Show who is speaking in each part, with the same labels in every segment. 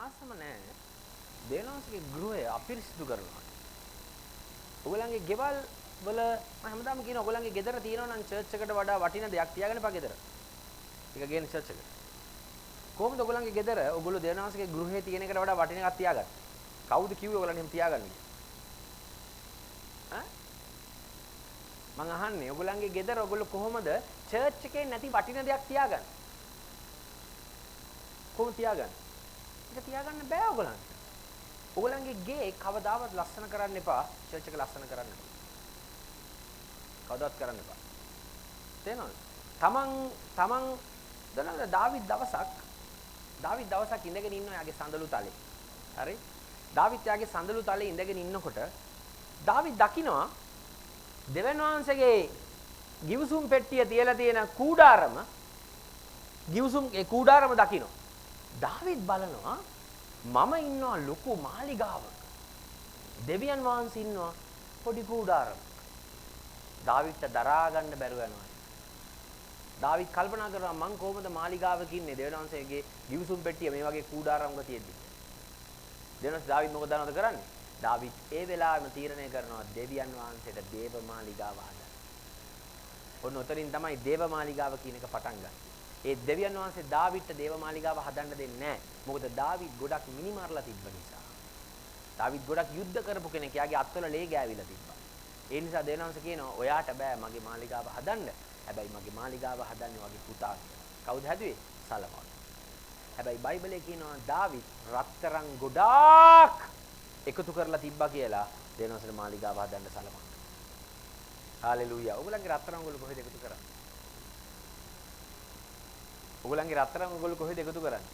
Speaker 1: ආසම නැහැ. දේවනාංශගේ ගෘහය අපිරිසිදු කරනවා. ඔයගලන්ගේ ගෙවල් වල මම හැමදාම කියන ඔයගලන්ගේ ගෙදර තියෙනවා නම් චර්ච් එකට වඩා වටින දෙයක් තියාගෙන එපා ගෙදර. ඒක ගේන චර්ච් එකට. කොහොමද ඔයගලන්ගේ ගෙදර ඔයගොල්ලෝ දේවනාංශගේ ගෘහයේ තියෙන එකට වඩා වටින එකක් තියාගන්න? කවුද කිව්වේ ඔයගලන් එහෙම තියාගන්න කියලා? මං අහන්නේ ඔයගලන්ගේ ගෙදර ඔයගොල්ලෝ කොහොමද චර්ච් එකේ නැති වටින දෙයක් තියාගන්නේ? කොහොමද තියාගන්නේ? ඒක තියාගන්න බෑ ඔයගලන්ට. ඔයගලන්ගේ ගේ කවදාවත් ලස්සන කරන්න එපා. චර්ච් එක ලස්සන කරන්න එපා. කවදාවත් කරන්න එපා. තේනවද? තමන් දන්නවද දාවිද් දවසක් ඉඳගෙන ඉන්නවා යාගේ සඳලු තලේ. හරි? දාවිද් යාගේ සඳලු තලේ ඉඳගෙන ඉන්නකොට දාවිද් දකිනවා දෙවියන් වහන්සේගේ ගිවිසුම් පෙට්ටිය තියලා තියෙන කූඩාරම ඒ කූඩාරම දකිනවා. දාවිද් බලනවා මම ඉන්නවා ලොකු මාලිගාවක. දෙවියන් වහන්සේ ඉන්නවා පොඩි කූඩාරමක. දාවිද්ට දරා ගන්න බැරුව යනවා. දාවිද් කල්පනා කරනවා මං කොහොමද මාලිගාවක ඉන්නේ දෙවියන් වහන්සේගේ ගිවිසුම් පෙට්ටිය මේ වගේ කූඩාරමක තියෙද්දි. දෙවියන් දාවිද් මොකද කරන්නේ? දාවිද් ඒ වෙලාවෙම තීරණය කරනවා දෙවියන් වහන්සේට දේව මාලිගාව හදන්න. ඔන්න උතරින් තමයි දේව මාලිගාව කියන එක පටන් ගන්නේ. ඒ දෙවියන් වහන්සේ දාවිද්ට දේව මාලිගාව හදන්න දෙන්නේ නැහැ. මොකද දාවිද් ගොඩක් මිනිමරලා තිබ්බ නිසා. දාවිද් ගොඩක් යුද්ධ කරපු කෙනෙක්. යාගේ අත්වල ලේ ගෑවිලා තිබ්බා. ඒ නිසා දෙවියන් වහන්සේ කියනවා ඔයාට බෑ මගේ මාලිගාව හදන්න. හැබැයි මගේ මාලිගාව හදන්නේ වගේ පුතා කියලා. කවුද හැදුවේ? සලමෝන්. හැබැයි බයිබලයේ කියනවා දාවිද් රත්තරන් ගොඩාක් එකතු කරලා තිබ්බා කියලා දෙවියන් වහන්සේට මාලිගාව හදන්න සලමෝන්. හාලෙලූයා. ඔයගලගේ රත්තරන් වල කොහෙද එකතු කරන්නේ? ඔයගලගේ රත්තරන් ඔයගොල්ලෝ කොහෙද එකතු කරන්නේ?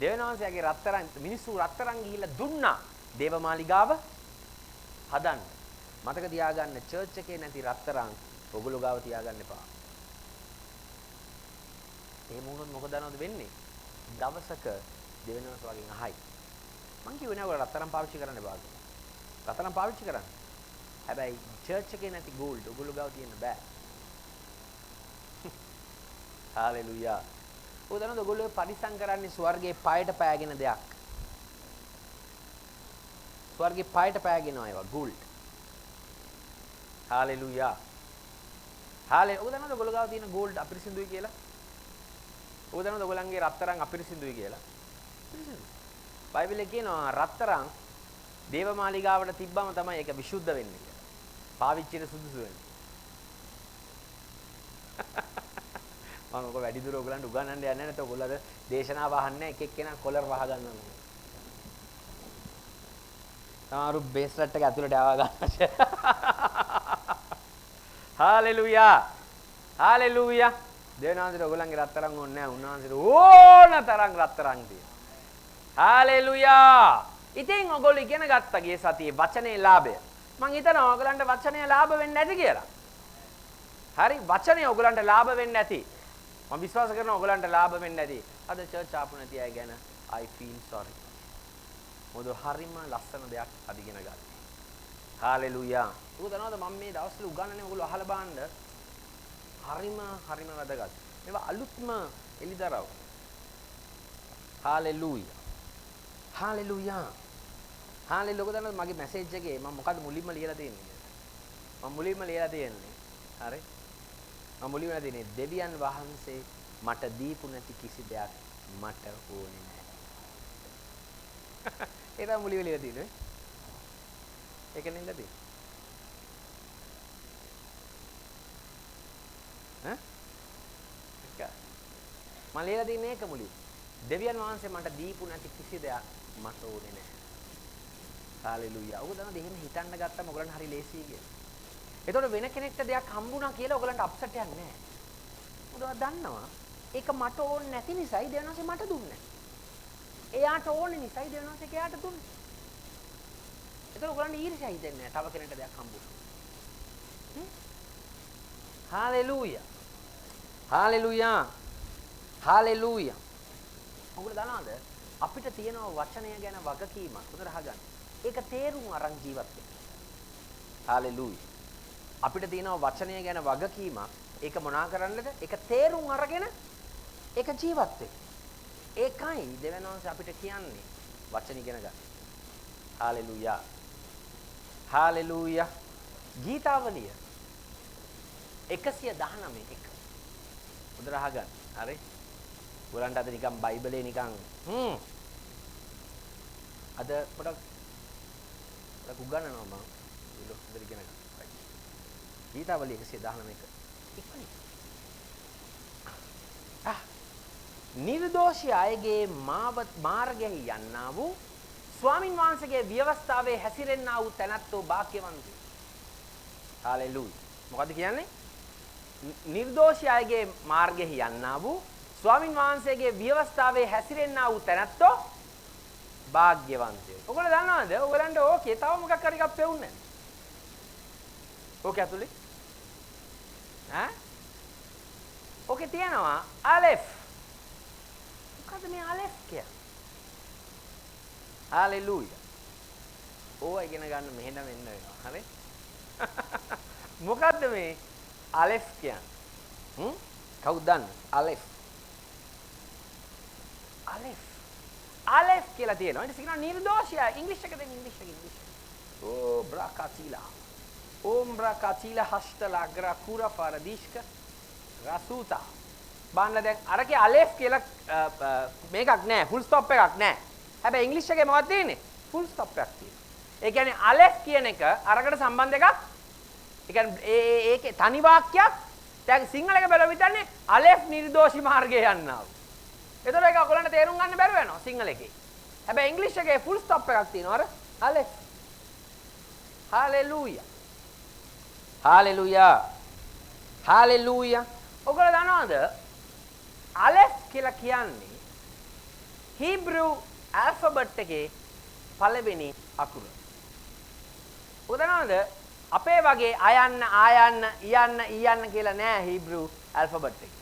Speaker 1: දෙවියන් වහන්සේගේ රත්තරන් මිනිස්සු රත්තරන් ගිහිල්ලා දුන්නා දේව මාලිගාව හදන්න. මතක තියාගන්න චර්ච් එකේ නැති රත්තරන් ඔයගොල්ලෝ ගාව තියාගන්න එපා. එහෙම වුණොත් මොකද දන්නවද වෙන්නේ? දවසක දෙවියන් වහන්සේ වගේ අහයි. මං කියුවේ නෑ ඔයගොල්ලෝ රත්තරන් පාවිච්චි කරන්න එපා කියලා. රත්තරන් පාවිච්චි කරන්න. හැබැයි චර්ච් එකේ නැති ගෝල්ඩ් ඔයගොල්ලෝ ගාව තියෙන්න බෑ. හාලෙලූයා. ඔය දන්නවද ඔයගොල්ලෝ පරිසම් කරන්නේ ස්වර්ගයේ පයට පෑගෙන දෙයක්. ස්වර්ගයේ පයට පෑගෙනවා ඒවා ගෝල්ඩ්. හාලෙලූයා. ඔය දන්නවද ඔයගොල්ලෝ ගාව තියෙන ගෝල්ඩ් අපිරිසිදුයි කියලා? ඔය දන්නවද ඔයගොල්ලන්ගේ රත්තරන් අපිරිසිදුයි කියලා? අපිරිසිදුයි. බයිබලයේ කියනවා රත්තරන් දේව මාලිගාවට තිබ්බම තමයි ඒක විසුද්ධ වෙන්නේ කියලා. පාවිච්චියට සුදුසු වෙන්නේ. මම ඔක වැඩි දුර ඔයගලන්ට උගන්වන්න යන්නේ නැත්නම් ඔයගොල්ලෝ දේශනාව අහන්නේ එක එක්කෙනා කොලර් වහ ගන්නවා. සමහරු බේස්ලට් එක ඇතුළට ආවා ගන්නවා. හාලෙලූයා. හාලෙලූයා. දෙවියන්වහන්සේට ඔයගලන්ගේ රත්තරන් ඕනේ නැහැ. උන්වහන්සේට ඕන තරම් රත්තරන් තියෙනවා. හාලෙලූයා. ඉතින් ඔයගොල්ලෝ ඉගෙන ගත්තා ගිය සතියේ වචනේ ලාභය. මං හිතනවා ඔයගලන්ට වචනේ ලාභ වෙන්නේ නැති කියලා. හරි වචනේ ඔයගලන්ට ලාභ වෙන්නේ නැති. මම විශ්වාස කරනවා ඔයගලන්ට ලාභ වෙන්නේ නැති. අද චර්ච් ආපු නැති අය ගැන I feel sorry. මොකද හරිම ලස්සන දෙයක් අද ඉගෙන ගත්තා. හාලෙලූයා. ඔබ දන්නවද මම මේ දවස්වල උගන්වන්නේ ඔයගොල්ලෝ අහලා බලන්න. හරිම වැදගත්. මේවා අලුත්ම එලිදරව්. හාලෙලූයා. හාලෙලූයා. හාලෙලූයා. ඔබ දන්නවද මගේ මැසේජ් එකේ මම මොකද්ද මුලින්ම ලියලා තියෙන්නේ? මම මුලින්ම ලියලා තියෙන්නේ. හරි? මම මුලින්ම ලියලා තියෙන්නේ දෙවියන් වහන්සේ මට දීපු නැති කිසි දෙයක් මට ඕනේ නැහැ. ඒක තමයි මුලින්ම ලියලා තියෙන්නේ. ඒක නෙන්ද තියෙන්නේ. මම ලියලා තියෙන්නේ ඒක මුලින්. දෙවියන් වහන්සේ මට දීපු නැති කිසි දෙයක් මට ඕනේ නැහැ. හාලෙලූයා. ඔබ දන්නවද එහෙම හිතන්න ගත්තම ඔයගලන්ට හරි ලේසියි කියලා. එතකොට වෙන කෙනෙක්ට දෙයක් හම්බුණා කියලා ඔයගලන්ට අප්සෙට් එකක් නැහැ. මොකද දන්නවා ඒක මට ඕනේ නැති නිසායි දෙවියන් වහන්සේ මට දුන්නේ. එයාට ඕනේ නිසායි දෙවියන් වහන්සේ එයාට දුන්නේ. එතකොට ඔයගලන්ට ඊර්ෂ්‍යා හිතෙන්නේ නැහැ. තව කෙනෙක්ට දෙයක් හම්බුණා. හාලෙලූයා. හාලෙලූයා. හාලෙලූයා. ඔයගොල්ලෝ දන්නවද අපිට තියෙන වචනය ගැන වගකීමක් හොඳට අහගන්න. ඒක තේරුම් අරන් ජීවත් වෙන්න. හාලෙලූයා. අපිට තියෙන වචනය ගැන වගකීමක් ඒක මොනා කරන්නද? ඒක තේරුම් අරගෙන ඒක ජීවත් වෙන්න. ඒකයි දෙවියන් වහන්සේ අපිට කියන්නේ වචන ඉගෙන ගන්න. හාලෙලූයා. හාලෙලූයා. ගීතාවලිය 119 එක. උදේ අහගන්න. හරි. ඔයගලන්ට අද නිකන් බයිබලේ නිකන් අද පොඩක් උගන්වනවා මම. හොඳට ඉගෙන ගන්න. ගීතාවලිය 119 එක. ඉක්මනින්. නිර්දෝෂී අයගේ මාර්ගයෙහි යන්නා වූ ස්වාමින් වහන්සේගේ ව්‍යවස්ථාවේ හැසිරෙන්නා වූ තැනැත්තෝ භාග්‍යවන්තයි. හාලෙලූයා. මොකද කියන්නේ? නිර්දෝෂී අයගේ මාර්ගයෙහි යන්නා වූ ස්වාමින් වහන්සේගේ ව්‍යවස්ථාවේ හැසිරෙන්නා වූ තැනැත්තෝ භාග්‍යවන්තයෝ. ඔයගොල්ලෝ දන්නවද? ඔයගලන්ට ඕකේ තව මොකක් හරි එකක් පෙවුන්නේ නැහැ. ඕකේ ඇතුලේ ඕකේ තියෙනවා අලෙෆ්. මොකද මේ අලෙෆ් කියන්නේ? හාලෙලූයා. ඕවා ඉගෙන ගන්න මෙහෙම වෙන්න වෙනවා. හරි? මොකද්ද මේ අලෙෆ් කියන්නේ? කවුද දන්නේ? අලෙෆ්. අලෙෆ් කියලා තියෙනවා. ඊට කියනවා නිර්දෝෂය. ඉංග්‍රීසි එක දෙන්න ඉංග්‍රීසි. ඕ බ්‍රාකාචීලා. ඕම් බ්‍රාකාචීලා හස්තලා ග්‍රකුරා ෆරදිෂ්ක රසූතා. බාන්න දැන් අරකේ අලෙෆ් කියලා මේකක් නැහැ. ෆුල් ස්ටොප් එකක් නැහැ. හැබැයි ඉංග්‍රීසි එකේ මොකක්ද තියෙන්නේ? ෆුල් ස්ටොප් එකක් තියෙනවා. ඒ කියන්නේ අලෙෆ් කියන එක අරකට සම්බන්ධ එකක්. ඒ කියන්නේ ඒකේ තනි වාක්‍යයක්. දැන් සිංහල එක බලව හිතන්නේ අලෙෆ් නිර්දෝෂී මාර්ගයේ යන්නා වූ. ඒතර ඒක ඔයගොල්ලන්ට තේරුම් ගන්න බැරුව යනවා සිංහල එකේ. හැබැයි ඉංග්‍රීසි එකේ ෆුල් ස්ටොප් එකක් තියෙනවා අර අලෙෆ්. හාලෙලූයා. හාලෙලූයා. හාලෙලූයා. ඔයගොල්ලෝ දන්නවද අලෙෆ් කියලා කියන්නේ හීබ්‍රු ඇල්ෆබෙට් එකේ පළවෙනි අකුර. ඔයගොල්ලෝ දන්නවද අපේ වගේ ආයන්න ඊයන්න කියලා නෑ හීබ්‍රු ඇල්ෆබෙට් එකේ.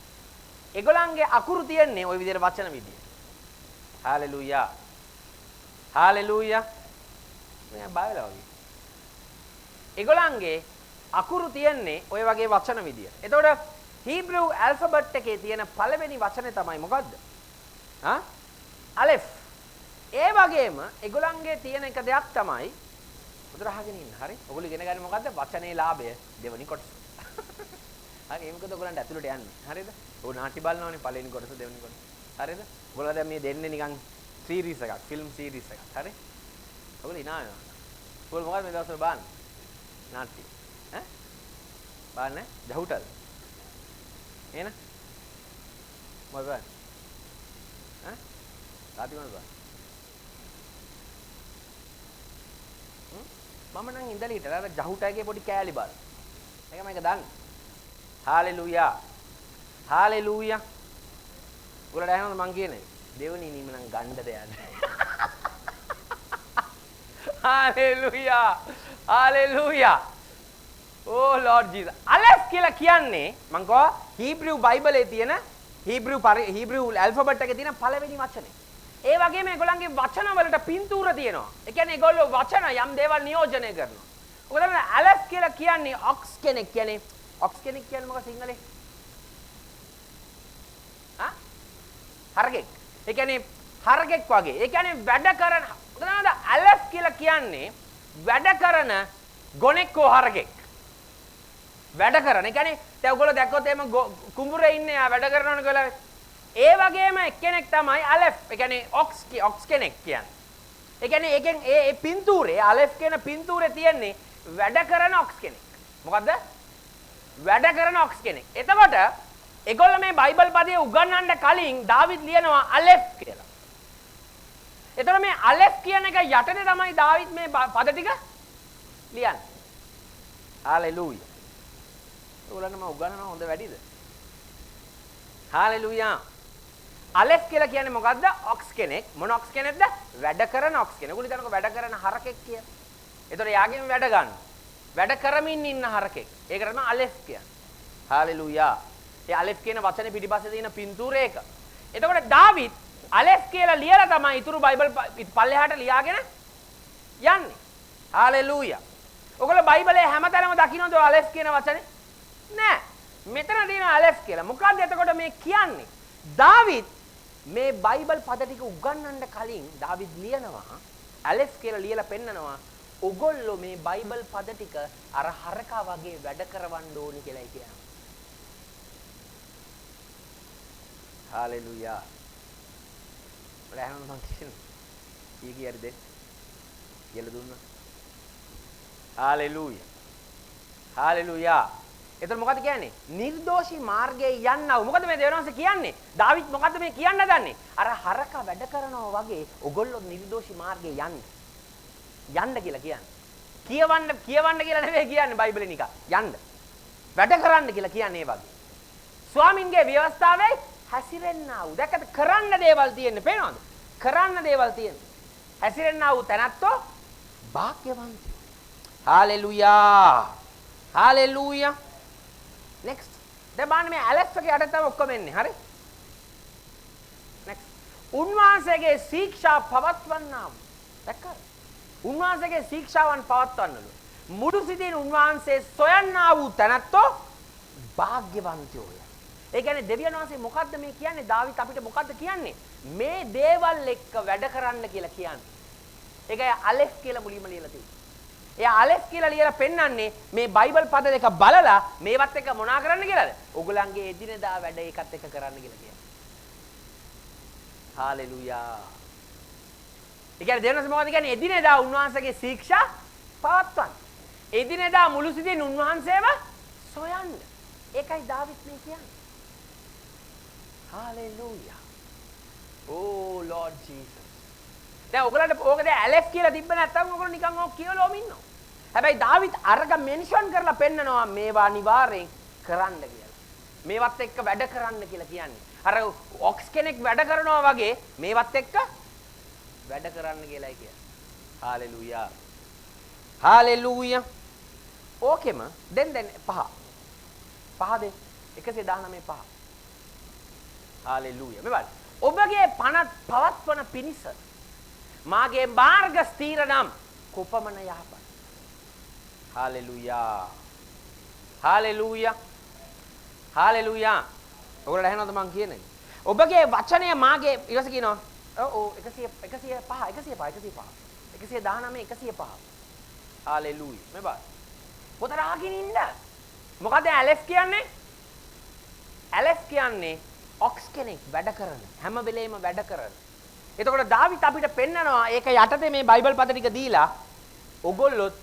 Speaker 1: ඒගොල්ලන්ගේ අකුරු තියන්නේ ওই විදිහට වචන විදියට. හාලෙලූයා. හාලෙලූයා. මේ බයිබලේ වගේ. ඒගොල්ලන්ගේ අකුරු තියන්නේ ওই වගේ වචන විදියට. එතකොට හීබ්‍රු ඇල්ෆබෙට් එකේ තියෙන පළවෙනි වචනේ තමයි මොකද්ද? අලෙෆ්. ඒ වගේම ඒගොල්ලන්ගේ තියෙන එක දෙයක් තමයි උදරහගෙන ඉන්න. හරි? ඔයගොල්ලෝ ඉගෙන ගන්නේ මොකද්ද? වචනේ ලාභය දෙවෙනි කොටස. හරි මේකද ඔයගොල්ලන්ට ඇතුළට යන්නේ. හරිද? ඔය නාටි බලනවානේ පළවෙනි කොටස දෙවෙනි කොටස. හරිද? ඔයගොල්ලෝ දැන් මේ දෙන්නේ නිකන් සීරීස් එකක්, ෆිල්ම් සීරීස් එකක්. හරි? ඔයගොල්ලෝ ඉනා වෙනවා. ඔයගොල්ලෝ මොකද මේ දවස්වල බලන්නේ? නාට්‍ය. බලන්නේ? ජහුටල්. එන? මොකද බලන්නේ? තාති මොනවද බලන්නේ? මම නම් ඉඳලා හිටලා අර ජහුටගේ පොඩි කෑලි බල. ඒක මේක දන්නේ. හාලෙලූයා. හාලෙලූයා. උගලට ඇහෙනවද මං කියන්නේ? දෙවෙනි නීම නම් ගණ්ඩද යන්නේ. හාලෙලූයා. හාලෙලූයා. ඕ ලෝඩ් ජීසස්. අලෙෆ් කියලා කියන්නේ මං කෝ හීබ්‍රු බයිබලයේ තියෙන හීබ්‍රු ඇල්ෆබෙට් එකේ තියෙන පළවෙනි වචනේ. ඒ වගේම ඒගොල්ලන්ගේ වචන වලට පින්තූර තියෙනවා. ඒ කියන්නේ ඒගොල්ලෝ වචන යම් දේවල් නියෝජනය කරනවා. ඔක තමයි අලෙෆ් කියලා කියන්නේ ඔක්ස් කෙනෙක් කියන්නේ. ඔක්ස් කෙනෙක් කියන්නේ මොකක්ද සිංහලේ? හරකෙක්. ඒ කියන්නේ හරකෙක් වගේ. ඒ කියන්නේ වැඩ කරන ඔක තමයි අලෙෆ් කියලා කියන්නේ වැඩ කරන ගොනෙක් හෝ හරකෙක්. වැඩ කරන. ඒ කියන්නේ දැන් ඔයගොල්ලෝ දැක්කොත් එහෙම කුඹුරේ ඉන්නේ ආ වැඩ කරනවනේ කියලා. ඒ වගේම එක්කෙනෙක් තමයි අලෙෆ්. ඒ කියන්නේ ඔක්ස් කෙනෙක් කියන්නේ. ඒ කියන්නේ ඒකෙන් ඒ පින්තූරේ අලෙෆ් කියන පින්තූරේ තියෙන්නේ වැඩ කරන ඔක්ස් කෙනෙක්. මොකද්ද? වැඩ කරන ඔක්ස් කෙනෙක්. එතකොට ඒගොල්ලෝ මේ බයිබල් පදයේ උගන්වන්න කලින් දාවිද් ලියනවා අලෙෆ් කියලා. එතකොට මේ අලෙෆ් කියන එක යටතේ තමයි දාවිද් මේ පද ටික ලියන්නේ. හාලෙලූයා. ඔයගොල්ලන්ට මම උගන්වනවා හොඳ වැඩිද? හාලෙලූයා. අලෙෆ් කියලා කියන්නේ මොකද්ද? ඔක්ස් කෙනෙක්. මොන ඔක්ස් කෙනෙක්ද? වැඩ කරන ඔක්ස් කෙනෙක්. උගුලි දනක වැඩ කරන හරකෙක් කියලා. ඒතකොට යාගෙන් වැඩ ගන්න. වැඩ කරමින් ඉන්න හරකෙක්. ඒක තමයි අලෙෆ් කියන්නේ. හාලෙලූයා. ඒ අලෙෆ් කියන වචනේ පිටිපස්සේ තියෙන පින්තූරය එක. එතකොට දාවිද් අලෙෆ් කියලා ලියලා තමයි ඊතුරු බයිබල් පල්ලෙහාට ලියාගෙන යන්නේ. හාලෙලූයා. ඔයගොල්ලෝ බයිබලයේ හැමතැනම දකින්නද අලෙෆ් කියන වචනේ? නෑ. මෙතන තියෙන අලෙෆ් කියලා. මොකක්ද එතකොට මේ කියන්නේ? දාවිද් මේ බයිබල් පද ටික උගන්වන්න කලින් දාවිද් ලියනවා ඇලෙෆ් කියලා ලියලා පෙන්නනවා ඔගොල්ලෝ මේ බයිබල් පද ටික අර හරකා වගේ වැඩ කරවන්න ඕනි කියලායි කියනවා. හalleluya. මට අහන්න මං කියන්නේ. ඊ හරි දෙන්න. කියලා දුන්නා. හalleluya. හalleluya. එතන මොකද කියන්නේ? නිර්දෝෂී මාර්ගයේ යන්නව. මොකද මේ දෙවියන්වහන්සේ කියන්නේ? දාවිද් මොකද මේ කියන්න දන්නේ? අර හරකා වැඩ කරනවා වගේ ඔගොල්ලෝ නිර්දෝෂී මාර්ගයේ යන්න. යන්න කියලා කියන්නේ. කියවන්න කියලා නෙවෙයි කියන්නේ බයිබලෙන් එක. යන්න. වැඩ කරන්න කියලා කියන්නේ ඒ වගේ. ස්වාමින්ගේ ව්‍යවස්ථාවේ හැසිරෙන්නා වූ. දැක්කද කරන්න දේවල් තියෙන්නේ පේනවද? කරන්න දේවල් තියෙන්නේ. හැසිරෙන්නා වූ තැනැත්තෝ භාග්‍යවන්තයෝ. හalleluya. හalleluya. next. දැන් බලන්න මේ ඇලෙක්ස් එකේ යට තමයි ඔක්කොම එන්නේ. හරි? next. උන්වහන්සේගේ ශික්ෂා පවත්වන්නා වූ. දැක්කද? උන්වහන්සේගේ ශික්ෂාවන් පවත්වන්නලු. මුඩු සිටින උන්වහන්සේ සොයන්නා වූ තැනැත්තෝ භාග්‍යවන්තයෝය. ඒ කියන්නේ දෙවියන් වහන්සේ මොකද්ද මේ කියන්නේ? දාවිත් අපිට මොකද්ද කියන්නේ? මේ දේවල් එක්ක වැඩ කරන්න කියලා කියන්නේ. ඒකයි අලෙෆ් කියලා මුලින්ම ලියලා තියෙන්නේ. එයා අලෙෆ් කියලා ලියලා පෙන්නන්නේ මේ බයිබල් පද දෙක බලලා මේවත් එක්ක මොනා කරන්න කියලාද? ඔයගලන්ගේ එදිනෙදා වැඩ ඒකත් එක්ක කරන්න කියලා කියන්නේ. හalleluya. ඒ කියන්නේ දෙවියන් වහන්සේ මොකද කියන්නේ? එදිනෙදා උන්වහන්සේගේ ශික්ෂා පවත්වන්න. එදිනෙදා මුළු සිටින් උන්වහන්සේව සොයන්න. ඒකයි දාවිත් මේ කියන්නේ. Hallelujah. Oh Lord Jesus. දැන් ඔයගලන්ට ඕක දැන් ඇලෙෆ් කියලා තිබ්බ නැත්නම් ඔයගොල්ලෝ නිකන් ඕක කියලාම ඉන්නවා. හැබැයි දාවිත් අරග මෙන්ෂන් කරලා පෙන්නනවා මේවා අනිවාර්යෙන් කරන්න කියලා. මේවත් එක්ක වැඩ කරන්න කියලා කියන්නේ. අර ඔක්ස් කෙනෙක් වැඩ කරනවා වගේ මේවත් එක්ක වැඩ කරන්න කියලායි කියන්නේ. Hallelujah. Hallelujah. ඕකෙම දැන් පහ. පහ දෙන්න 119 පහ. හalleluya. මේ බලන්න. ඔබගේ පනත් පවත්වන පිණිස මාගේ මාර්ග ස්ථීර නම් කොපමණ යහපත්. හalleluya. හalleluya. හalleluya. ඔයගොල්ලෝ ඇහෙනවද මං කියන්නේ? ඔබගේ වචනය මාගේ ඊට කියනවා. ඔව් 105 119 හalleluya. මේ බලන්න. පොත රාගින් ඉන්න. මොකද ඇලෙෆ් කියන්නේ? ඇලෙෆ් කියන්නේ ඔක්ස් කෙනෙක් වැඩ කරන හැම වෙලේම වැඩ කරන. එතකොට දාවිත් අපිට පෙන්නනවා ඒක යටතේ මේ බයිබල් පද ටික දීලා ඔගොල්ලොත්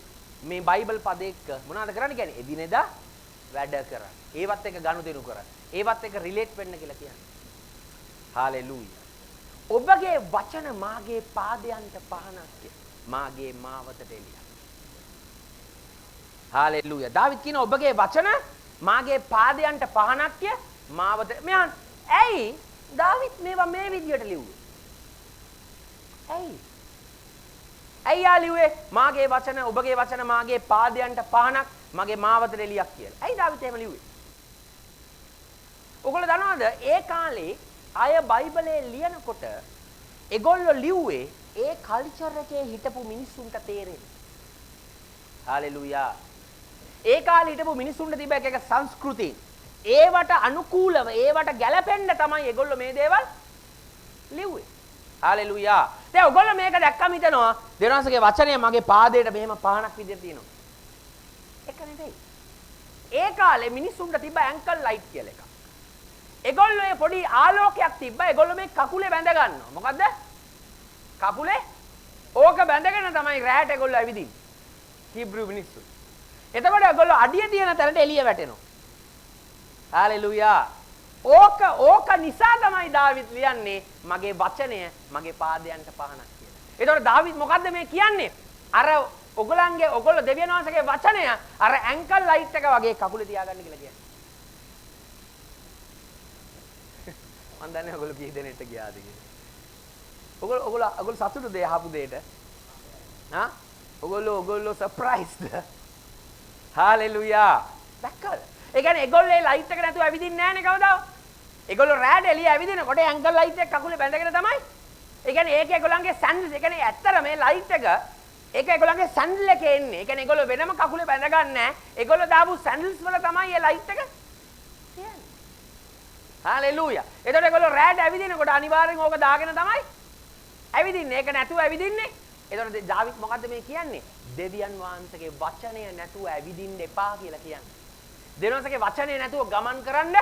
Speaker 1: මේ බයිබල් පද එක්ක මොනවද කරන්න කියන්නේ? එදිනෙදා වැඩ කරන්න. ඒවත් එක්ක ගනුදෙනු කරන්න. ඒවත් එක්ක රිලේට් වෙන්න කියලා කියන්නේ. හalleluya. ඔබගේ වචන මාගේ පාදයන්ට පහනක් මාගේ මාවතට එළියක්. හalleluya. දාවිත් කියන ඔබගේ වචන මාගේ පාදයන්ට පහනක් මාවත මෙයන් ඇයි දාවිත් මේවා මේ විදියට ලිව්වේ? ඇයි යා ලිව්වේ මාගේ වචන ඔබගේ වචන මාගේ පාදයන්ට පහනක් මගේ මාවතට එළියක් කියලා? ඇයි දාවිත් එහෙම ලිව්වේ? ඔයගොල්ලෝ දන්නවද ඒ කාලේ අය බයිබලයේ ලියනකොට ඒගොල්ලෝ ලිව්වේ ඒ කල්චර් එකේ හිටපු මිනිස්සුන්ට තේරෙන්නේ. හalleluya. ඒ කාලේ හිටපු මිනිස්සුන්ට තිබ්බ එක සංස්කෘතිය. ඒවට අනුකූලව ඒවට ගැලපෙන්න තමයි ඒගොල්ලෝ මේ දේවල් ලිව්වේ. හalleluya. දැන් ඔයගොල්ලෝ මේක දැක්කම හිතනවා දෙවියන්සේගේ වචනය මගේ පාදයට මෙහෙම පහනක් විදිහට තියෙනවා. ඒක නෙවෙයි. ඒ කාලේ මිනිස්සුන්ට තිබ්බ ඇන්කල් ලයිට් කියලා එකක්. ඒගොල්ලෝ ඒ පොඩි ආලෝකයක් තිබ්බා. ඒගොල්ලෝ මේ කකුලේ බැඳ ගන්නවා. මොකද්ද? කකුලේ ඕක බැඳගෙන තමයි රැට ඒගොල්ලෝ ඇවිදින්නේ. හීබ්‍රු මිනිස්සු. එතකොට ඒගොල්ලෝ අඩිය තියෙන තැනට එළිය වැටෙනවා. හalleluya. ඕක නිසා තමයි දාවිත් ලියන්නේ මගේ වචනය මගේ පාදයන්ට පහනක් කියලා. ඒතකොට දාවිත් මොකද්ද මේ කියන්නේ? අර ඔයගොල්ලෝ දෙවියන් වහන්සේගේ වචනය අර ඇන්කල් ලයිට් එක වගේ කකුලේ තියාගන්න කියලා කියන්නේ. මම දන්නේ ඔයගොල්ලෝ කී දෙනෙක්ට ගියාද කියලා. ඔයගොල්ලෝ සතුටුද යහපු දෙයට? හා? ඔයගොල්ලෝ සර්ප්‍රයිස්ඩ්. හalleluya. දැක්කද? ඒ කියන්නේ ඒගොල්ලෝ ලයිට් එක නැතුව ඇවිදින්නේ නැහනේ කවදාවත්. ඒගොල්ලෝ රෑට එළිය ඇවිදිනකොට ඇන්කල් ලයිට් එක කකුලේ බැඳගෙන තමයි. ඒ කියන්නේ ඒක ඒගොල්ලන්ගේ සැන්ඩල්ස්. ඒ කියන්නේ ඇත්තට මේ ලයිට් එක ඒක ඒගොල්ලන්ගේ සැන්ඩල් එකේ එන්නේ. ඒ කියන්නේ ඒගොල්ලෝ වෙනම කකුලේ බැඳ ගන්න නැහැ. ඒගොල්ලෝ දාපු සැන්ඩල්ස් වල තමයි මේ ලයිට් එක තියන්නේ. හාලෙලූයා. එතකොට ඒගොල්ලෝ රැට ඇවිදිනකොට අනිවාර්යෙන් ඕක දාගෙන තමයි ඇවිදින්නේ. ඒක නැතුව ඇවිදින්නේ. එතකොට දාවිත් මොකද්ද මේ කියන්නේ? දෙවියන් වහන්සේගේ වචනය නැතුව ඇවිදින්න එපා කියලා කියන්නේ. දෙවියන්ගේ වචනේ නැතුව ගමන් කරන්න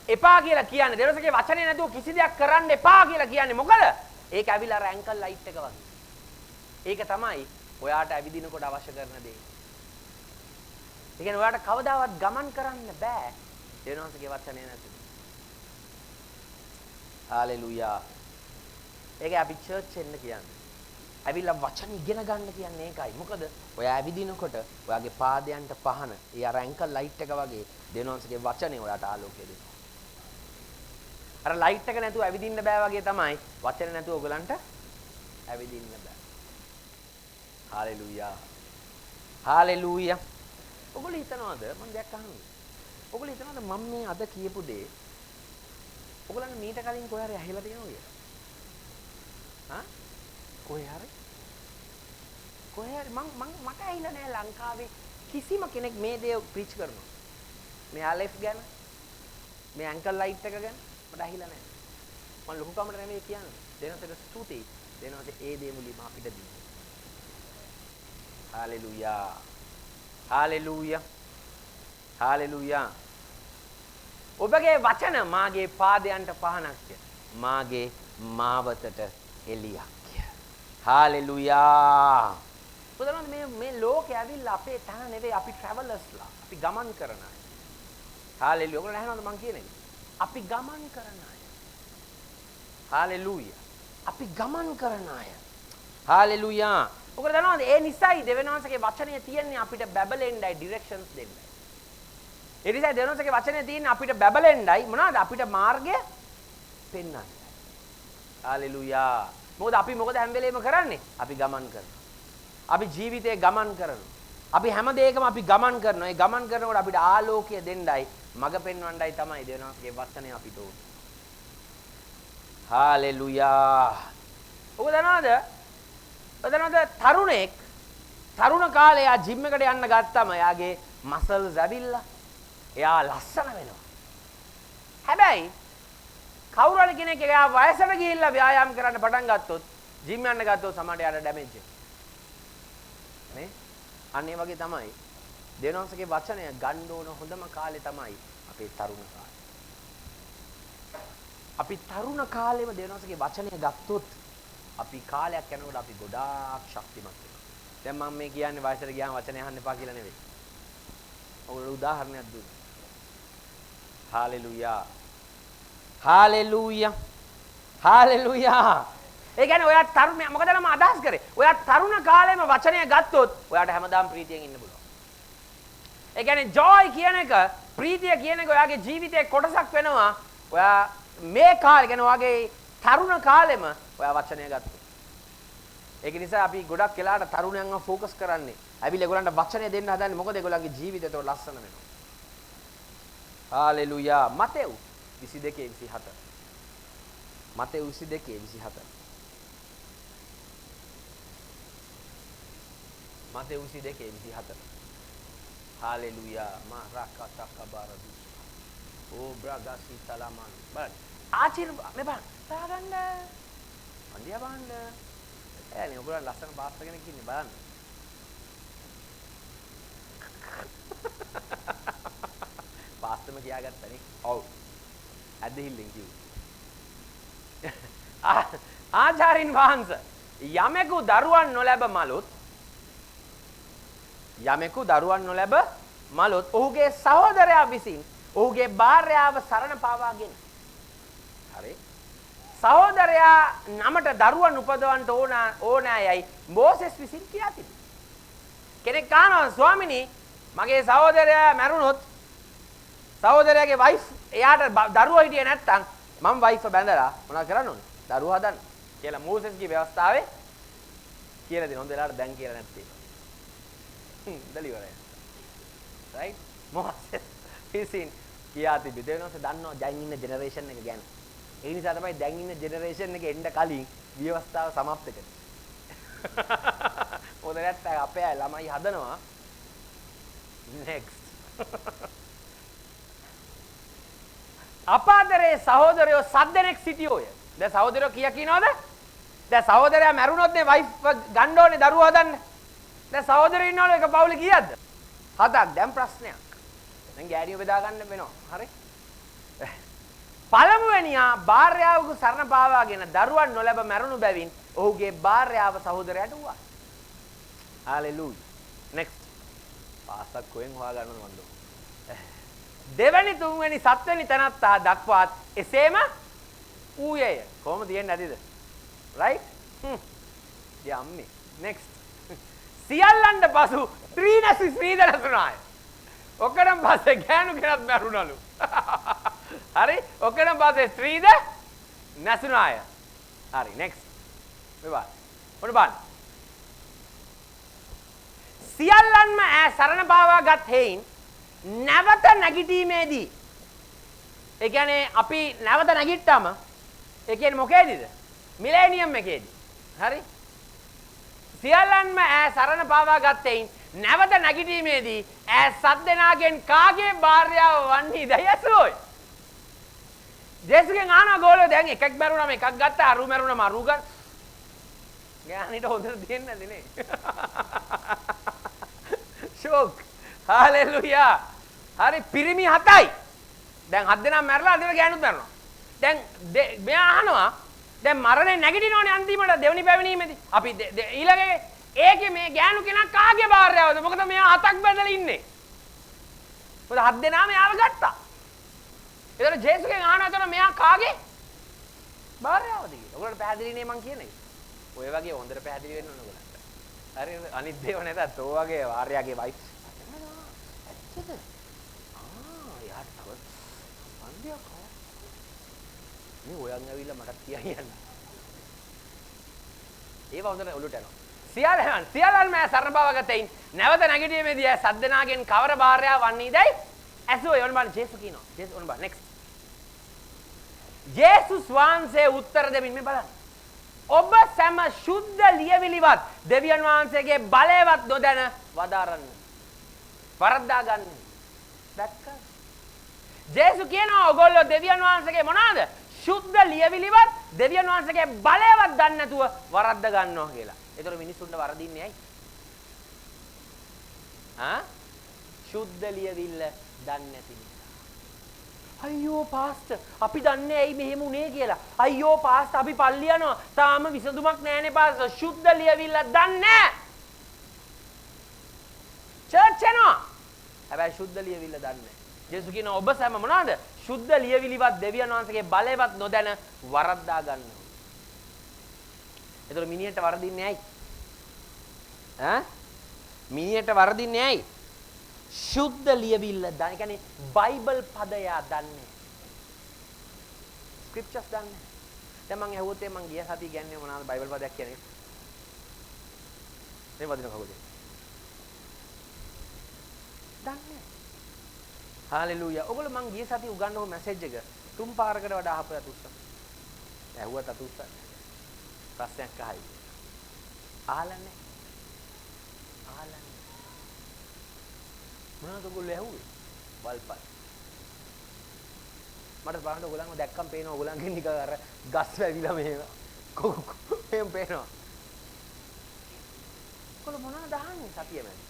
Speaker 1: එපා කියලා කියන්නේ. දෙවියන්ගේ වචනේ නැතුව කිසි දෙයක් කරන්න එපා කියලා කියන්නේ. මොකද? ඒක ඇවිල්ලා අර ඇන්කල් ලයිට් එක වගේ. ඒක තමයි ඔයාට ඇවිදිනකොට අවශ්‍ය කරන දේ. ඒ කියන්නේ ඔයාට කවදාවත් ගමන් කරන්න බෑ දෙවියන්ගේ වචනේ නැතුව. හාලෙලූයා. ඒක අපි චර්ච් එන්න කියන්නේ. ඇවිල්ලා වචන ඉගෙන ගන්න කියන්නේ ඒකයි. මොකද ඔයා ඇවිදිනකොට ඔයාගේ පාදයන්ට පහන, ඒ අර ඇන්කල් ලයිට් එක වගේ දෙවියන්ගේ වචනේ ඔයාට ආලෝකය දෙනවා. අර ලයිට් එක නැතුව ඇවිදින්න බෑ වගේ තමයි වචන නැතුව ඔයගලන්ට ඇවිදින්න බෑ. හාලෙලූයා. හාලෙලූයා. ඔයගොල්ලෝ හිතනවාද මම දෙයක් අහන්නේ? ඔයගොල්ලෝ හිතනවාද මම මේ අද කියපු දේ ඔයගලන්ට මීට කලින් කොහේ හරි ඇහිලා තියෙනවද කියලා? හා? කොහේ හරි මට ඇහිලා නෑ ලංකාවේ කිසිම කෙනෙක් මේ දේ ප්‍රීච් කරනවා. මේ ආලෙෆ් ගැන, මේ ඇන්කල් ලයිට් එක ගැන මට ඇහිලා නෑ. මම ලොකු කමකට නෙමෙයි කියන්නේ. දෙනසට ස්තුතියි. දෙනසට ඒ දේ මුලින්ම අපිට දීලා. හාලෙලූයා. හාලෙලූයා. හාලෙලූයා. ඔබගේ වචන මාගේ පාදයන්ට පහනක්ය. මාගේ මාවතට එළියක්. හාලෙලූයා. පුතලන් මේ ලෝකේ ඇවිල්ලා අපේ තන නෙවෙයි අපි ට්‍රැවලර්ස්ලා. අපි ගමන් කරන අය. හාලෙලූයා. ඔයගොල්ලෝ නැහනවද මං කියන්නේ? අපි ගමන් කරන අය. හාලෙලූයා. අපි ගමන් කරන අය. හාලෙලූයා. ඔයගොල්ලෝ දන්නවද ඒ නිසයි දෙවියන්වහන්සේගේ වචනය තියන්නේ අපිට බැබලෙන්නයි ඩිරෙක්ෂන්ස් දෙන්නයි. ඒ නිසා දෙවියන්වහන්සේගේ වචනේ තියෙන්නේ අපිට බැබලෙන්නයි මොනවාද අපිට මාර්ගය පෙන්වන්නයි. හාලෙලූයා. මොකද හැම වෙලේම කරන්නේ? අපි ගමන් කරනවා. අපි ජීවිතේ ගමන් කරනවා. අපි හැම දෙයකම අපි ගමන් කරනවා. ඒ ගමන් කරනකොට අපිට ආලෝකය දෙන්නයි, මඟ පෙන්වන්නයි තමයි දෙවියන්වහන්සේගේ වචනේ අපිට ඕනේ. හාලෙලූයා. ඔබ දන්නවද තරුණෙක් තරුණ කාලේ යා ජිම් එකට යන්න ගත්තම එයාගේ මසල්ස් ඇවිල්ලා එයා ලස්සන වෙනවා. හැබැයි කවුරු හරි කෙනෙක් එයා වයසට ගිහිල්ලා ව්‍යායාම කරන්න පටන් ගත්තොත් ජිම් යන්න ගත්තොත් සමහරට යාට ඩැමේජ් එක. නේ? අන්න ඒ වගේ තමයි. දෙවියන්වහන්සේගේ වචනය ගන්න ඕන හොඳම කාලේ තමයි අපේ තරුණ කාලේ. අපි තරුණ කාලේම දෙවියන්වහන්සේගේ වචනය ගත්තොත් අපි කාලයක් යනකොට අපි ගොඩාක් ශක්තිමත් වෙනවා. දැන් මම මේ කියන්නේ වයසට ගියාම වචනය අහන්න එපා කියලා නෙවෙයි. ඔයගොල්ලෝ උදාහරණයක් දුන්නා. හාලෙලූයා. හාලෙලූයා. හාලෙලූයා. ඒ කියන්නේ ඔයා තරුණ මොකද මම අදහස් කරේ? ඔයා තරුණ කාලේම වචනය ගත්තොත් ඔයාට හැමදාම ප්‍රීතියෙන් ඉන්න පුළුවන්. ඒ කියන්නේ ජොයි කියන එක, ප්‍රීතිය කියන එක ඔයාගේ ජීවිතයේ කොටසක් වෙනවා. ඔයා මේ කාලේ කියන්නේ ඔයාගේ තරුණ කාලෙම ඔයා වචනය ගත්තා. ඒක නිසා අපි ගොඩක් වෙලාවට තරුණයන්ව ફોકસ කරන්නේ. ඇවිල්ලා ඒගොල්ලන්ට වචනය දෙන්න හදන්නේ මොකද ඒගොල්ලන්ගේ ජීවිතේට ලස්සන වෙනවා. Hallelujah. Matthew 22:24. Matthew 22:24. Matthew 22:24. Hallelujah. මාරකටකබරදු. ඕ බ්‍රාගසි තලමන්. බලන්න. ආචිර මේ බලන්න. බලන්න. අන්දියා බලන්න. එයානේ ඔයගොල්ලෝ ලස්සන පාස්ටර් කෙනෙක් ඉන්නේ බලන්න. පාස්ටර්ම කියාගත්තනේ. ඔව්. ඇදහිල්ලෙන් කිව්වේ. ආචාරින් වහන්සේ යමෙකු දරුවන් නොලැබ මලොත් ඔහුගේ සහෝදරයා විසින් ඔහුගේ භාර්යාව සරණ පාවාගෙන. හරි. සහෝදරයා නමට දරුවන් උපදවන්න ඕනෑයයි මෝසෙස් විසින් කියා තිබේ. කෙනෙක් අහනවා ස්වාමිනී මගේ සහෝදරයා මැරුණොත් සහෝදරයාගේ වයිෆ් එයාට දරුවෝ හිටියේ නැත්තම් මම වයිෆ් බැඳලා මොනවද කරන්න ඕනේ? දරුවෝ හදන්න කියලා මෝසෙස්ගේ ව්‍යවස්ථාවේ කියලා දෙනවා. හොඳ වෙලාවට දැන් කියලා නැත්තේ. දලිවරයි. රයිට්? මෝසෙස් විසින් කියා තිබේ. දෙවියන්වහන්සේ දන්නවා දැන් ඉන්න ජෙනරේෂන් එක ගැන. ඒ නිසා තමයි දැන් ඉන්න ජෙනරේෂන් එක එන්න කලින් ව්‍යවස්ථාව සමාප්ත කරේ. මොකද නැත්නම් අපේ ළමයි හදනවා next. අපාදරේ සහෝදරයෝ 7 දෙනෙක් සිටියෝය. දැන් සහෝදරයෝ කීයක් ඉනවද? දැන් සහෝදරයා මැරුණොත් නේ වයිෆ් ගන්න ඕනේ දරුවෝ හදන්න. දැන් සහෝදරයෝ ඉන්නවලු එක පවුලේ කීයක්ද? 7ක්. දැන් ප්‍රශ්නයක්. දැන් ගෑණියෝ බෙදා ගන්න වෙනවා. හරි? පළමුවෙනියා භාර්යාවක සරණ පාවාගෙන දරුවන් නොලැබ මැරුණු බැවින් ඔහුගේ භාර්යාව සහෝදරයාට වුණා. හalleluya. next. පාසක් කොහෙන් හොයාගන්නවද මන්ද? දෙවැනි තුන්වැනි සත්වෙනි තැනත්තා දක්වාත් එසේම ඌයේය. කොහොමද තියෙන්නේ නැතිද? right? යම්මි. next. සියල්ලන්ට පසු ත්‍රිනසි ශ්‍රීදනසුනාය. ඔකනම් පස්සේ ගෑනු කෙනත් මැරුණලු. හරි? ඔකනම් පස්සේ ශ්‍රීද නැසුනාය. හරි next. මෙවා. මොන බාන්න? සියල්ලන්ම ඈ සරණ පාවාගත් හේයින් නැවත නැගිටීමේදී ඒ කියන්නේ අපි නැවත නැගිට්ටම ඒ කියන්නේ මොකේදීද? මිලේනියම් එකේදී. හරි? සියල්ලන්ම ඈ සරණ පාවාගත් හේයින් නැවත නැගිටීමේදී ඈ සත් දෙනාගෙන් කාගේ භාර්යාව වන්නේද යසෝයි? ජේසුගෙන් ආනවා ගෝලෝ දැන් එකක් මැරුණාම එකක් ගත්තා අරු මැරුණාම අරු ගත්තා. ගෑනිට හොඳට දෙන්නේ නැති නේ. ෂෝක්. හalleluya. හරි පිරිමි 7යි. දැන් 7 දෙනා මැරලා අද ගෑනුත් මැරෙනවා. දැන් මෙයා අහනවා දැන් මරණය නැගිටිනෝනේ අන්තිමට දෙවනි පැමිණීමේදී. අපි ඊළඟේ ඒකේ මේ ගෑනු කෙනා කාගේ භාර්යාවද? මොකද මෙයා 7ක් බැඳලා ඉන්නේ. මොකද 7 දෙනාම යාව ගත්තා. ඒතර ජේසුස්ගෙන් අහනවා එතන මෙයා කාගේ භාර්යාවද කියලා. ඔයගොල්ලෝ පැහැදිලි නේ මං කියන්නේ. ඔය වගේ හොඳට පැහැදිලි වෙන්න ඕන ඔයගොල්ලන්ට. හරි අනිත් දේව නැතත් ඔය වගේ ආර්යාගේ වයිෆ්. ඇත්තද? යාට තව අන්දියක් මේ ඔයන් ඇවිල්ලා මටත් කියන්න. ඒව හොඳට ඔලුට යනවා. සියල්ලන්ම සරණ බවගතයින් නැවත නැගිටීමේදී සත් දෙනාගෙන් කවර භාර්යාව වන්නේදයි ඇසුව යොන් බාන ජේසුස් කියනවා. ජේසුස් ඔන්න බා next. ජේසුස් වහන්සේ උත්තර දෙමින් මේ බලන්න. ඔබ සෑම ශුද්ධ ලියවිලිවත් දෙවියන් වහන්සේගේ බලයවත් නොදැන වදාරන්න. වරද්දා ගන්න. දැක්ක? ජේසුස් කියනවා ඔයගොල්ලෝ දෙවියන් වහන්සේගේ මොනවාද? ශුද්ධ ලියවිලිවත් දෙවියන් වහන්සේගේ බලයවත් දන්නේ නැතුව වරද්ද ගන්නවා කියලා. ඒතර මිනිස්සුන්ට වරදින්නේ ඇයි? ශුද්ධ ලියවිල්ල දන්නේ නැති නිසා. අයියෝ පාස්ටර් අපි දන්නේ ඇයි මෙහෙම උනේ කියලා. අයියෝ පාස්ටර් අපි පල්ලි යනවා. තාම විසඳුමක් නැහැනේ පාස්ටර්. ශුද්ධ ලියවිල්ල දන්නේ නැහැ. චර්ච් යනවා. හැබැයි ශුද්ධ ලියවිල්ල දන්නේ නැහැ. ජේසුස් කියනවා ඔබ සෑම මොනවාද? ශුද්ධ ලියවිලිවත් දෙවියන් වහන්සේගේ බලයවත් නොදැන වරද්දා ගන්නවා. ඒතර මිනිහට වරදින්නේ ඇයි? මිනිහට වරදින්නේ ඇයි? ශුද්ධ ලියවිල්ල දන්නේ. කියන්නේ බයිබල් පදය දන්නේ. ස්ක්‍රිප්චර්ස් දන්නේ. දැන් මම ඇහුවොත් මම ගිය සතිය කියන්නේ මොනවාද බයිබල් පදයක් කියන්නේ? මේ වදින කවුද? දන්නේ. හalleluya. ඔයගොල්ලෝ මං ගිය සතිය උගන්වපු මැසේජ් එක තුන් පාරකට වඩා අහපු යතුස්ස. ඇහුවත් අතුස්ස. ප්‍රශ්නයක් අහයි. අහලා නැහැ. අහලා නැහැ. මොනවද ඔයගොල්ලෝ ඇහුවේ? වල්පල්. මට බලන්න ඔයගොල්ලන්ව දැක්කම පේනවා ඔයගොල්ලන්ගෙන් නිකන් අර ගස් වැවිලා මෙහෙම. මෙහෙම පේනවා. ඔයගොල්ලෝ මොනවද අහන්නේ සතිය මැද?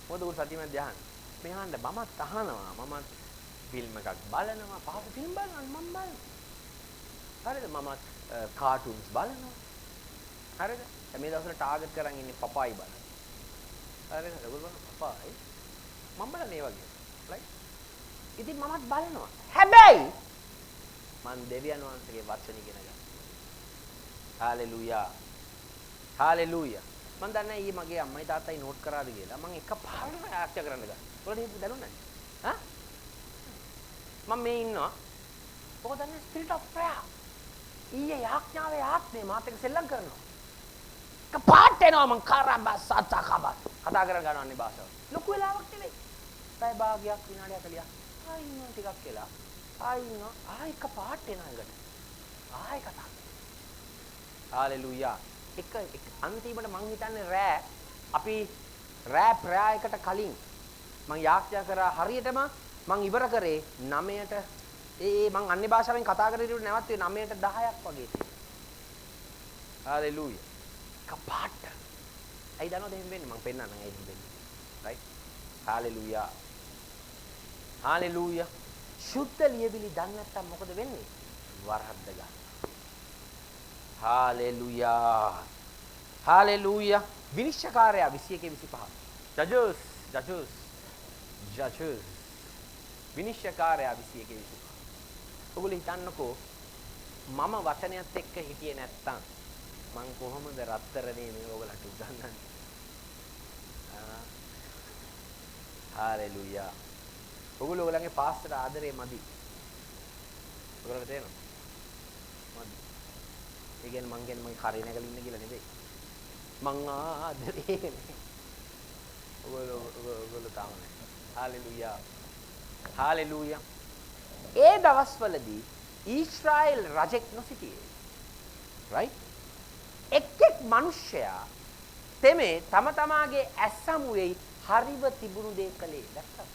Speaker 1: මොකද ඔයගොල්ලෝ සතිය මැද අහන්නේ? මෙහාන්න මමත් අහනවා. මමත් ෆිල්ම් එකක් බලනවා. පහක ෆිල්ම් බලනවා මම බලනවා. හරිද? මමත් කාටුන්ස් බලනවා. හරිද? මේ දවස්වල ටාගට් කරන් ඉන්නේ පපායි බලන. හරිද? ඔයගොල්ලෝ පපායි මම බලන්නේ වගේ. රයිට්? ඉතින් මමත් බලනවා. හැබැයි මම දෙවියන් වහන්සේගේ වචන ඉගෙන ගන්නවා. හalleluya. හalleluya. මම දන්නේ ඊ මගේ අම්මයි තාත්තයි නෝට් කරාද කියලා. මම එකපාරටම ආච්චා කරන්න ගත්තා. ඔයාලට දැනුණා නේද? මම මේ ඉන්නවා. ඔක දන්නේ ස්පිරිට් ඔෆ් ප්‍රේයර්. ඊයේ යාඥාවේ ආත්මේ මාත් එක්ක සෙල්ලම් කරනවා. එකපාරට එනවා මං කරබසත්ත කබ. කතා කර ගන්නවන්නේ භාෂාව. ලොකු වෙලාවක් නෙවෙයි. පැය භාගයක් විනාඩි 40ක්. ආයි ඉන්නවා ටිකක් කියලා. ආයි ඉන්නවා. ආයි එකපාරට එනවා එකට. ආයි කතා. හalleluya. එක අන්තිමට මං හිතන්නේ අපි රෑ ප්‍රායකට කලින් මං යාඥා කරා හරියටම මං ඉවර කරේ 9ට මං අන්‍ය භාෂාවෙන් කතා කරේ ඉතින් නැවතුනේ 9ට 10ක් වගේ තියෙනවා. හalleluya. කපාට. ඇයි දන්නවද එහෙම වෙන්නේ? මං පෙන්නන්නම් ඇයි එහෙම වෙන්නේ. right? hallelujah. hallelujah. සුද්ධ ලියවිලි දන්නේ නැත්තම් මොකද වෙන්නේ? වරහද්ද ගන්න. hallelujah. hallelujah. විනිශ්චයකාරයා 21:25. judges. විනිශ්චයකාරයා 21:25. ඔගොල්ලෝ හිතන්නකෝ මම වචනයත් එක්ක හිටියේ නැත්තම් මං කොහොමද රත්තරනේ මේ ඔයගලට උගන්වන්නේ? හalleluya. ඔයගොල්ලෝ ඔයගලගේ පාස්ටර් ආදරේ මදි. ඔයගලට තේරෙනවද? මදි. ඒ කියන්නේ මං කියන්නේ මගේ කරේ නැගලා ඉන්න කියලා නෙවෙයි. මං ආදරේ. ඔයගොල්ලෝ තාම නැහැ. හalleluya. hallelujah. ඒ දවස්වලදී ඊශ්‍රායෙල් රජෙක් නොසිටියේ. right? එක් මිනිසයා තෙමේ තම තමාගේ ඇස් සමුවේ හරිව තිබුණු දේ කළේ. දැක්කද?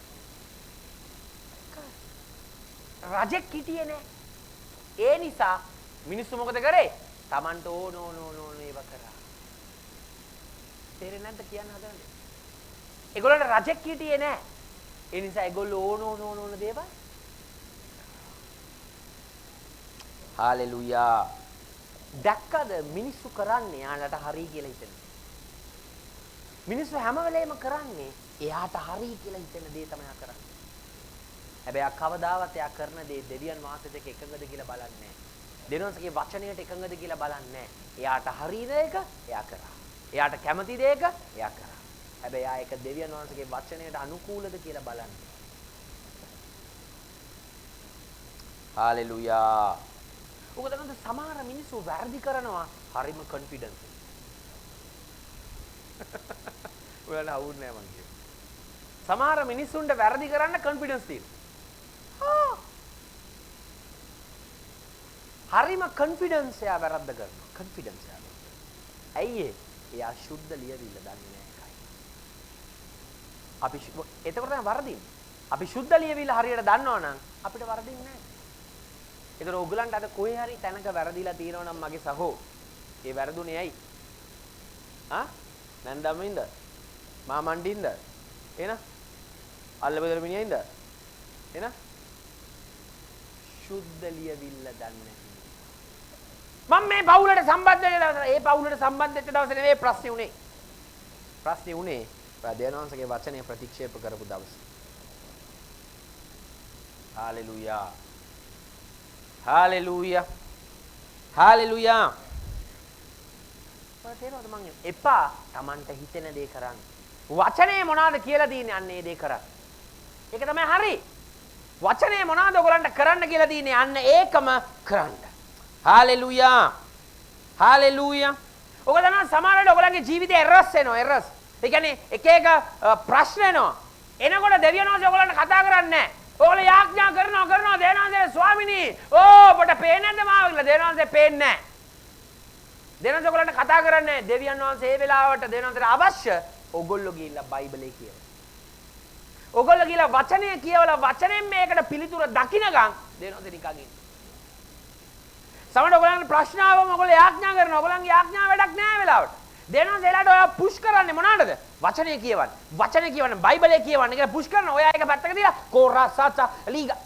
Speaker 1: රජෙක් හිටියේ නෑ. ඒ නිසා මිනිස්සු මොකද කරේ? Tamanට ඕන ඒව කරා. තේරෙන්නේ නැද්ද කියන්න හදන්නේ? ඒගොල්ලන්ට රජෙක් හිටියේ නෑ. ඒ නිසා ඒගොල්ලෝ ඕන දේවල්. හalleluya. දැක්කද මිනිස්සු කරන්නේ යාලට හරි කියලා හිතන. මිනිස්සු හැම වෙලේම කරන්නේ එයාට හරි කියලා හිතන දේ තමයි කරන්නේ. හැබැයි කවදාවත් එයා කරන දේ දෙවියන් වහන්සේට එකඟද කියලා බලන්නේ නැහැ. දෙවියන්ගේ වචනයට එකඟද කියලා බලන්නේ නැහැ. එයාට හරිද ඒක එයා කරා. එයාට කැමතිද ඒක එයා කරා. හැබැයි එයා ඒක දෙවියන් වහන්සේගේ වචනයට අනුකූලද කියලා බලන්නේ. හalleluya. ඔක තමයි සමහර මිනිස්සු වැරදි කරනවා හරිම කොන්ෆිඩන්ස්. ඔයාලා අවුන්නේ නැහැ මං කියන්නේ. සමහර මිනිස්සුන්ට වැරදි කරන්න කොන්ෆිඩන්ස් තියෙනවා. හරිම කොන්ෆිඩන්ස් එයා වැරද්ද කරනවා. කොන්ෆිඩන්ස් එයා. ඇයි ඒ? එයා සුද්ධ ලියවිල්ල දන්නේ නැහැ කයි. අපි එතකොට තමයි වරදින්නේ. අපි සුද්ධ ලියවිල්ල හරියට දන්නවනම් අපිට වරදින්නේ නැහැ. ඒතර ඔයගලන්ට අද කොහේ හරි තැනක වැරදිලා තියෙනවා නම් මගේ සහෝ ඒ වැරදුනේ ඇයි? නැන්දමින්ද? මාමණ්ඩින්ද? එන? අල්ලබදල මිනිහින්ද? එන? සුද්ධ ලියවිල්ල දන්නේ මම මේ පවුලට සම්බන්ධ වෙච්ච දවසේ ඒ පවුලට සම්බන්ධ වෙච්ච දවසේ නෙවෙයි ප්‍රශ්නේ උනේ. ප්‍රශ්නේ උනේ දෙවියන්වහන්සේගේ වචනය ප්‍රතික්ෂේප කරපු දවසේ. හalleluya. hallelujah. hallelujah. තේරෙනවද මං එපා Tamanට හිතෙන දේ කරන්න. වචනේ මොනවාද කියලා දීන්නේ අන්න ඒ දේ කරන්න. ඒක තමයි හරි. වචනේ මොනවාද ඔයගලන්ට කරන්න කියලා දීන්නේ අන්න ඒකම කරන්න. hallelujah. hallelujah. ඔයගොල්ලෝ දන්නවා සමහර වෙලාවට ඔයගලන්ගේ ජීවිතේ එරස් එනවා එරස්. ඒ කියන්නේ එක එක ප්‍රශ්න එනවා. එනකොට දෙවියන් වහන්සේ ඔයගලන්ට කතා කරන්නේ නැහැ. ඔයගොල්ලෝ යාඥා කරනවා දේනාන්සේ ස්වාමිනී ඔබට පේන්නේ නැද්ද මාව කියලා දේනාන්සේ පේන්නේ නැහැ. දේනාන්සේ ඔයගොල්ලන්ට කතා කරන්නේ දෙවියන් වහන්සේ මේ වෙලාවට දේනාන්සේට අවශ්‍ය ඔයගොල්ලෝ ගිහිල්ලා බයිබලේ කියවලා. ඔයගොල්ලෝ ගිහිල්ලා වචනය කියවලා වචනෙන් මේකට පිළිතුර දකින්නගම් දේනාන්සේ නිකන් ඉන්න. සමහර ඔයගොල්ලන්ට ප්‍රශ්න ආවම ඔයගොල්ලෝ යාඥා කරනවා. ඔයගොල්ලන්ගේ යාඥා වැඩක් නැහැ වෙලාවට. දේනාන්සේ එලාට ඔයා පුෂ් කරන්නේ මොනවටද? වචනය කියවන්න. වචනය කියවන්න බයිබලේ කියවන්න කියලා පුෂ් කරනවා. ඔයා ඒක පැත්තක දාලා කොරසච ලීගා.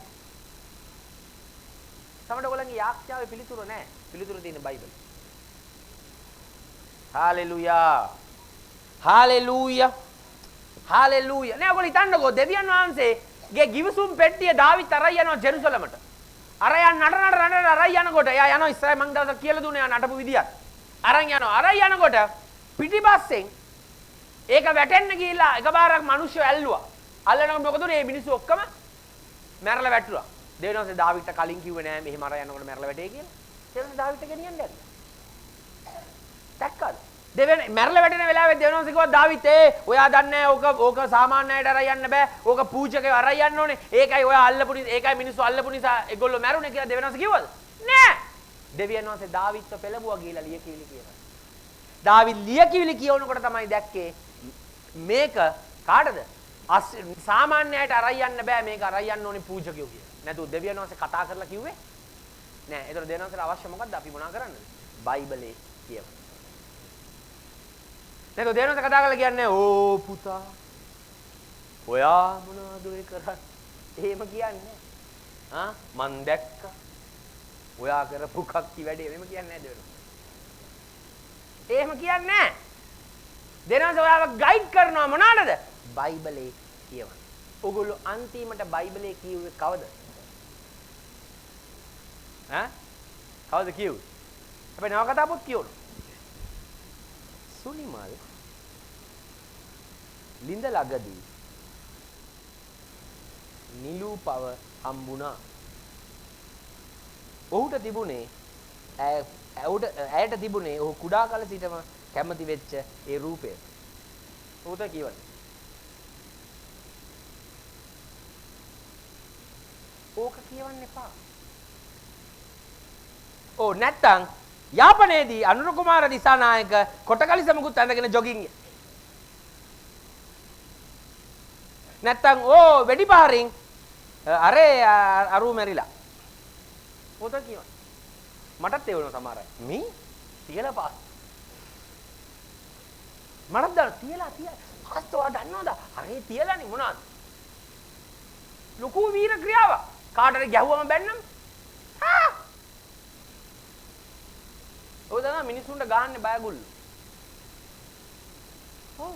Speaker 1: සමහර ඔයගොල්ලන්ගේ යාඥාවේ පිළිතුර නැහැ. පිළිතුර තියෙන්නේ බයිබලේ. hallelujah. hallelujah. hallelujah. නේ ඔයගොල්ලෝ හිතන්නකෝ දෙවියන් වහන්සේගේ ගිවිසුම් පෙට්ටිය දාවිත් අරන් යනවා ජෙරුසලමට. අර නඩ අරන් යනකොට එයා යනවා ඉස්සරහ මං දවසක් කියලා දුන්නා එයා නටපු විදියක්. අරන් යනකොට පිටිපස්සෙන් ඒක වැටෙන්න ගිහිල්ලා එකපාරක් මිනිස්සු ඇල්ලුවා. අල්ලනකොට මොකද උනේ? මේ මිනිස්සු ඔක්කොම මැරලා වැටුණා. දෙවියන්වහන්සේ දාවිත්ට කලින් කිව්වේ නෑ මෙහෙම අර යනකොට මැරලා වැටේ කියලා. දෙවියන්වහන්සේ දාවිත්ට ගෙනියන්න ඇද්ද? දැක්කද? දෙවියන් මැරලා වැටෙන වෙලාවේ දෙවියන්වහන්සේ කිව්වා දාවිත් ඔයා දන්නේ ඕක සාමාන්‍ය අයට අරන් යන්න බෑ. ඕක පූජකයෝ අරන් යන්න ඕනේ. ඒකයි ඔයා අල්ලපු නිසා ඒකයි මිනිස්සු අල්ලපු නිසා ඒගොල්ලෝ මැරුණේ කියලා දෙවියන්වහන්සේ කිව්වද? නෑ. දෙවියන්වහන්සේ දාවිත්ව පෙළඹුවා ගිහිල්ලා ලියකියවිලි කියනවා. දාවිත් ලියකියවිලි කියවනකොට තමයි දැක්කේ මේක කාටද? සාමාන්‍යයට අරයි යන්න බෑ මේක අරයි යන්න ඕනේ පූජකයෝ කියලා. නැතු දෙවියන් වහන්සේ කතා කරලා කිව්වේ නෑ. ඒතර දෙවියන් වහන්සේට අවශ්‍ය මොකද්ද? අපි මොනා කරන්නද? බයිබලේ කියවන්න. නැතු දෙවියන් වහන්සේ කතා කරලා කියන්නේ ඕ පුතා ඔයා මොනවද ඔය කරන්නේ? එහෙම කියන්නේ නෑ. මං දැක්කා. ඔයා කරපු කක්කි වැඩේ එහෙම කියන්නේ නෑ දෙවියන්. එහෙම කියන්නේ නෑ. දෙවියන් වහන්සේ ඔයාව ගයිඩ් කරනවා මොනවාටද? බයිබලේ කියවන්න. ඔගොල්ලෝ අන්තිමට බයිබලේ කියුවේ කවද? කවද කියුවේ? හැබැයි නවකතා පොත් කියවනවා. සුනිමල් ලිඳ ළඟදී නිලූපව හම්බුණා. ඔහුට තිබුණේ ඇයට තිබුණේ ඔහු කුඩා කාල සිටම කැමති වෙච්ච ඒ රූපය. උත කියවන්නේ. ඕක කියවන්න එපා. ඕ නැත්තම් යාපනයේදී අනුර කුමාර දිසානායක කොටකලිසමකුත් ඇඳගෙන ජොගින් ගියා. නැත්තම් ඕ වෙඩි පහරින් අරේ අරු මැරිලා. ඕක කියවන්න. මටත් ඒ වුණා සමහර අය. මේ තියලා පාස්. මටත් දාලා තියලා පාස්තෝ දන්නවද? අරේ තියලානේ මොනවද? ලොකු වීර ක්‍රියාවක්. කාටද ගැහුවම බැන්නම ඔය තමයි මිනිස්සුන්ට ගහන්නේ බයගුල්ල. ඔව්.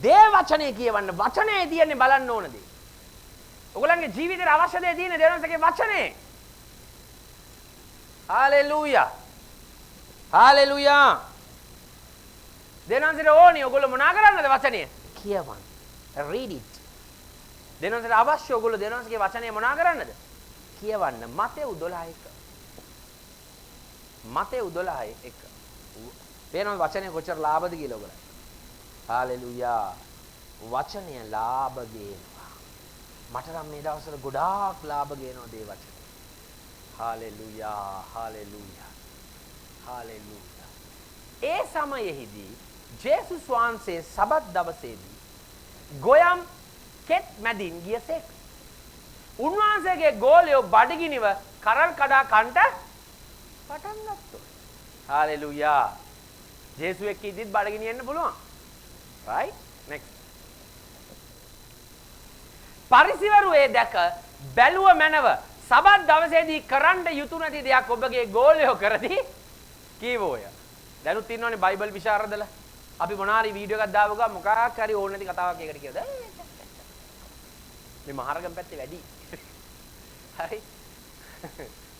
Speaker 1: දේ වචනේ කියවන්න වචනේ තියෙන්නේ බලන්න ඕන දේ. ඔයගොල්ලන්ගේ ජීවිතේට අවශ්‍ය දේ තියෙන්නේ දෙවියන්සේගේ වචනේ. හalleluya. හalleluya. දෙවියන්සේට ඕනේ ඔයගොල්ලෝ මොනා කරන්නද වචනේ? කියවන්න. read it. දෙවියන්සේට අවශ්‍ය ඔයගොල්ලෝ දෙවියන්සේගේ වචනේ මොනා කරන්නද? කියවන්න. මතෙව් 12:1. මතෙව් 12:1. පේනවද වචනේ කොච්චර ලාභද කියලා ඔයගොල්ලෝ? හalleluya. වචනය ලාභ ගේනවා. මට නම් මේ දවස්වල ගොඩාක් ලාභ ගේනවා දේ වචන. හalleluya. හalleluya. හalleluya. ඒ සමයෙහිදී ජේසුස් වහන්සේ සබත් දවසේදී ගොයම් කෙත් මැදින් ගියසේක. උන්වහන්සේගේ ගෝලයෝ බඩගිනිව කරල් කඩා කන්ට පටන් ගත්තා. හalleluya. ජේසුස් එක්ක ඉදිත් බඩගිනියෙන්න පුළුවන්. right? next. පරිසිවරු ඒ දැක බැලුව මැනව සබත් දවසේදී කරන්න යුතු නැති දෙයක් ඔබගේ ගෝලයෝ කරදී කීවෝය. දැනුත් ඉන්නවනේ බයිබල් විශාරදලා. අපි මොනාරි වීඩියෝ එකක් දාව ගා මොකක් හරි ඕන නැති කතාවක් එකට කියද මේ මහරගම් පැත්තේ වැඩි. හරි.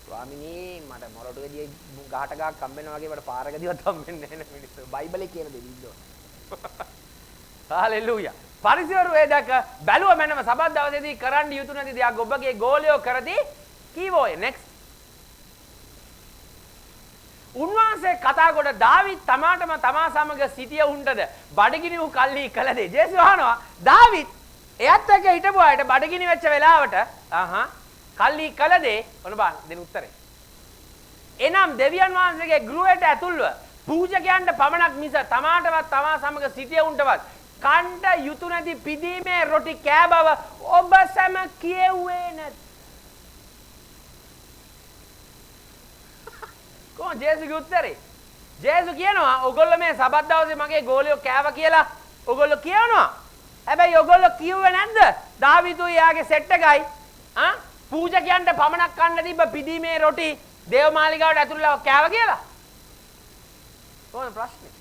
Speaker 1: ස්වාමිනේ මට මොරටුවේදී ගහට ගහක් හම්බෙනවා වගේ මට පාරකදීවත් හම්බෙන්නේ නැහැ නේ මිනිස්සු. බයිබලේ කියන දේ ඉන්නෝ. හalleluya. පරිසවරු ඒ දැක බැලුව මැනව සබත් දවසේදී කරන්න යුතු නැති දෙයක් ඔබගේ ගෝලයෝ කරදී කීවෝය. next. උන්වහන්සේ කතා කොට දාවිත් තමාටම තමා සමග සිටිය උන්ටද බඩගිනි වූ කල්හි කළ දේ. ජේසුස් අහනවා දාවිත් එයත් එක්ක හිටපු අයට බඩගිනි වෙච්ච වෙලාවට කල්හි කළ දේ ඔන්න බලන්න දෙන උත්තරේ. එනම් දෙවියන් වහන්සේගේ ගෘහයට ඇතුල්ව පූජකයන්ට පමණක් මිස තමාටවත් තමා සමග සිටිය උන්ටවත් කණ්ඩ යුතු නැති පිදීමේ රොටි කෑ බව ඔබ සැම කියෙව්වේ නැත්. කොහොම ජේසුස්ගේ උත්තරේ? ජේසුස් කියනවා ඔයගොල්ලෝ මේ සබත් දවසේ මගේ ගෝලියෝ කෑවා කියලා ඔයගොල්ලෝ කියනවා. හැබැයි ඔයගොල්ලෝ කිව්වේ නැද්ද? දාවිදුයි යාගේ සෙට් එකයි පූජකයන්ට පමණක් කන්න තිබ්බ පිදීමේ රොටි දේවමාලිගාවට ඇතුළේ කෑවා කියලා. කොහොමද ප්‍රශ්නේ?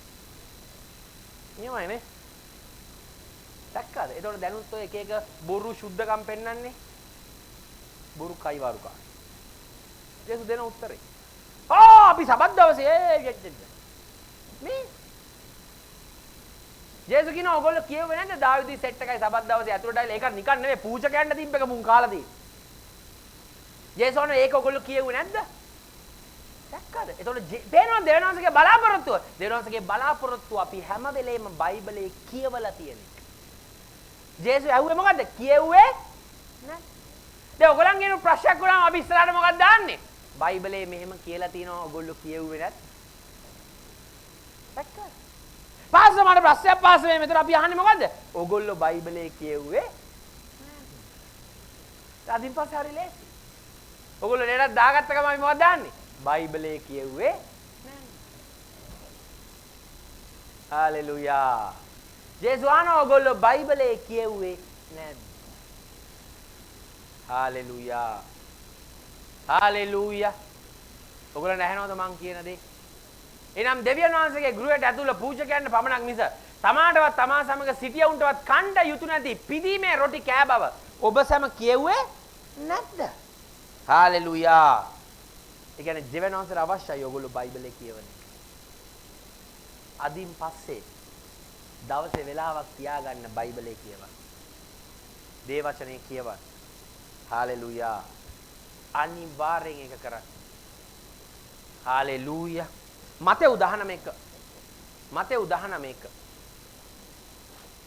Speaker 1: නියමයිනේ. දැක්කද? ඒතකොට දැනුත් ඔය එක එක බොරු සුද්ධකම් පෙන්වන්නේ. බොරු කයිවාරුකා. ජේසුස් දෙන උත්තරේ. අපි සබත් දවසේ මේ ජේසුස් කියන ඕගොල්ලෝ කියුවේ නැද්ද දාවිදි සෙට් එකයි සබත් දවසේ ඇතුළට ඇවිල්ලා ඒක නිකන් නෙවෙයි පූජකයන්ට තිබ්බ එක මුන් කාලා තියෙන්නේ. ජේසුස් වහන්සේ ඒක ඕගොල්ලෝ කියුවේ නැද්ද? දැක්කද? ඒතකොට පේනවද දෙවියන්වහන්සේගේ බලාපොරොත්තුව? දෙවියන්වහන්සේගේ බලාපොරොත්තුව අපි හැම වෙලේම බයිබලයේ කියවලා තියෙන එක. ජේසුස් ඇහුවේ මොකද්ද? කියුවේ නැහැ. දැන් ඔයගොල්ලන්ගේ ප්‍රශ්නයක් වුණාම අපි ඉස්සරහට මොකක්ද දාන්නේ? බයිබලයේ මෙහෙම කියලා තියෙනවා ඔයගොල්ලෝ කියුවේ නැත්. දැක්කද? පාස මට ප්‍රශ්නයක් පාස මේ මෙතන අපි අහන්නේ මොකද්ද? ඕගොල්ලෝ බයිබලයේ කියුවේ අදින් පස්සේ හරි ලේසි. ඕගොල්ලෝ නේද දාගත්ත ගමන් අපි මොකක්ද දාන්නේ? බයිබලයේ කියුවේ නැහැ. හalleluya. ජේසුස් අහනවා ඕගොල්ලෝ බයිබලයේ කියුවේ නැද්ද? හalleluya. හalleluya. ඔයගොල්ලෝ නැහනවද මං කියන දේ? එනම් දෙවියන් වහන්සේගේ ගෘහයට ඇතුළ පූජකයන්ට පමණක් මිස තමාටවත් තමා සමග සිටියවුන්ටවත් කණ්ඩ යුතු නැති පිදීමේ රොටි කෑ බව ඔබ සම කියුවේ නැද්ද? හalleluya. ඒ කියන්නේ දෙවියන් වහන්සේට අවශ්‍යයි ඔයගොල්ලෝ බයිබලයේ කියවන එක. අදින් පස්සේ දවසේ වෙලාවක් තියාගන්න බයිබලයේ කියවන්න. දේ වචනේ කියවන්න. හalleluya. අනිවාර්යෙන් ඒක කරන්න. Hallelujah. Matthew 19 Matthew 19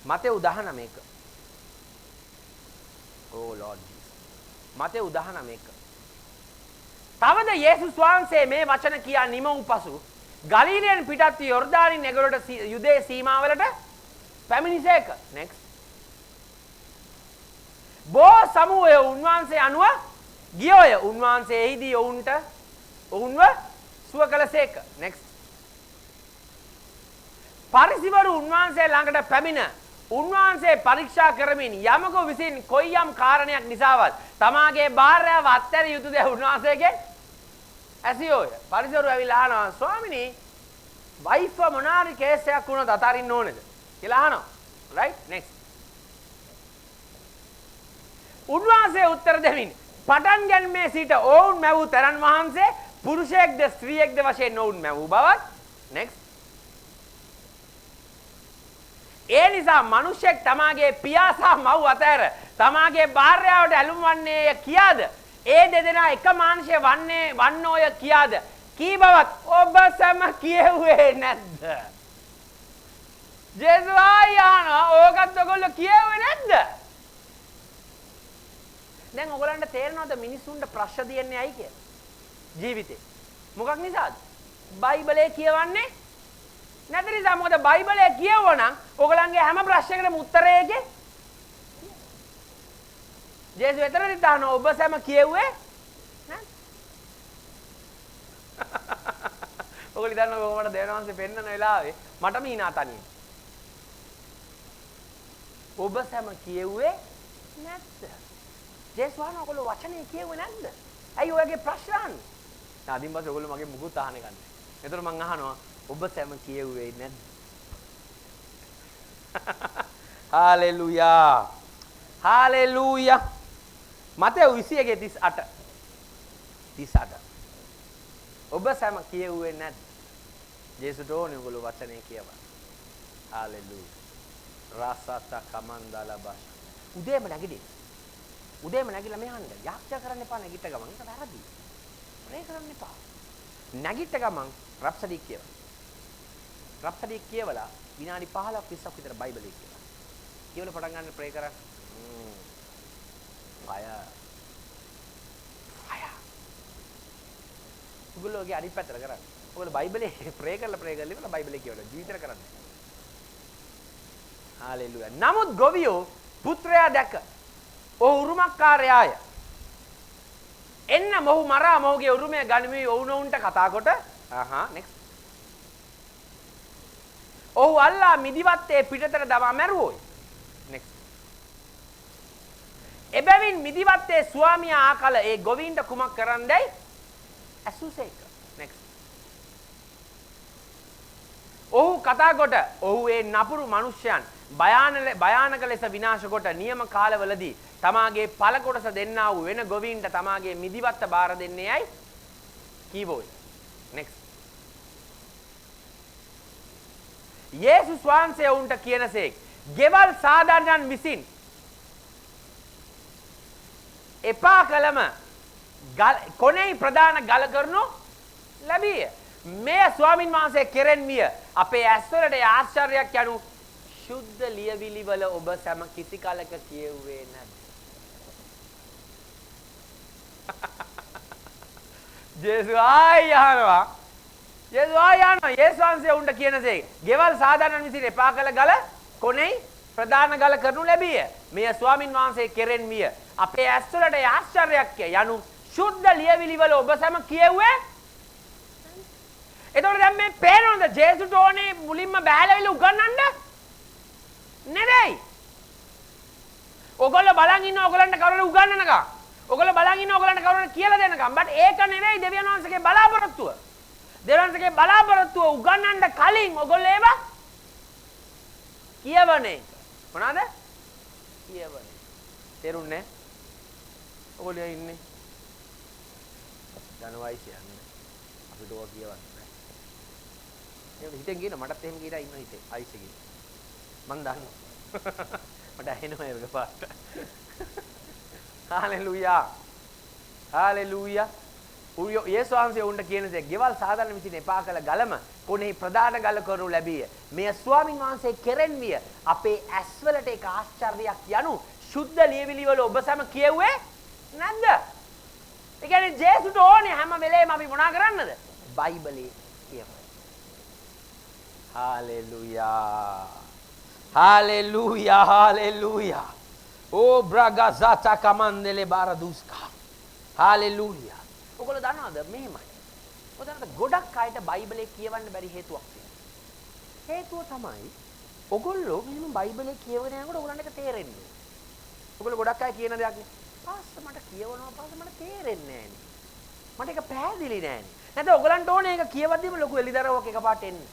Speaker 1: Matthew 19 Oh Lord Jesus. Matthew 19 තවද යේසුස් වහන්සේ මේ වචන කියා නිම වූ පසු ගලීලයෙන් පිටත් යොර්දානි නැගලට යුදේ සීමාවලට පැමිණිසේක. next. බෝ සමුවය උන්වහන්සේ අනුව ගියෝය. උන්වහන්සේ එහිදී ඔවුන්ව සුව කළසේක. next. පරිසිවරු උන්වහන්සේ ළඟට පැමිණ උන්වහන්සේ පරීක්ෂා කරමින් යමකෝ විසින් කොයියම් කාරණයක් නිසාවත් තමාගේ භාර්යාව අත්හැරිය යුතුද උන්වහන්සේගෙන් ඇසියෝය. පරිසිවරු ඇවිල්ලා අහනවා ස්වාමිනී වයිෆ් මොනාරි කේසයක් වුණොත් අතාරින්න ඕනේද කියලා අහනවා. right next. උන්වහන්සේ උත්තර දෙමින් පටන් ගැනීමේ සිට ඔවුන් මැවූ තරන් වහන්සේ පුරුෂයෙක්ද ස්ත්‍රියෙක්ද වශයෙන් ඔවුන් මැවූ බවත්. next. ඒ නිසා මිනිසෙක් තමාගේ පියා සහ මව් අතර තමාගේ භාර්යාවට ඇලුම් වන්නේය කියාද? ඒ දෙදෙනා එක මාංශය වන්නෝය කියාද? කී බවත් ඔබ සම කියෙව්වේ නැද්ද? ජේසුස් ආයනා ඕකත් ඔයගොල්ලෝ කියෙව්වේ නැද්ද? දැන් ඔයගලන්ට තේරෙනවද මිනිසුන්ට ප්‍රශ්න දෙන්නේ ඇයි කියලා? ජීවිතේ. මොකක් නිසාද? බයිබලයේ කියවන්නේ නැති නිසා. මොකද බයිබලයේ කියවුවනම් ඔයගලන්ගේ හැම ප්‍රශ්නයකටම උත්තරය ඒකේ. ජේසුස් එතරම් දාන ඔබ සම කියෙව්වේ නෑ. ඔයගොල්ලෝ දන්නවා කොහොමද දේවනාංශේ පෙන්නන වෙලාවේ මට මීනා තනියෙන්. ඔබ සම කියෙව්වේ නැද්ද? ජේසුස් වහන ඔයගොල්ලෝ වචනේ කියෙව්වේ නැද්ද? ඇයි ඔයගේ ප්‍රශ්න අහන්නේ? ආදින් පස්සේ ඔයගොල්ලෝ මගේ මුකුත් අහන්නේ නැහැ. ඒතර මං අහනවා ඔබ සම කියෙව්වේ නැද්ද? හalleluya. හalleluya. මතෙව් 21:38 38 ඔබ සම කියෙව්වේ නැද්ද? ජේසුස් ඕනේ ඔයගොල්ලෝ වචනේ කියවන්න. හalleluya. රසත කමන්දලා බස්. උදේම නැගිලා මෙහාන්න යාක්ෂා කරන්න එපා. නැගිට ගමන් ඒක වැරදි. ප්‍රේ කරන්න එපා. නැගිට ගමන් රප්සඩි කියවන්න. රප්සඩි කියවලා විනාඩි 15ක් 20ක් විතර බයිබලයේ කියවන්න. කියවල පටන් ගන්න ප්‍රේ කරන්න. fire. ඔයගොල්ලෝගේ අනිත් පැත්තට කරන්න. ඔයගොල්ලෝ බයිබලයේ ප්‍රේ කරලා ඉවරලා බයිබලයේ කියවලා ජීවිතේට කරන්න. හalleluya. නමුත් ගොවියෝ පුත්‍රයා දැක ඔහු උරුමකාරයාය. එන්න මොහු මරා මොහුගේ උරුමය ගනිමි ඔවුනොවුන්ට කතා කොට. next. ඔහු අල්ලා මිදිවත්තේ පිටතට දමා මැරුවෝයි. next. එබැවින් මිදිවත්තේ ස්වාමියා ආකල ඒ ගොවීන්ට කුමක් කරන්නදයි ඇසුසේක. next. ඔහු කතා කොට ඔහු ඒ නපුරු මිනිසයන් භයානක ලෙස විනාශ කොට නියම කාලවලදී තමාගේ පළ කොටස දෙන්නා වූ වෙන ගොවීන්ට තමාගේ මිදිවත්ත බාර දෙන්නේ ඇයි කීවෝයි. next. යේසුස් වහන්සේ උන්ට කියනසේක් ගෙවල් සාධාරණයන් විසින් එපා කළම කොනේ ප්‍රධාන ගල කරනු ලැබිය. මේ ස්වාමින් වහන්සේ කෙරෙන් මිය අපේ ඇස්වලට ආශ්චර්යයක් යනු සුද්ධ ලියවිලි වල ඔබ සම කිසි කලක කියුවේ නැද්ද? ජේසුස් ආයනවා යේසුස් වහන්සේ උන්ට කියනසේ ගෙවල් සාධාරණ විසින් එපා කළ ගල කොනේ ප්‍රධාන ගල කරනු ලැබිය. මෙය ස්වාමින් වහන්සේ කෙරෙන් විය. අපේ ඇස්වලට ආශ්චර්යයක් යනු සුද්ධ ලියවිලි වල ඔබ සම කියුවේ. එතකොට දැන් මේ පේනවද ජේසුට ඕනේ මුලින්ම බෑලවිල උගන්වන්න? නෙවෙයි. ඔයගොල්ලෝ බලන් ඉන්න ඔයගලන්ට කවුරුද උගන්වනකම්. ඔයගොල්ලෝ බලන් ඉන්න ඔයගලන්ට කවුරුද කියලා දෙනකම්. බට් ඒක නෙවෙයි දෙවියන් වහන්සේගේ බලාපොරොත්තුව. දෙවියන් වහන්සේගේ බලාපොරොත්තුව උගන්වන්න කලින් ඔයගොල්ලෝ ඒවා කියවන්නේ. මොනවාද? කියවන්නේ. තේරුන්නේ? ඔයගොල්ලෝ ඉන්නේ. ධනවයි කියන්නේ. අපිට ඕවා කියවන්න බෑ. ඒක හිතෙන් කියන මටත් එහෙම කියලා ඉන්න හිතේ. අයිස් එකේ. මං දන්නවා. මට ඇහෙනවා ඒක පාට. හාලෙලූයා. හාලෙලූයා. යේසුස් වහන්සේ උන්ට කියනසේ ගෙවල් සාධාරණ විසින් එපා කළ ගලම කොනේ ප්‍රධාන ගල කරනු ලැබිය. මෙය ස්වාමින් වහන්සේ කෙරෙන් විය. අපේ ඇස්වලට ඒක ආශ්චර්යයක් යනු සුද්ධ ලියවිලි වල ඔබ සම කියුවේ නැද්ද? ඒ කියන්නේ ජේසුට ඕනේ හැම වෙලේම අපි මොනා කරන්නද? බයිබලේ කියවන්න. Hallelujah. Hallelujah, hallelujah. Oh bragazata kamandele baraduska. Hallelujah. ඔයගොල්ලෝ දන්නවද මෙහෙමයි. ඔතනට ගොඩක් අයට බයිබලේ කියවන්න බැරි හේතුවක් තියෙනවා. හේතුව තමයි ඔයගොල්ලෝ මෙහෙම බයිබලේ කියවගෙන යනකොට ඔයගොල්ලන්ට ඒක තේරෙන්නේ නැහැ. ඔයගොල්ලෝ ගොඩක් අය කියන දෙයක් නේ. පාස්ස මට කියවනවා පාස්ස මට තේරෙන්නේ නැහැ නේ. මට ඒක පැහැදිලි නැහැ නේ. නැත්නම් ඔයගොල්ලන්ට ඕනේ ඒක කියවද්දිම ලොකු එලිදරව්වක් එකපාරට එන්නේ.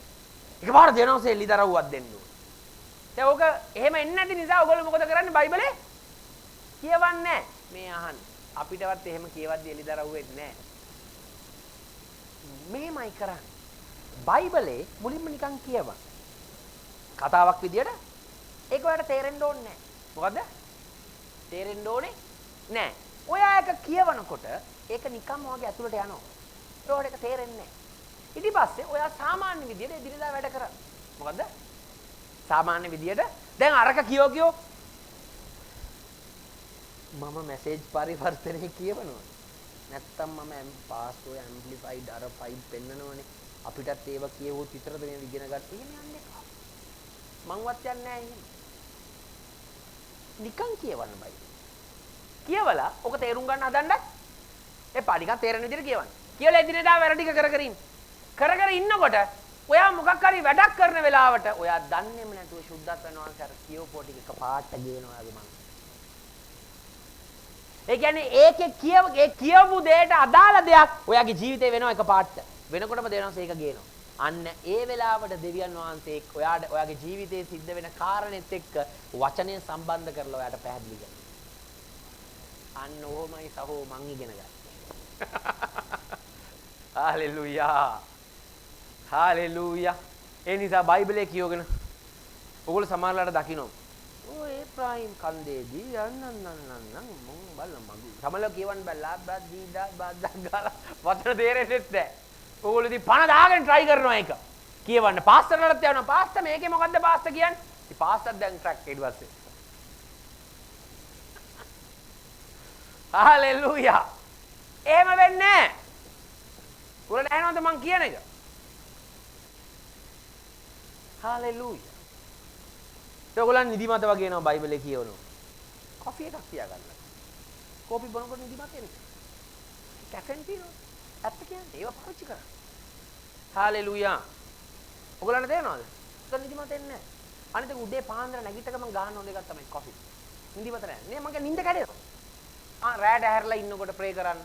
Speaker 1: එකපාරට දෙනවසේ එලිදරව්වක් දෙන්න ඕනේ. දැන් ඕක එහෙම එන්නේ නැති නිසා ඔයගොල්ලෝ මොකද කරන්නේ බයිබලේ කියවන්නේ නැහැ. මේ අහන්න. අපිටවත් එහෙම කියවද්දි එලිදරව් වෙන්නේ නැහැ. මේමයි කරන්නේ. බයිබලේ මුලින්ම නිකන් කියවන්න. කතාවක් විදියට ඒක ඔයාලට තේරෙන්න ඕනේ නැහැ. මොකද්ද? තේරෙන්න ඕනේ නැහැ. ඔයා එක කියවනකොට ඒක නිකම්ම වගේ ඇතුළට යනවා. ඒකට ඒක තේරෙන්නේ නැහැ. ඊට පස්සේ ඔයා සාමාන්‍ය විදියට එදිනෙදා වැඩ කරන්න. මොකද්ද? සාමාන්‍ය විදියට දැන් අරක කියෝ මම මැසේජ් පරිවර්තනයේ කියවනවා. නැත්තම් මම පාස්ටෝ ඇම්ප්ලිෆයිඩ් අර ෆයිල් පෙන්නනවනේ. අපිටත් ඒව කියවුවොත් විතරද මේ ඉගෙන ගන්න. එහෙම යන්නේ නැහැ. මංවත් යන්නේ නැහැ එහෙම. නිකන් කියවන්න බයි. කියවලා ඔක තේරුම් ගන්න හදන්න එපා. නිකන් තේරෙන විදිහට කියවන්න. කියලා එදිනෙදා වැඩ ටික කර කර ඉන්න. කර කර ඉන්නකොට ඔයා මොකක් හරි වැඩක් කරන වෙලාවට ඔයා දන්නේම නැතුව සුද්ධත්වයන් වහන්සේ අර කියවපෝ ටික එකපාරට ගේනවා ඔයාගේ මනස. ඒ කියන්නේ ඒකේ කියවපු දෙයට අදාළ දෙයක් ඔයාගේ ජීවිතේ වෙනවා එකපාරට. වෙනකොටම දෙනවස ඒක ගේනවා. අන්න ඒ වෙලාවට දෙවියන් වහන්සේ ඔයාගේ ජීවිතේ සිද්ධ වෙන කාරණෙත් එක්ක වචනය සම්බන්ධ කරලා ඔයාට පැහැදිලි කරනවා. අන්න ඕමයි සහෝ මං ඉගෙන ගත්තා. හalleluya. හalleluya. ඒ නිසා බයිබලයේ කියවගෙන ඔයගොල්ලෝ සමහරලාට දකින්න. ඔය ඒබ්‍රාහීම් කන්දේදී යන්නන්නන්නන්න මොන් බලන්න මගු. සමහරලා කියවන්න බැලලා බද්දීදා බද්දා ගාලා වචන තේරෙන්නේ නැහැ. ඔයගොල්ලෝ ඉතින් පණ දාගෙන try කරනවා ඒක. කියවන්න පාස්ටර්ලට යනවා. පාස්ටර් මේකේ මොකද්ද පාස්ටර් කියන්නේ? ඉතින් පාස්ටර් දැන් ට්‍රැක් ඊට පස්සේ. හalleluya. එහෙම වෙන්නේ නැහැ. උරට ඇහෙනවද මං කියන එක? හalleluya. ඒගොල්ලන් නිදිමත වගේ එනවා බයිබලේ කියවනවා. කොෆි එකක් තියාගන්න. කොෆි බොනකොට නිදිමත එන්නේ. කැෆෙන් පීනවා. ඇත්ත කියන්නේ ඒව පාවිච්චි කරා. හalleluya. ඔයගොල්ලන්ට තේරෙනවද? ඒක නිදිමත එන්නේ නැහැ. අනිත් උදේ පාන්දර නැගිට ගමන් ගන්න ඕන එකක් තමයි කොෆි. නිදිමත නැහැ. නේ මගේ නිින්ද කැඩෙනවා. රෑට ඇහැරලා ඉන්නකොට ප්‍රේ කරන්න.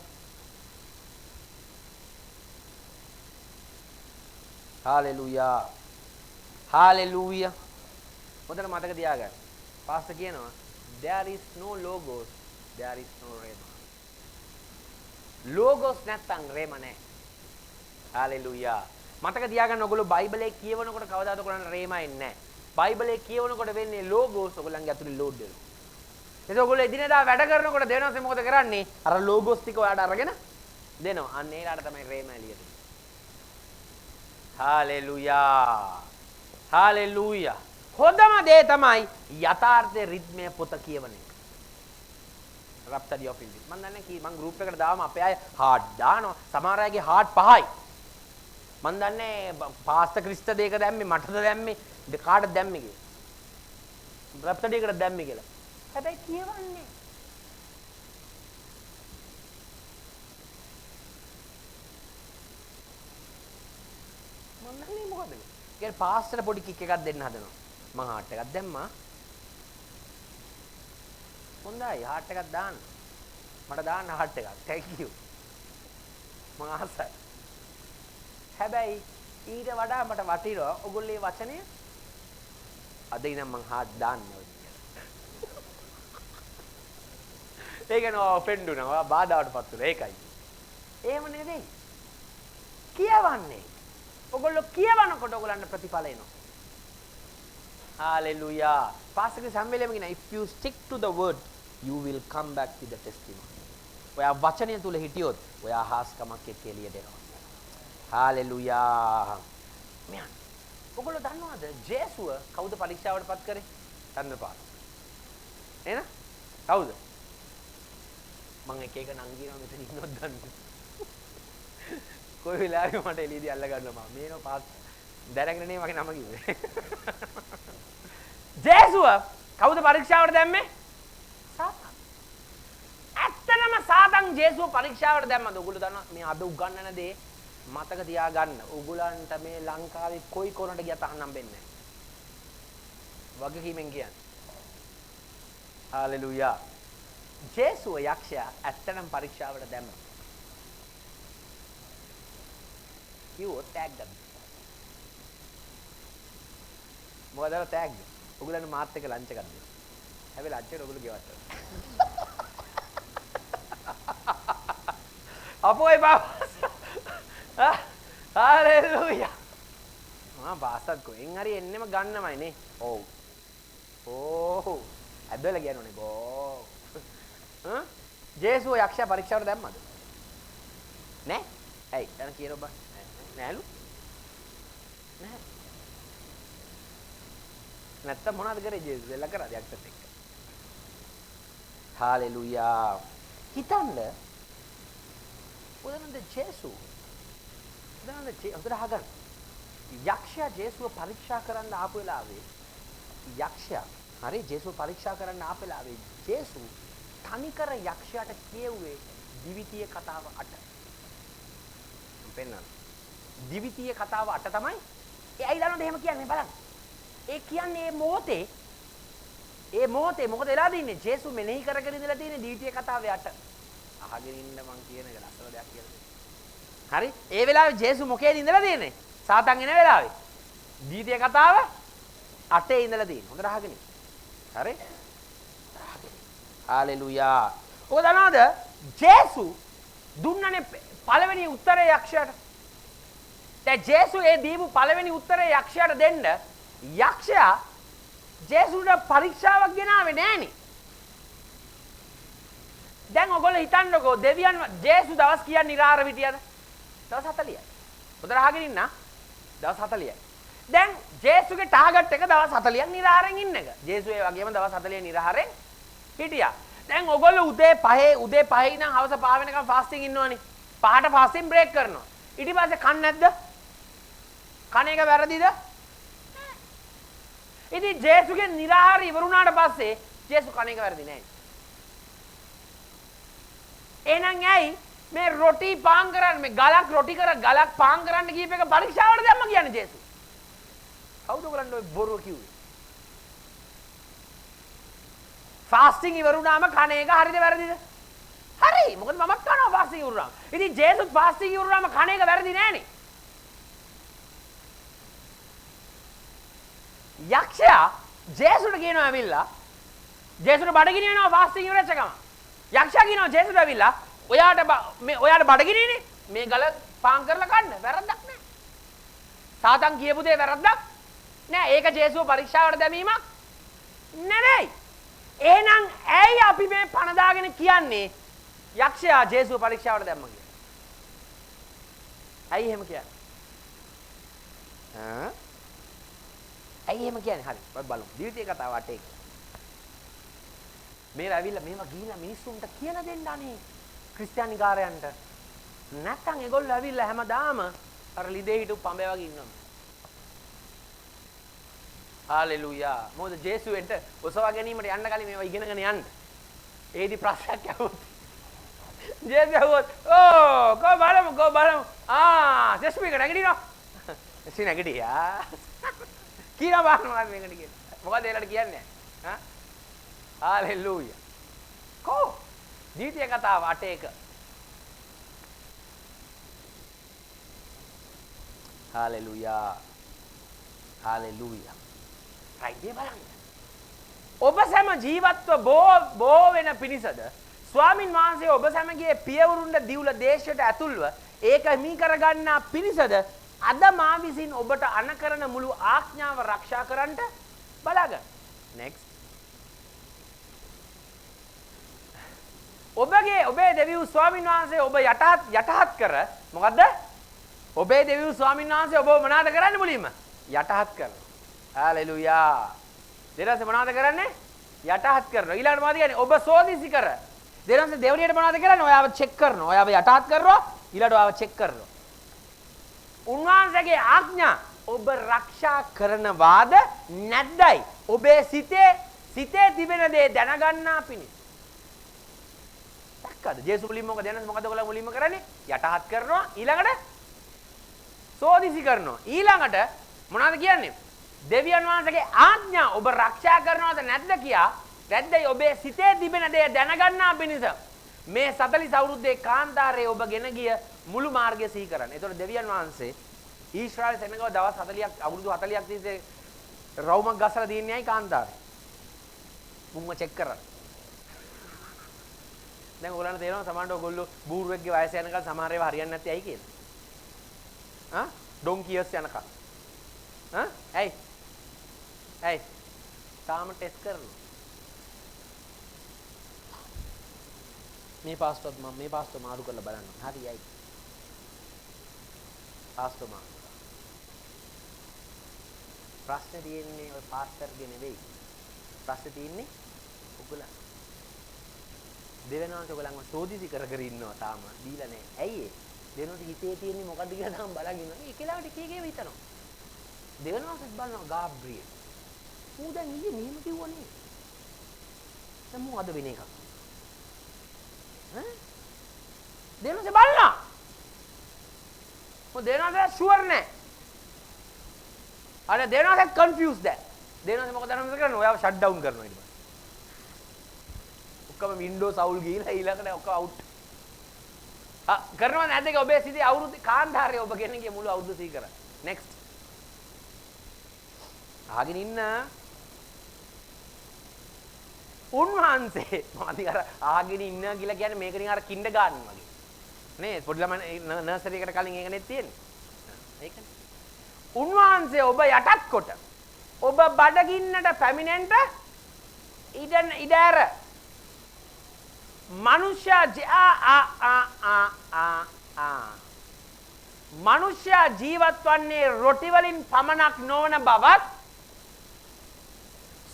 Speaker 1: හalleluya. හalleluya. හොඳට මතක තියාගන්න. පාස්ටර් කියනවා there is no logos, there is no rema. logos නැත්තම් rema නැහැ. hallelujah. මතක තියාගන්න ඔයගොල්ලෝ බයිබලයේ කියවනකොට කවදාද ඔයගොල්ලන්ට rema එන්නේ නැහැ. බයිබලයේ කියවනකොට වෙන්නේ logos ඔයගොල්ලන්ගේ අතුලේ load වෙනවා. ඒක ඔයගොල්ලෝ එදිනෙදා වැඩ කරනකොට දෙනවසේ මොකද කරන්නේ? අර logos ටික ඔයාලට අරගෙන දෙනවා. අන්න ඒලාට තමයි rema එළියට. hallelujah. hallelujah. හොඳම දේ තමයි යථාර්ථයේ රිද්මය පොත කියවන එක. Rhapsody of English. මම දන්නේ මම group එකට දාවම අපේ අය hard දානවා. සමහර අයගේ hard 5යි. මන් දන්නේ පාස්ත ක්‍රිස්ත දෙක දැම්මේ මටද දැම්මේ කාටද දැම්මේ කියලා. බ්‍රප්තඩේකට දැම්මේ කියලා. හැබැයි කියවන්නේ. මන් දන්නේ මොකද? ඒ පාස්තට පොඩි කික් එකක් දෙන්න හදනවා. මං හાર્ට් එකක් දැම්මා. හොඳයි හાર્ට් එකක් දාන්න. මට දාන්න හાર્ට් එකක්. thank you. මං ආසයි. හැබැයි ඊට වඩා මට වටිනවා ඔයගොල්ලේ වචනය අද ඉඳන් මං හાર્ට් දාන්නේ කියලා. ඒක නෝ ඔෆෙන්ඩ් වුණා. බාධාවටපත් වුණා. ඒකයි. එහෙම නෙවෙයි. කියවන්නේ. ඔයගොල්ලෝ කියවනකොට ඔයගොල්ලන්ට ප්‍රතිඵල එනවා. Hallelujah. Pastor සම්මෙලෙම කියන if you stick to the word you will come back with the testimony. ඔයා වචනය තුල හිටියොත් ඔයා හාස්කමක් එක්ක එළියට එනවා. Hallelujah. මෙයන්. ඔයගොල්ලෝ දන්නවද ජේසුව කවුද පරීක්ෂාවටපත් කරේ? චන්ද්‍රපාල. නේද? කවුද? මම එක එක නම් කියනවා මෙතන ඉන්නොත් දන්නේ. කොයි වෙලාවෙ මට එළියදී අල්ල ගන්නවා මම. මේනෝ පාස් දැනගෙන නේ මගේ නම කිව්වේ. ජේසුව කවුද පරීක්ෂාවට දැම්මේ? සාතන්. ඇත්තටම සාතන් ජේසුව පරීක්ෂාවට දැම්මද? ඔයගොල්ලෝ දන්නවා මේ අද උගන්වන දේ මතක තියාගන්න. ඔයගොල්ලන්ට මේ ලංකාවේ කොයි කොනට ගියත් අහන්න බෙන්නේ නැහැ. වගකීමෙන් කියන්නේ. හalleluya. ජේසුව යක්ෂයා ඇත්තටම පරීක්ෂාවට දැම්මා. කිව්වොත් ටැග් ගන්න. මොකද ටැග්? ඔයගොල්ලන් මාත් එක්ක ලන්ච් එකක් දෙන්න. හැබැයි ලන්ච් එක ඔයගොල්ලෝ ගෙවන්න. අපෝයි බාස්. හalleluya. මම බාසත් කොහෙන් හරි එන්නෙම ගන්නමයි නේ. ඔව්. ඕ. ඇදලා කියනෝනේ බෝ. ජේසුව යක්ෂයා පරීක්ෂාවට දැම්මද? නෑ. ඇයි? දැන් කියනවා බා. නෑලු. නෑ. නැත්තම් මොනවද කරේ ජේසුස් එල්ල කරාද යක්ෂත් එක්ක? හalleluya. හිතන්න. උදනන්ද ජේසුස්. උදනන්ද උදට හගන්. යක්ෂයා ජේසුව පරීක්ෂා කරන්න ආපු වෙලාවේ යක්ෂයා හරි ජේසුව පරීක්ෂා කරන්න ආපු වෙලාවේ ජේසුස් තනිකර යක්ෂයාට කියුවේ දිවිතිය කතාව 8. පෙන්නන්න. දිවිතිය කතාව 8 තමයි. ඒ අය දන්නවද එහෙම කියන්නේ බලන්න. ඒ කියන්නේ මේ මොහොතේ මොකද වෙලා තින්නේ? ජේසුස් මෙනෙහි කරගෙන ඉඳලා තියෙන්නේ දිවිතිය කතාවේ 8. අහගෙන ඉන්න මං කියන එක ලස්සන දෙයක් කියලා. හරි? ඒ වෙලාවේ ජේසුස් මොකේද ඉඳලා තියෙන්නේ? සාතන් එන වෙලාවේ. දිවිතිය කතාව 8 ඉඳලා තියෙන්නේ. හොඳට අහගෙන ඉන්න. හරි? හalleluya. ඔබ දන්නවද ජේසුස් දුන්නනේ පළවෙනි උත්තරේ යක්ෂයාට. දැන් ජේසුස් ඒ දීපු පළවෙනි උත්තරේ යක්ෂයාට දෙන්න යක්ෂයා ජේසුස්ට පරීක්ෂාවක් ගෙනාවේ නෑනේ. දැන් ඔයගොල්ලෝ හිතන්නකෝ දෙවියන් ජේසුස් දවස් කියන්නේ නිරාර විදියද? දවස් 40යි. හොඳට අහගෙන ඉන්න. දවස් 40යි. දැන් ජේසුස්ගේ ටාගට් එක දවස් 40ක් නිරාරෙන් ඉන්න එක. ජේසුස් ඒ වගේම දවස් 40 නිරාරෙන් හිටියා. දැන් ඔයගොල්ලෝ උදේ 5 ඉඳන් හවස 5 වෙනකම් ෆාස්ටිං ඉන්නවනේ. 5ට ෆාස්ටිං බ්‍රේක් කරනවා. ඊට පස්සේ කන්නේ නැද්ද? කන එක වැරදිද? ඉතින් ජේසුස්ගේ නිරාහාර ඉවරුණාට පස්සේ ජේසුස් කන එක වැරදි නෑ. එහෙනම් ඇයි මේ රොටි පාන් කරන්නේ මේ ගලක් රොටි කර ගලක් පාන් කරන්න කියප එක පරීක්ෂාවට දැම්ම කියන්නේ ජේසුස්. කවුද ඔයගොල්ලෝ ඔය බොරුව කිව්වේ? ෆාස්ටිං ඉවරුණාම කන එක හරිද වැරදිද? හරි. මොකද මමත් කනවා ෆාස්ටිං ඉවරුණාම. ඉතින් ජේසුස් ෆාස්ටිං ඉවරුණාම කන එක වැරදි නෑනේ. යක්ෂයා ජේසුස්ට කියනවා ඇවිල්ලා ජේසුස්ට බඩගිනි වෙනවා ෆාස්ටිං ඉවරච්ච ගම. යක්ෂයා කියනවා ජේසුස්ට ඇවිල්ලා ඔයාට බඩගිනිනේ මේ ගල පාන් කරලා කන්න වැරද්දක් නෑ. සාතන් කියපු දේ වැරද්දක් නෑ. ඒක ජේසුව පරීක්ෂාවට දැමීමක් නෙවෙයි. එහෙනම් ඇයි අපි මේ පණ දාගෙන කියන්නේ යක්ෂයා ජේසුව පරීක්ෂාවට දැම්ම කියලා? ඇයි එහෙම කියන්නේ? ඇයි එහෙම කියන්නේ? හරි. බලමු. දිවිතිය කතාව 8 එක. මේව ඇවිල්ලා මේවා ගිහිලා මිනිස්සුන්ට කියලා දෙන්න අනේ ක්‍රිස්තියානිකාරයන්ට. නැත්තම් ඒගොල්ලෝ ඇවිල්ලා හැමදාම අර ලිදේ හිටු පඹය වගේ ඉන්නවා. හාලෙලූයා. මොකද ජේසුවෙන්ට ඔසවා ගැනීමට යන්න කලින් මේවා ඉගෙනගෙන යන්න. ඒදි ප්‍රශ්නයක් ඇහුවොත්. ජේසුස් ඇහුවොත් ඕ කො බලමු. ජෙස්මික නැගිටිනවා. එසි නැගිටියා. කීනා බාන්න මොකද මේකට කියන්නේ? මොකද ඒලට කියන්නේ? හා? හාලෙලූයා. කො ජීවිතය කතාව 8:1. හාලෙලූයා. හාලෙලූයා. රයිට් බලන්න. ඔබ සෑම ජීවත්ව බෝ වෙන පිණිසද ස්වාමින් වහන්සේ ඔබ සැමගේ පියවරුන්ට දිවුල දේශයට ඇතුල්ව ඒක හිමි කරගන්නා පිණිසද අද මා විසින් ඔබට අනකරන මුළු ආඥාව ආරක්ෂා කරන්නට බලාගන්න. next. ඔබේ දෙවියන් ස්වාමින් වහන්සේ ඔබ යටහත් කර මොකද්ද? ඔබේ දෙවියන් ස්වාමින් වහන්සේ ඔබ මොනවාද කරන්නේ මුලින්ම? යටහත් කරනවා. හාලෙලූයා. දෙරස මොනවාද කරන්නේ? යටහත් කරනවා. ඊළඟට මොනවද කියන්නේ? ඔබ සෝදිසි කර. දෙරස දෙවියන්ට මොනවද කරන්නේ? ඔයාව චෙක් කරනවා. ඔයාව යටහත් කරනවා. ඊළඟට ඔයාව චෙක් කරනවා. උන්වහන්සේගේ ආඥා ඔබ ආරක්ෂා කරනවාද නැද්දයි? ඔබේ සිතේ තිබෙන දේ දැනගන්නා පිණිස. දැක්කද? ජේසුස් මුලින්ම මොකද ඔයගොල්ලෝ මුලින්ම කරන්නේ? යටහත් කරනවා. ඊළඟට සෝදිසි කරනවා. ඊළඟට මොනවද කියන්නේ? දෙවියන් වහන්සේගේ ආඥා ඔබ ආරක්ෂා කරනවද නැද්ද කියා නැද්දයි ඔබේ සිතේ තිබෙන දේ දැනගන්නා පිණිස මේ 40 අවුරුද්දේ කාන්තාරයේ ඔබ ගෙන ගිය මුළු මාර්ගය සිහි කරන්න. ඒතකොට දෙවියන් වහන්සේ ඊශ්‍රායල් සෙනගව දවස් 40ක් අවුරුදු 40ක් තිස්සේ රවුමක් ගසලා දින්නේයි කාන්තාරේ. මුම්ම චෙක් කරා. දැන් ඔයගොල්ලන්ට තේරෙනවා සමහරවිට ඔයගොල්ලෝ බූරුවෙක්ගේ වයස යනකල් සමහර ඒවා හරියන්නේ නැත්තේ ඇයි කියලා. ඩොන්කියස් යනකල්. ඇයි තාම ටෙස්ට් කරනවා. මේ පාස්ටර් මාරු කරලා බලන්න. හරියයි. පාස්ටර් මාරු. ප්‍රශ්නේ තියෙන්නේ ඔය පාස්ටර්ගේ නෙවෙයි. ප්‍රශ්නේ තියෙන්නේ ඔයගොල්ලෝ. දෙවෙනාට ඔයගොල්ලන්ව සෝදිසි කර ඉන්නවා තාම. දීලා නැහැ. ඇයි ඒ? දෙවෙනාට හිතේ තියෙන්නේ මොකද්ද කියලා තාම බලන් ඉන්නවා. ඒ කෙලාවට කීකේ හිතනවා. දෙවෙනාට බලනවා ගාබ්‍රියෙල්. ඌ දැන් ඊයේ මෙහෙම කිව්වනේ. දැන් මොකද වෙන එකක්? දෙවෙනාට බලනවා. මොකද දෙවෙනාට ෂුවර් නැහැ. අර දෙවෙනාට කන්ෆියුස් දැන්. දෙවෙනාට මොකද කරන්නේ? ඔයාව ෂට් ඩවුන් කරනවා ඊට පස්සේ. ඔක්කොම වින්ඩෝස් අවුල් ගිහිලා ඊළඟට ඔක්කොම අවුට්. කරනවා නැද්ද ඔබේ සිටි අවුරුදු කාන්තාරයේ ඔබ ගෙන ගිය මුළු අවුරුදු සිහි කරා. next. ආගෙන ඉන්න උන්වහන්සේ මාදි අර ආගෙන ඉන්න කියලා කියන්නේ මේක නිකන් අර කින්ඩර් ගාඩන් වගේ. නේ පොඩි ළමයි නර්සරි එකට කලින් ඒකනේ තියෙන්නේ. ඒකනේ. උන්වහන්සේ ඔබ යටත් කොට ඔබ බඩගින්නට පැමිණෙන්න ඉඩ ඇර මනුෂ්‍ය ජීවත් වන්නේ රොටි වලින් පමණක් නොවන බවත්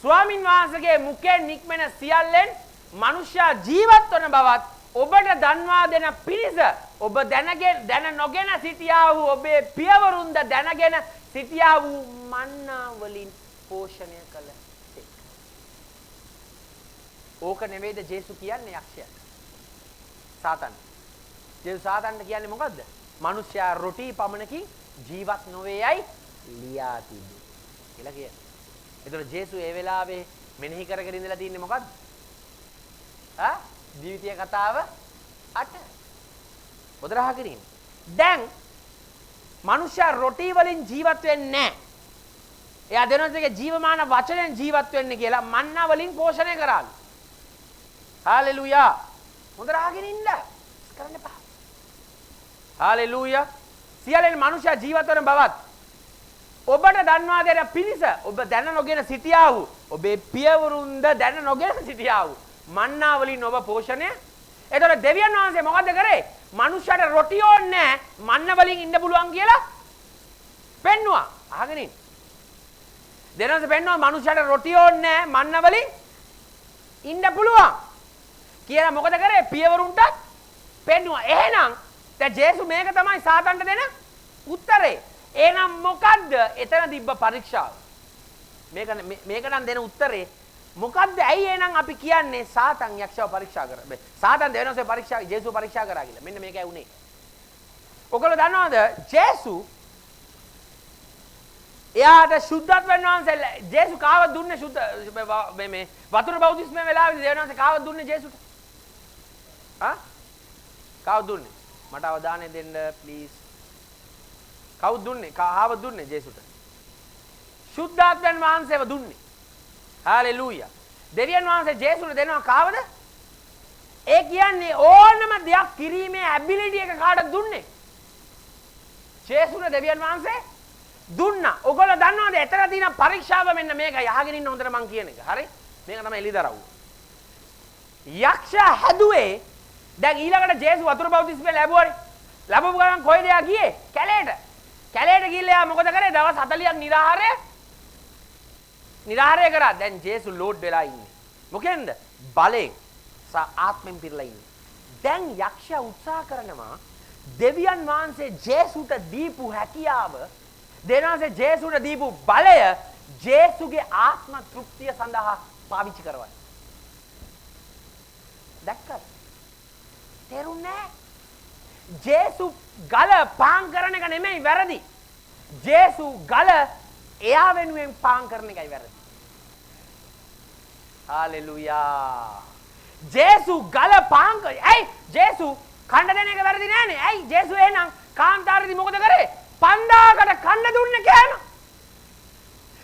Speaker 1: ස්වාමින් වහන්සේගේ මුඛයෙන් නික්මෙන සියල්ලෙන් මනුෂ්‍ය ජීවත් වන බවත් ඔබට දන්වා දෙන පිණිස ඔබ දැන නොගෙන සිටියා වූ ඔබේ පියවරුන්ද දැනගෙන සිටියා වූ මන්නා වලින් පෝෂණය කළ ඕක නෙවෙයිද ජේසුස් කියන්නේ යක්ෂයා? සාතන්. ජේසුස් සාතන්ට කියන්නේ මොකද්ද? මිනිස්යා රොටි පමණකින් ජීවත් නොවේයයි ලියා තිබේ කියලා කියන්නේ. ඒතර ජේසුස් ඒ වෙලාවේ මෙනෙහි කරගෙන ඉඳලා තින්නේ මොකද්ද? ජීවිතය කතාව 8. උදරහගෙන ඉන්න. දැන් මිනිස්යා රොටි වලින් ජීවත් වෙන්නේ නැහැ. එයා දෙනොත්ගේ ජීවමාන වචනෙන් ජීවත් වෙන්නේ කියලා මන්නා වලින් පෝෂණය කරාලු. හාලෙලූයා. හොඳට අහගෙන ඉන්න. කරන්න එපා. හාලෙලූයා. සියල්ලෙන් මනුෂ්‍ය ජීවත් වන බවත් ඔබට දන්වා දෙන පිණිස ඔබ දැන නොගෙන සිටියා වූ ඔබේ පියවරුන්ද දැන නොගෙන සිටියා වූ මන්නා වලින් ඔබ පෝෂණය. එතකොට දෙවියන් වහන්සේ මොකද කරේ? මනුෂ්‍යට රොටි ඕනේ මන්න වලින් ඉන්න පුළුවන් කියලා පෙන්නවා. අහගෙන ඉන්න. දෙනන්ස පෙන්නවා මනුෂ්‍යට රොටි ඕනේ මන්න වලින් ඉන්න පුළුවන්. කියලා මොකද කරේ? පියවරුන්ට පෙන්නවා. එහෙනම් දැන් ජේසුස් මේක තමයි සාතන්ට දෙන උත්තරේ. එහෙනම් මොකද්ද එතන තිබ්බ පරීක්ෂාව? මේක නම් දෙන උත්තරේ මොකද්ද? ඇයි එහෙනම් අපි කියන්නේ සාතන් යක්ෂව පරීක්ෂා කරා. සාතන් දෙවියන්ගේ පරීක්ෂා ජේසුව පරීක්ෂා කරා කියලා. මෙන්න මේකයි උනේ. ඔයගොල්ලෝ දන්නවද ජේසු එයාට සුද්ධත්වයන් වහන්සේ ජේසු කාව දුන්නේ සුද්ධ මේ වතුර බෞද්ධිස්මේ වෙලාවේදී දෙවියන් වහන්සේ කාව දුන්නේ ජේසුට? කාව දුන්නේ? මට අවධානය දෙන්න ප්ලීස්. කවුද දුන්නේ? කාව දුන්නේ ජේසුට? සුද්ධාත්මයන් වහන්සේව දුන්නේ. හාලෙලූයා. දෙවියන් වහන්සේ ජේසුට දෙනවා කාවද? ඒ කියන්නේ ඕනම දෙයක් කිරීමේ ඇබිලිටි එක කාටද දුන්නේ? ජේසුට දෙවියන් වහන්සේ දුන්නා. ඔයගොල්ලෝ දන්නවද එතන තියෙන පරීක්ෂාව මෙන්න මේකයි. අහගෙන ඉන්න හොඳට මං කියන එක. හරි? මේක තමයි එළිදරව්. යක්ෂයා හැදුවේ දැන් ඊළඟට ජේසු වතුර බෞතිස්මය ලැබුවානේ. ලැබපු ගමන් කොයිද යා ගියේ? කැලේට. කැලේට ගිහිල්ලා යා මොකද කරේ? දවස් 40ක් නිරාහාරය කරා. දැන් ජේසු ලෝඩ් වෙලා ඉන්නේ. මොකෙන්ද? බලයෙන් සහ ආත්මෙන් පිරලා ඉන්නේ. දැන් යක්ෂයා උත්සාහ කරනවා දෙවියන් වහන්සේ ජේසුට දීපු හැකියාව, දෙවියන්වහන්සේ ජේසුට දීපු බලය ජේසුගේ ආත්ම තෘප්තිය සඳහා පාවිච්චි කරවන්න. දැක්කද? තේරුණේ? ජේසු ගල පාන් කරන එක නෙමෙයි වැරදි. ජේසු ගල එයා වෙනුවෙන් පාන් කරන එකයි වැරදි. හාලෙලූයා. ජේසු ගල පාන් කරේ. ඇයි? ජේසු කණ්ඩ දෙන එක වැරදි නෑනේ. ඇයි? ජේසු එහෙනම් කාන්තාරේදී මොකද කරේ? 5000කට කණ්ඩ දුන්නේ කෑම.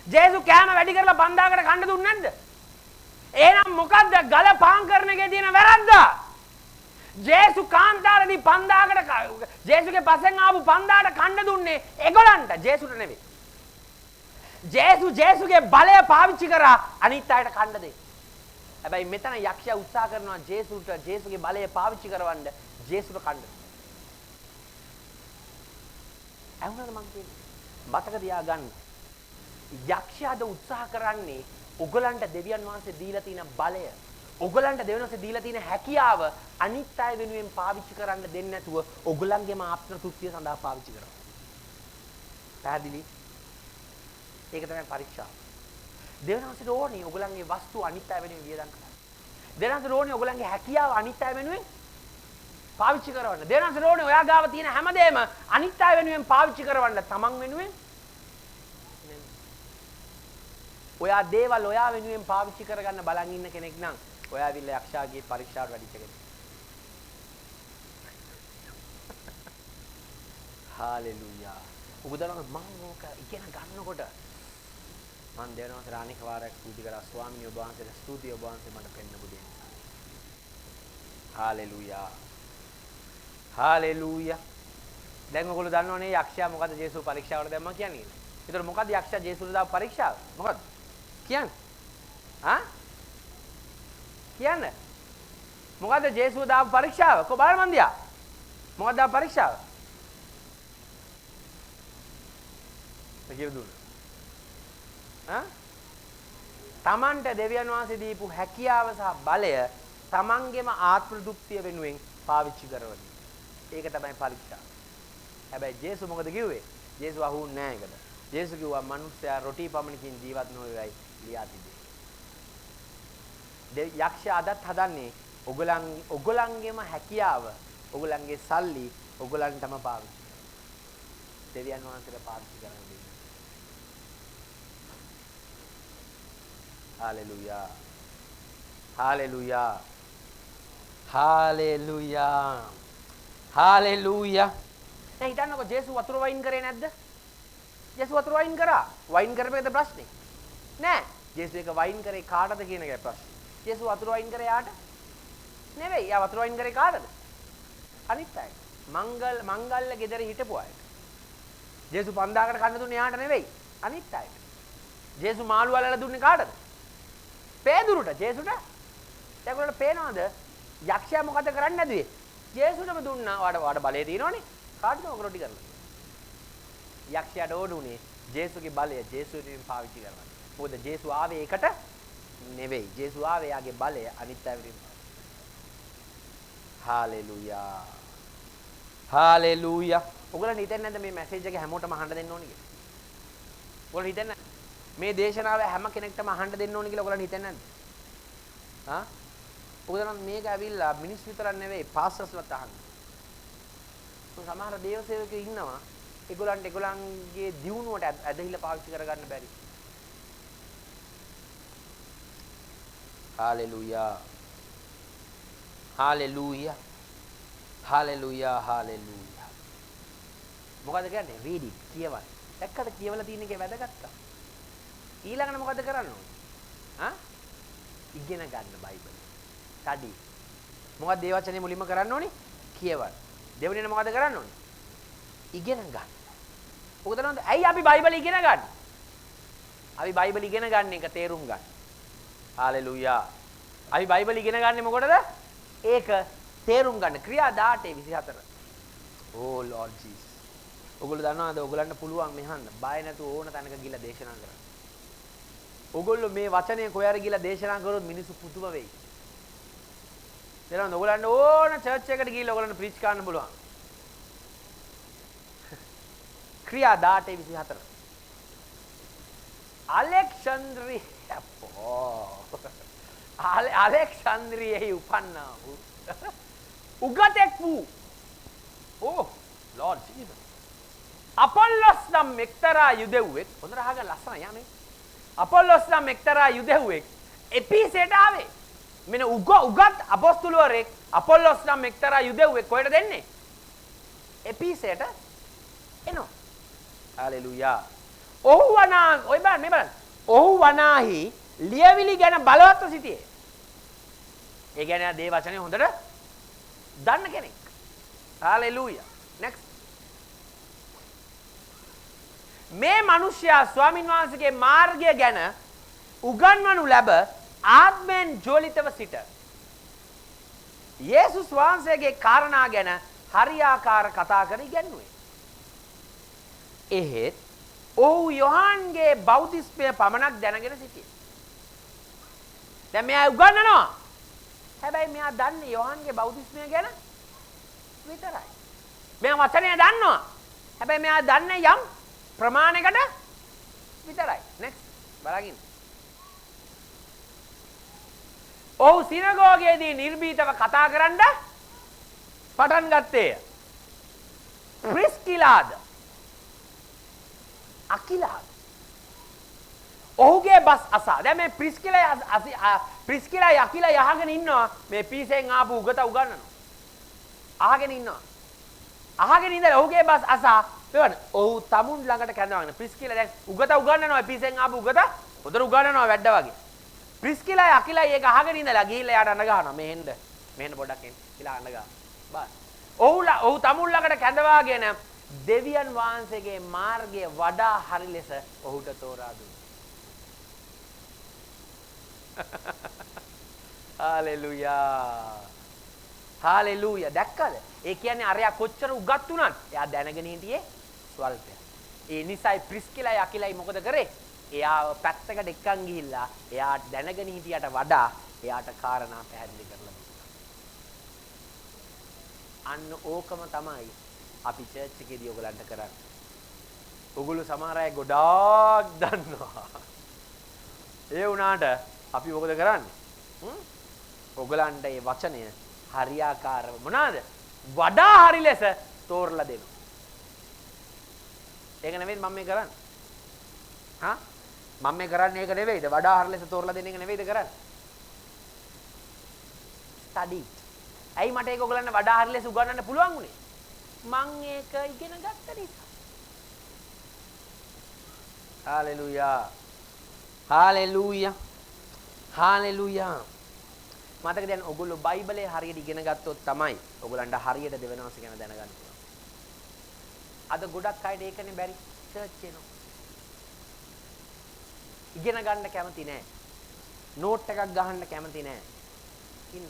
Speaker 1: ජේසු කෑම වැඩි කරලා 5000කට කණ්ඩ දුන්නේ නැද්ද? එහෙනම් මොකද්ද ගල පාන් කරන එකේ තියෙන වැරද්ද? ජේසු කාන්තාරේදී 5000කට ජේසුගේ පසෙන් ආපු 5000ට කණ්ඩ දුන්නේ ඒගොල්ලන්ට, ජේසුට නෙවෙයි. ජේසුගේ බලය පාවිච්චි කරා අනිත් අයට කණ්ඩ දෙන්න. හැබැයි මෙතන යක්ෂයා උත්සාහ කරනවා ජේසුගේ බලය පාවිච්චි කරවන්න ජේසුට කණ්ඩ. ඇහුණාද මං කියන්නේ? මතක තියාගන්න. යක්ෂයාද උත්සාහ කරන්නේ ඔගලන්ට දෙවියන් වහන්සේ දීලා තියෙන බලය, ඔගලන්ට දෙවියන් වහන්සේ දීලා තියෙන හැකියාව අනිත් අය වෙනුවෙන් පාවිච්චි කරන්න දෙන්නේ නැතුව ඔගලන්ගේම ආත්ම තෘප්තිය සඳහා පාවිච්චි කරනවා. පැහැදිලි? ඒක තමයි පරීක්ෂාව. දෙවියන් වහන්සේට ඕනේ ඔගලන්ගේ වස්තු අනිත් අය වෙනුවෙන් වියදම් කරන්න. දෙවියන් වහන්සේට ඕනේ ඔගලන්ගේ හැකියාව අනිත් අය වෙනුවෙන් පාවිච්චි කරවන්න. දෙවියන් වහන්සේට ඕනේ ඔයා ගාව තියෙන හැමදේම අනිත් අය වෙනුවෙන් පාවිච්චි කරවන්න, තමන් වෙනුවෙන් ඔයා දේවල් ඔයා වෙනුවෙන් පාවිච්චි කරගන්න බලන් ඉන්න කෙනෙක් නම් ඔයා ඇවිල්ලා යක්ෂයාගේ පරීක්ෂාවට වැඩිච්ච කෙනෙක්. හාලෙලූයා. උගදලම මම ඕක ඉගෙන ගන්නකොට මම දෙවනවස රාණික වාරයක් ස්තුති කරා. ස්වාමීන් වහන්සේට ස්තුතිය, ඔබ වහන්සේ මට පෙන්නපු දේ නිසා. හාලෙලූයා. හාලෙලූයා. දැන් ඔයගොල්ලෝ දන්නවනේ යක්ෂයා මොකද ජේසුව පරීක්ෂාවට දැම්මා කියන්නේ. ඒතර මොකද යක්ෂයා ජේසුවට දාපු පරීක්ෂාව? මොකද? කියන්නේ? කියන්නේ? මොකද ජේසුව දාපු පරීක්ෂාව? කො බලන්න මන් දියා. මොකද දාපු පරීක්ෂාව? කිව්ව දුන්න. තමන්ට දෙවියන් වහන්සේ දීපු හැකියාව සහ බලය තමන්ගේම ආත්ම තෘප්තිය වෙනුවෙන් පාවිච්චි කරවන. ඒක තමයි පරීක්ෂාව. හැබැයි ජේසු මොකද කිව්වේ? ජේසු අහුන්නේ නැහැ ඒකට. ජේසු කිව්වා මිනිස්සයා රොටි පමණකින් ජීවත් නොවේයි ලියා තිබේ. යක්ෂයා අදත් හදන්නේ ඔගලන්ගේම හැකියාව, ඔගලන්ගේ සල්ලි ඔගලන්ටම පාවිච්චි කරනවා. දෙවියන් වහන්සේට පාවිච්චි කරන්න දෙන්න. Hallelujah. Hallelujah. Hallelujah. Hallelujah. දැන් හිතන්නකෝ ජේසු වතුර වයින් කරේ නැද්ද? ජේසු වතුර වයින් කරා. වයින් කරපේකද ප්‍රශ්නේ? නෑ. ජේසු එක වයින් කරේ කාටද කියන එකයි ප්‍රශ්නේ. ජේසු වතුර වයින් කරේ යාට? නෙවෙයි. යා වතුර වයින් කරේ කාටද? අනිත් අය. මංගල්ල ගෙදර හිටපු අයට. ජේසු 5000කට කන්න දුන්නේ යාට නෙවෙයි. අනිත් අයට. ජේසු මාළු වලලා දුන්නේ කාටද? පේදුරුට. ජේසුට. දැන් උන්ට පේනවද? යක්ෂයා මොකද කරන්නේ නැදුවේ? ජේසුටම දුන්නා. වාඩ බලය තියෙනවනේ. කාටද ඔක රොටි කරලා? යක්ෂයාට ඕනුනේ ජේසුගේ බලය ජේසුවෙන් පාවිච්චි කරන්න. මොකද ජේසු ආවේ ඒකට නෙවෙයි. ජේසු ආවේ යාගේ බලය අනිත් අය වෙනුවෙන්. හාලෙලූයා. හාලෙලූයා. ඔයගොල්ලන් හිතන්නේ නැද්ද මේ මැසේජ් එක හැමෝටම අහන්න දෙන්න ඕනේ කියලා? ඔයගොල්ලෝ හිතන්නේ මේ දේශනාව හැම කෙනෙක්ටම අහන්න දෙන්න ඕනේ කියලා ඔයගොල්ලන් හිතන්නේ නැද්ද? හා? ඔයගොල්ලන් මේක ඇවිල්ලා මිනිස් විතරක් නෙවෙයි පාස්ටර්ස්ලත් අහන්න. සමහර දේව සේවකයෝ ඉන්නවා ඒගොල්ලන්ට ඒගොල්ලන්ගේ දියුණුවට ඇදහිලා පාවිච්චි කරගන්න බැරි. හාලෙලූයා. හාලෙලූයා. හාලෙලූයා. හාලෙලූයා. මොකද කියන්නේ? read it කියවන්න. දැක්කද කියවලා තියෙන එකේ වැදගත්කම? ඊළඟට මොකද කරන්න ඕනේ? හා? ඉගෙන ගන්න බයිබල්. study. මොකද ඒ වචනේ මුලින්ම කරන්න ඕනේ? කියවන්න. දෙවෙනින මොකද කරන්න ඕනේ? ඉගෙන ගන්න. මොකද නේද? ඇයි අපි බයිබල් ඉගෙන ගන්න? අපි බයිබල් ඉගෙන ගන්න එක තේරුම් ගන්න. හාලෙලූයා. අපි බයිබල් ඉගෙන ගන්නේ මොකටද? ඒක තේරුම් ගන්න. ක්‍රියා 18:24. ඕ ලෝඩ් ජීසස්. ඔයගොල්ලෝ දන්නවද ඔයගොල්ලන්ට පුළුවන් මෙහන්න බය නැතුව ඕන තැනක ගිහලා දේශනා කරන්න. ඔයගොල්ලෝ මේ වචනේ කොහේ ගිහලා දේශනා කරොත් මිනිස්සු පුදුම වෙයි. එතන ඔයගොල්ලන්ට ඕන චර්ච් එකට ගිහලා ඔයගොල්ලන්ට ප්‍රීච් කරන්න පුළුවන්. ක්‍රියා 18:24. අලෙක්සන්ද්‍රියෙහි උපන්නා වූ උගතෙක් වූ ලෝඩ් ජීසස් අපොල්ලොස් නම් එක්තරා යුදෙව්වෙක් හොඳට අහගන්න ලස්සන යන්නේ අපොල්ලොස් නම් එක්තරා යුදෙව්වෙක් එපිසෙට ආවේ මෙන්න උගත් අපොස්තුලවරයෙක් අපොල්ලොස් නම් එක්තරා යුදෙව්වෙක් කොහෙට දෙන්නේ එපිසෙට එනවා හalleluya ඔහු වනා ඔය බලන්න මේ බලන්න ඔහු වනාහි ලියවිලි ගැන බලවත්ව සිටියේ ඒ කියන්නේ දේ වචනේ හොඳට දන්න කෙනෙක් හalleluya next මේ මිනිසයා ස්වාමින් වහන්සේගේ මාර්ගය ගැන උගන්වනු ලැබ ආත්මෙන් ජෝලිතව සිට යේසුස් වහන්සේගේ කාරණා ගැන හරියාකාර කතා කර ඉගැන්වුවේ. එහෙත් ඔහු යොහන්ගේ බෞද්ධිස්මය පමණක් දැනගෙන සිටියේ. දැන් මෙයා උගන්වනවා. හැබැයි මෙයා දන්නේ යොහන්ගේ බෞද්ධිස්මය ගැන විතරයි. මෙයා වචනය දන්නවා. හැබැයි මෙයා දන්නේ යම් ප්‍රමාණයකට විතරයි. next බලගින්න. ඔහු සිනගෝගයේදී නිර්භීතව කතා කරන්න පටන් ගත්තේය. ප්‍රිස්කිලාද අකිලාද ඔහුගේ බස් අසා. දැන් මේ ප්‍රිස්කිලා අකිලා යහගෙන ඉන්නවා මේ පීසෙන් ආපු උගත උගන්නනවා. අහගෙන ඉන්නවා. අහගෙන ඉඳලා ඔහුගේ බස් අසා බලන්න. ඔහු තමුන් ළඟට කැඳවගෙන ප්‍රිස්කිලා දැන් උගත උගන්නනවා පීසෙන් ආපු උගත උදර උගන්නනවා වැඩ වගේ. ප්‍රිස්කිලා අකිලා ඒක අහගෙන ඉඳලා ගිහිල්ලා යාට අඬ ගහනවා මෙහෙන්න පොඩ්ඩක් එන්න කියලා අඬ ගහනවා. බස්. ඔහු තමුන් ළඟට කැඳවාගෙන දෙවියන් වහන්සේගේ මාර්ගය වඩා හරි ලෙස ඔහුට තෝරා දුන්නා. හalleluya. හalleluya. දැක්කද? ඒ කියන්නේ අරයා කොච්චර උගත් වුණත් එයා දැනගෙන හිටියේ ස්වල්පයක්. ඒ නිසායි ප්‍රිස්කිලයි අකිලයි මොකද කරේ? එයා පැත්තකට එක්කන් ගිහිල්ලා එයා දැනගෙන හිටියට වඩා එයාට කාරණා පැහැදිලි කරලා දුන්නා. අන්න ඕකම තමයි අපි චර්ච් එකේදී ඔයගලන්ට කරන්නේ. ඔයගොල්ලෝ සමහර අය ගොඩාක් දන්නවා. ඒ වුණාට අපි මොකද කරන්නේ? ඔයගලන්ට මේ වචනය හරියාකාරව මොනවාද? වඩා හරි ලෙස තෝරලා දෙනවා. ඒක නෙවෙයි මම මේ කරන්නේ. හා? මම මේ කරන්නේ ඒක නෙවෙයිද? වඩා හරි ලෙස තෝරලා දෙන එක නෙවෙයිද කරන්නේ? study. ඇයි මට ඒක ඔයගලන්ට වඩා හරි ලෙස උගන්වන්න පුළුවන් උනේ? මං ඒක ඉගෙන ගත්ත නිසා. හalleluya. හalleluya. හalleluya. මතක දැන් ඔයගොල්ලෝ බයිබලේ හරියට ඉගෙන ගත්තොත් තමයි ඔයගලන්ට හරියට දෙවෙනවස ගැන දැනගන්න පුළුවන්. අද ගොඩක් අයට ඒකනේ බැරි. සර්ච් කරනවා. ඉගෙන ගන්න කැමති නැහැ. නෝට් එකක් ගහන්න කැමති නැහැ. ඉන්න.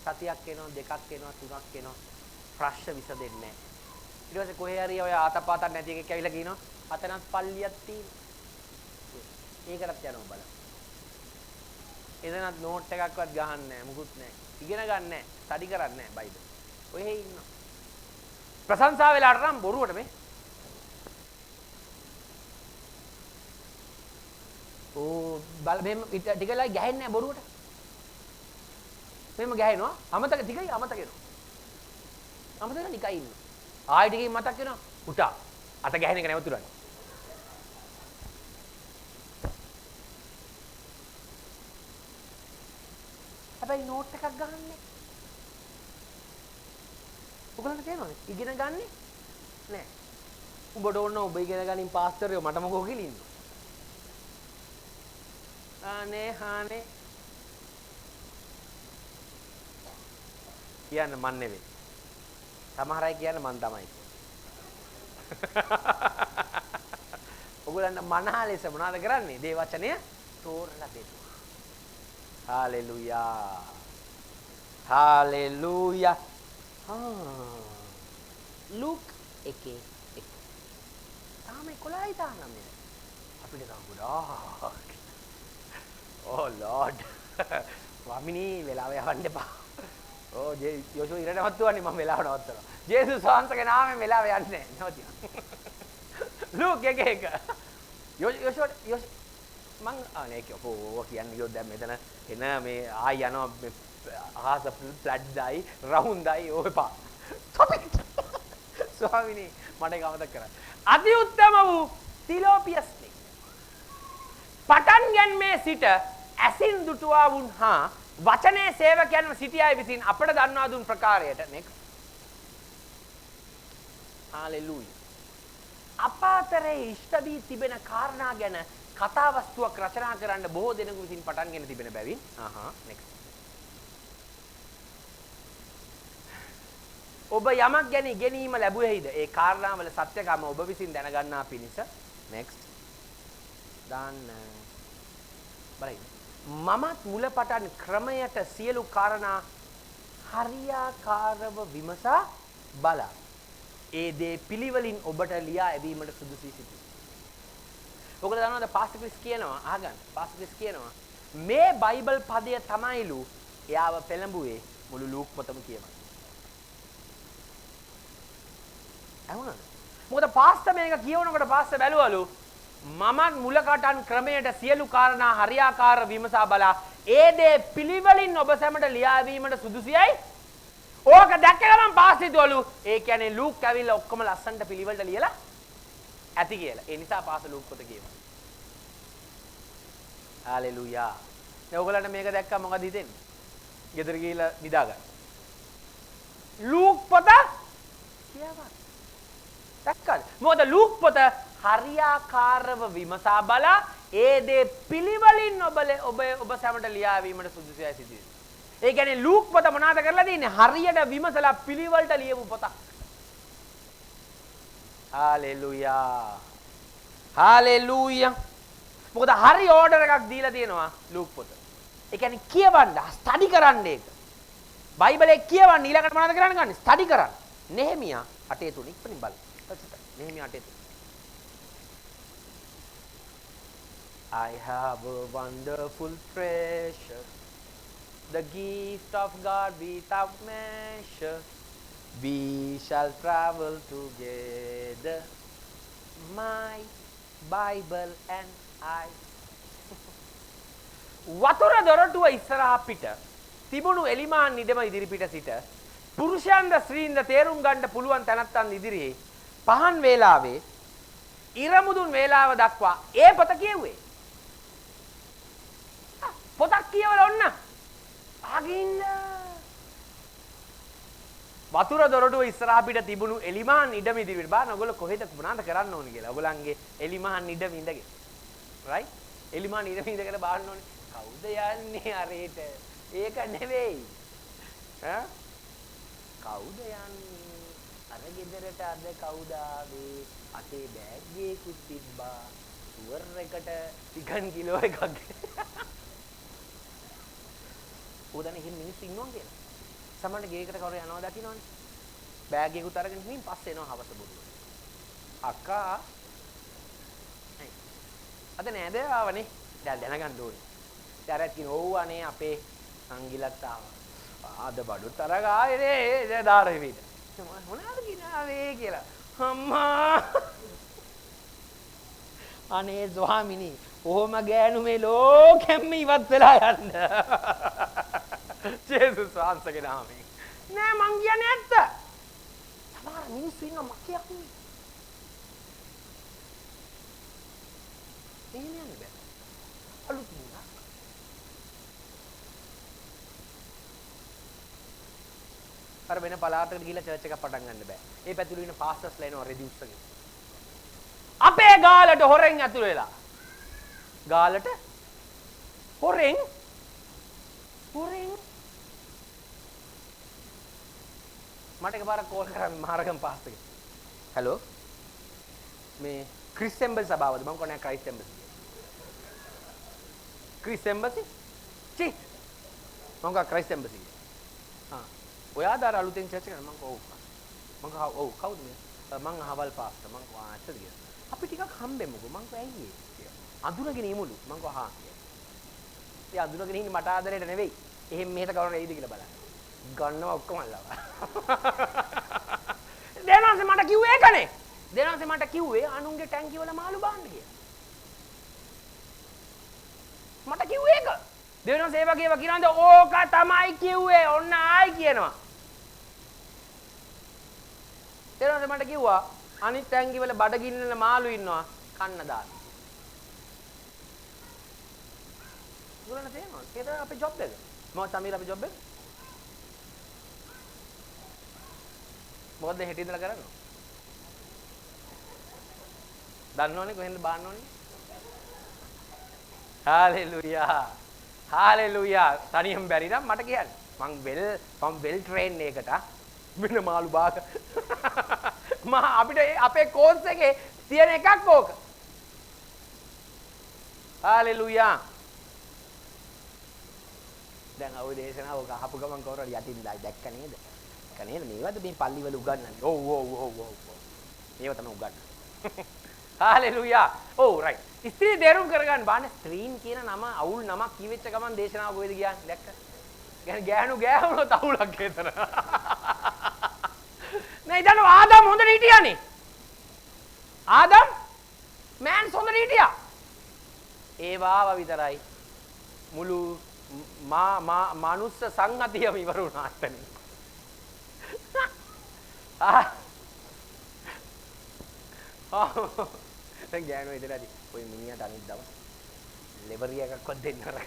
Speaker 1: සතියක් එනවා, දෙකක් එනවා, තුනක් එනවා. ප්‍රශ්න විසඳෙන්නේ නැහැ. ඊට පස්සේ කොහේ හරි ඔය ආතපාතක් නැති එකෙක් ඇවිල්ලා කියනවා අතනත් පල්ලියක් තියෙනවා. ඒකටත් යනවා බලන්න. එදනත් නෝට් එකක්වත් ගහන්නේ නැහැ, මුකුත් නැහැ. ඉගෙන ගන්න නැහැ, ස්ටඩි කරන්නේ නැහැ බයිබල්. ඔය ඉන්නවා. ප්‍රශංසා වෙලාට නම් බොරුවට මේ. ඕ බල මෙහෙම ටිකලා ගහන්නේ නැහැ බොරුවට. මෙහෙම ගහනවා. අමතක ටිකයි අමතක වෙනවා. අමතක නිකයි ඉන්න. ආයෙ ටිකකින් මතක් වෙනවා. උටා. අත ගහන එක නැවතුණා. හැබැයි නෝට් එකක් ගහන්නේ. ඔයගොල්ලන්ට තේරෙනවද? ඉගෙන ගන්නෙ නෑ. උඹට ඕන ඔබ ඉගෙන ගනින් පාස්ටර්යෝ මට මොකෝ කියලා ඉන්නවා. හානේ කියන්න මන් නෙවෙයි. සමහර අය කියන්න මන් තමයි. ඔයගොල්ලන්ට මනහා ලෙස මොනවද කරන්නේ? දේ වචනය තෝරලා දෙනවා. හාලෙලූයා. හාලෙලූයා. ලුක් එකේ එක. තාම 11යි තාම අපිට තාම ගොඩාක්. Oh Lord. ස්වාමිනී වෙලාව යවන්න එපා. ඕ යෝෂුව ඉරට නවත්තුවන්නේ මම වෙලාව නවත්තනවා. ජේසුස් වහන්සේගේ නාමයෙන් වෙලාව යන්නේ නැහැ. නවතිනවා. ලුක් එක. යෝෂුව මං අනේ කෝ කියන්නේ ගියොත් දැන් මෙතන එන මේ ආයි යනවා මේ අහස ෆ්ලැට් දයි රවුන්ඩ් දයි ඔය පා. stop it. ස්වාමිනී මට ඒක අමතක කරන්න. අති උත්තම වූ තිලෝපියස් පටන් ගැන්මේ සිට ඇසින් දුටුවා වුන් හා වචනේ සේවකයන්ව සිටි අය විසින් අපට දන්වා දුන් ප්‍රකාරයට next hallelujah අප අතරේ ඉෂ්ට වී තිබෙන කාරණා ගැන කතා වස්තුවක් රචනා කරන්න බොහෝ දෙනෙකු විසින් පටන්ගෙන තිබෙන බැවින් next ඔබ යමක් ගැන ඉගෙනීම ලැබුවේයිද ඒ කාරණාවල සත්‍යකම ඔබ විසින් දැනගන්නා පිණිස next දාන්න බලන්න මමත් මුලපටන් ක්‍රමයට සියලු කාරණා හරියාකාරව විමසා බලා ඒ දේ පිළිවෙලින් ඔබට ලියා ඇවීමට සුදුසී සිටියි. ඔයගොල්ලෝ දන්නවද පාස්ටර් ක්‍රිස් කියනවා අහගන්න පාස්ටර් ක්‍රිස් කියනවා මේ බයිබල් පදය තමයිලු එයාව පෙළඹුවේ මුළු ලූක් පොතම කියවන්න. ඇහුණාද? මොකද පාස්ටර් මේක කියවනකොට පාස්ටර් බැලුවලු මමත් මුලකටන් ක්‍රමයට සියලු කාරණා හරියාකාර විමසා බලා ඒ දේ පිළිවෙලින් ඔබ සැමට ලියාවීමට සුදුසුයි. ඕක දැක්ක ගමන් පාස්ටර්වලු ඒ කියන්නේ ලූක් ඇවිල්ලා ඔක්කොම ලස්සනට පිළිවෙලට ලියලා ඇති කියලා. ඒ නිසා පාස්ටර් ලූක් පොත කියවනවා. හalleluya. දැන් ඔයගොල්ලන්ට මේක දැක්කම මොකද හිතෙන්නේ? ගෙදර ගිහිල්ලා නිදා ගන්න. ලූක් පොත කියවන්න. දැක්කද? මොකද ලූක් පොත හරියාකාරව විමසා බලා ඒ දේ පිළිවෙලින් ඔබ සැමට ලියාවීමට සුදුසුයි සිදුවේ. ඒ කියන්නේ ලූක් පොත මොනවාද කරලා තියෙන්නේ? හරියට විමසලා පිළිවෙලට ලියපු පොතක්. හalleluya. හalleluya. මොකද හරි ඕඩර් එකක් දීලා තියෙනවා ලූක් පොත. ඒ කියන්නේ කියවන්න, ස්ටඩි කරන්න ඒක. බයිබලේ කියවන්න ඊළඟට මොනවද කරන්න ගන්නේ? ස්ටඩි කරන්න. නෙහෙමියා 8:3 ඉක්මනින් බලන්න. Nehemiah 8:3. I have a wonderful treasure, the gift of God without measure. We shall travel together, my Bible and I. වතුර දොරටුව ඉස්සරහා පිට තිබුණු එලිමාන් නිදම ඉදිරිපිට සිට පුරුෂයන්ද ස්ත්‍රීන්ද තේරුම් ගන්න පුළුවන් තැනැත්තන් ඉදිරියේ පහන් වේලාවේ ඉරමුදුන් වේලාව දක්වා ඒ පොත කියුවේ. පොතක් කියවලා ඔන්න අගින්න වතුර දොරටුව ඉස්සරහා පිට තිබුණු එලිමාන් ඉඩම ඉදිරියට බලන්න ඔයගොල්ලෝ කොහෙද මොනවාද කරන්න ඕනේ කියලා. ඔයගොල්ලන්ගේ එලිමාන් ඉඩම ඉඳගෙන. right? එලිමාන් ඉඩම ඉඳගෙන බලන්න ඕනේ. කවුද යන්නේ අරේට? ඒක නෙවෙයි. ඈ? කවුද යන්නේ? අර ගෙදරට අද කවුද ආවේ? අතේ බෑග් එකකුත් තිබ්බා. ටුවර් එකට චිකන් කිලෝ එකක්. උදැන එහෙම මිනිස්සු ඉන්නවා කියලා. සමහරට ගේකට කවුරු යනවා දකින්නවනේ. බෑග් එකකුත් අරගෙන ඉතින් පස්සේ එනවා හවස බොරුව. අක්කා අද නෑද ආවනේ. දැනගන්න ඕනේ. ඊට කියන ඕවනේ අපේ සංගිලත් ආවා. අද බඩු තරග ආවේ නේ දාරෙවිද. මොනවාද කියන ආවේ කියලා. අම්මා අනේ ස්වාමිනී කොහොම ගෑනු මේ ලෝකෙම ඉවත් වෙලා යන්න. ජේසුස් වහන්සේගේ නාමයෙන්. නෑ මං කියන්නේ ඇත්ත. සමහර මිනිස්සු ඉන්න මක්කියක් නේ. එහෙම යන්න බෑ. අලුත් මුණක්. අර වෙන පළාතකට ගිහිල්ලා චර්ච් එකක් පටන් ගන්න බෑ. ඒ පැතුළු ඉන්න පාස්ටර්ස්ලා එනවා රෙඩියුස් එකේ. අපේ ගාලට හොරෙන් ඇතුල් වෙලා. ගාලට හොරෙන් මට එකපාරක් කෝල් කරා මහරගම පාස්ටර්ගෙ. හලෝ මේ ක්‍රිස් එම්බසි සභාවද? මං කොහොනේ ක්‍රයිස්ට් එම්බසි. Christ Embassy? චි මං කා ක්‍රයිස්ට් එම්බසි. හා ඔයාද අර අලුතෙන් චර්ච් එකට? මං කෝ ඔව් කවුද මේ? මං අහවල් පාස්ටර්. මං කෝ ඇත්තද කියලා. අපි ටිකක් හම්බෙමුකෝ. මං කෝ ඇයි ඒ කියලා. අඳුනගෙන ඉමුලු. මං කෝ හා කියලා. ඒ අඳුනගෙන ඉන්නේ මට ආදරේට නෙවෙයි. එහෙන් මෙහෙට කවුරු එයිද කියලා බලන්න. ගන්නවා ඔක්කොම අල්ලවා. දෙනන්සේ මට කිව්වේ ඒකනේ. දෙනන්සේ මට කිව්වේ අනුන්ගේ ටැංකිය වල මාළු බාන්න කියලා. මට කිව්වේ ඒක. දෙනන්සේ ඒ වගේව කියනවාද ඕක තමයි කිව්වේ. ඔන්න ආයි කියනවා. දෙනන්සේ මට කිව්වා අනිත් ටැංකිය වල බඩගින්නන මාළු ඉන්නවා කන්න දාන්න. ගුණන තේනවා. ඒක තමයි අපේ ජොබ් එක. මොකක්ද සමීර අපේ ජොබ් එක? මොකද්ද හෙට ඉඳලා කරන්නේ? දන්නවනේ කොහෙන්ද බාන්න ඕනේ? හාලෙලූයා. හාලෙලූයා. තනියම බැරි නම් මට කියන්න. මං වෙල් ට්‍රේන් එකකට වෙන මාළු බාග. අපිට අපේ කෝස් එකේ තියෙන එකක් ඕක. හාලෙලූයා. දැන් ඔය දේශනාව ඔක අහපු ගමන් කවුරු හරි යටින් දැක්ක නේද? කනේද මේවද මේ පල්ලිවල උගන්වන්නේ? ඔව්. මේව තමයි උගන්වන්නේ. හාලෙලූයා. ඔව් රයිට්. ස්ත්‍රී දේරුම් කරගන්න බාන ස්ත්‍රීන් කියන නම අවුල් නමක් කිවෙච්ච ගමන් දේශනාව කොහෙද ගියාන්නේ? දැක්ක? يعني ගෑනුනොත් අවුලක් හේතන. නෑ ඉතින් ආදම් හොඳට හිටියානේ. ආදම් මෑන්ස් හොඳට හිටියා. ඒ වාව විතරයි. මුළු මනුස්ස සංගතියම ඉවර වුණා අතනින්. දැන් ගෑනෝ ඉදලාදී ඔය මිනිහට අනිත් දවස් ලෙවරිය එකක්වත් දෙන්න අර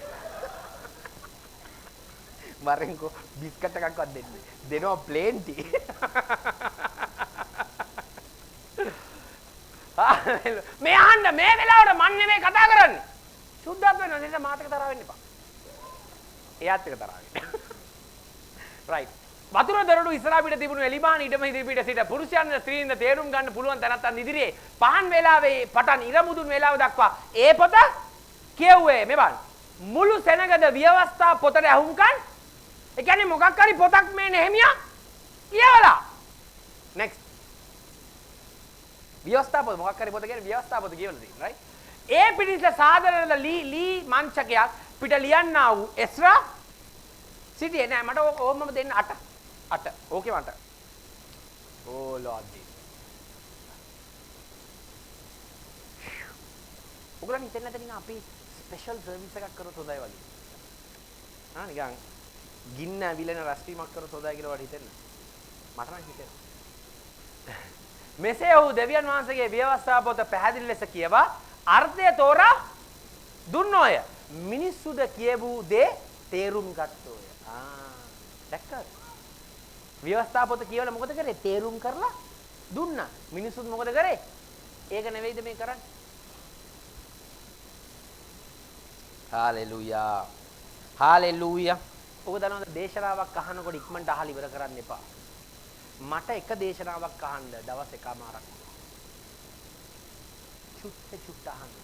Speaker 1: මරෙන්කෝ බිස්කට් එකක්වත් දෙන්න දෙනවා ප්ලේන්ටි. මේ අහන්න මේ වෙලාවට මන් නෙමෙයි කතා කරන්නේ. සුද්ධත් වෙනවා නේද? මාතක තරහ වෙන්න එපා. එයාත් එක තරහ වෙන්න. රයිට්. වතුර දරඩු ඉස්සරහ පිට තිබුණු එලිමාන ඊටම ඉදිරිපිට සිට පුරුෂයන් ස්ත්‍රීන් තේරුම් ගන්න පුළුවන් තැනත් ඉදිරියේ පහන් වේලාවේ පටන් ඉරමුදුන් වේලාව දක්වා ඒ පොත කියුවේ මෙවන් මුළු සෙනගද ව්‍යවස්ථා පොතට අහුම්කන් ඒ කියන්නේ මොකක් හරි පොතක් මේ නෙහෙමියා කියවලා next ව්‍යවස්ථා පොත මොකක් හරි පොත කියන්නේ ව්‍යවස්ථා පොත කියවලා තියෙනවා right ඒ පිටින්ස සාධාරණ ලී මංචකයක් පිට ලියන්නා වූ එස්රා සිටියේ නෑ මට ඕමම දෙන්න 8 ඕකේ මට ඕ ලෝඩ් ඔයගොල්ලන් හිතන්නේ නැත නිකන් අපි ස්පෙෂල් සර්විස් එකක් කරොත් හොඳයි වගේ ආ නිකන් ගින්න ඇවිලෙන රැස්වීමක් කරොත් හොඳයි කියලා වඩ හිතෙන්නේ මට නම් හිතෙනවා මෙසේ ඔහු දෙවියන් වහන්සේගේ ව්‍යවස්ථා පොත පැහැදිලි ලෙස කියවා අර්ථය තෝරා දුන්නෝය මිනිස්සුද කියවූ දේ තේරුම් ගත්තෝය දැක්කද ව්‍යවස්ථා පොත කියවලා මොකද කරේ තේරුම් කරලා දුන්නා මිනිස්සුත් මොකද කරේ ඒක නෙවෙයිද මේ කරන්නේ හාලෙලූයා හාලෙලූයා ඔබ දන්නවද දේශනාවක් අහනකොට ඉක්මනට අහලා ඉවර කරන්න එපා මට එක දේශනාවක් අහන්න දවස් එකමාරක් චුට්ට අහන්න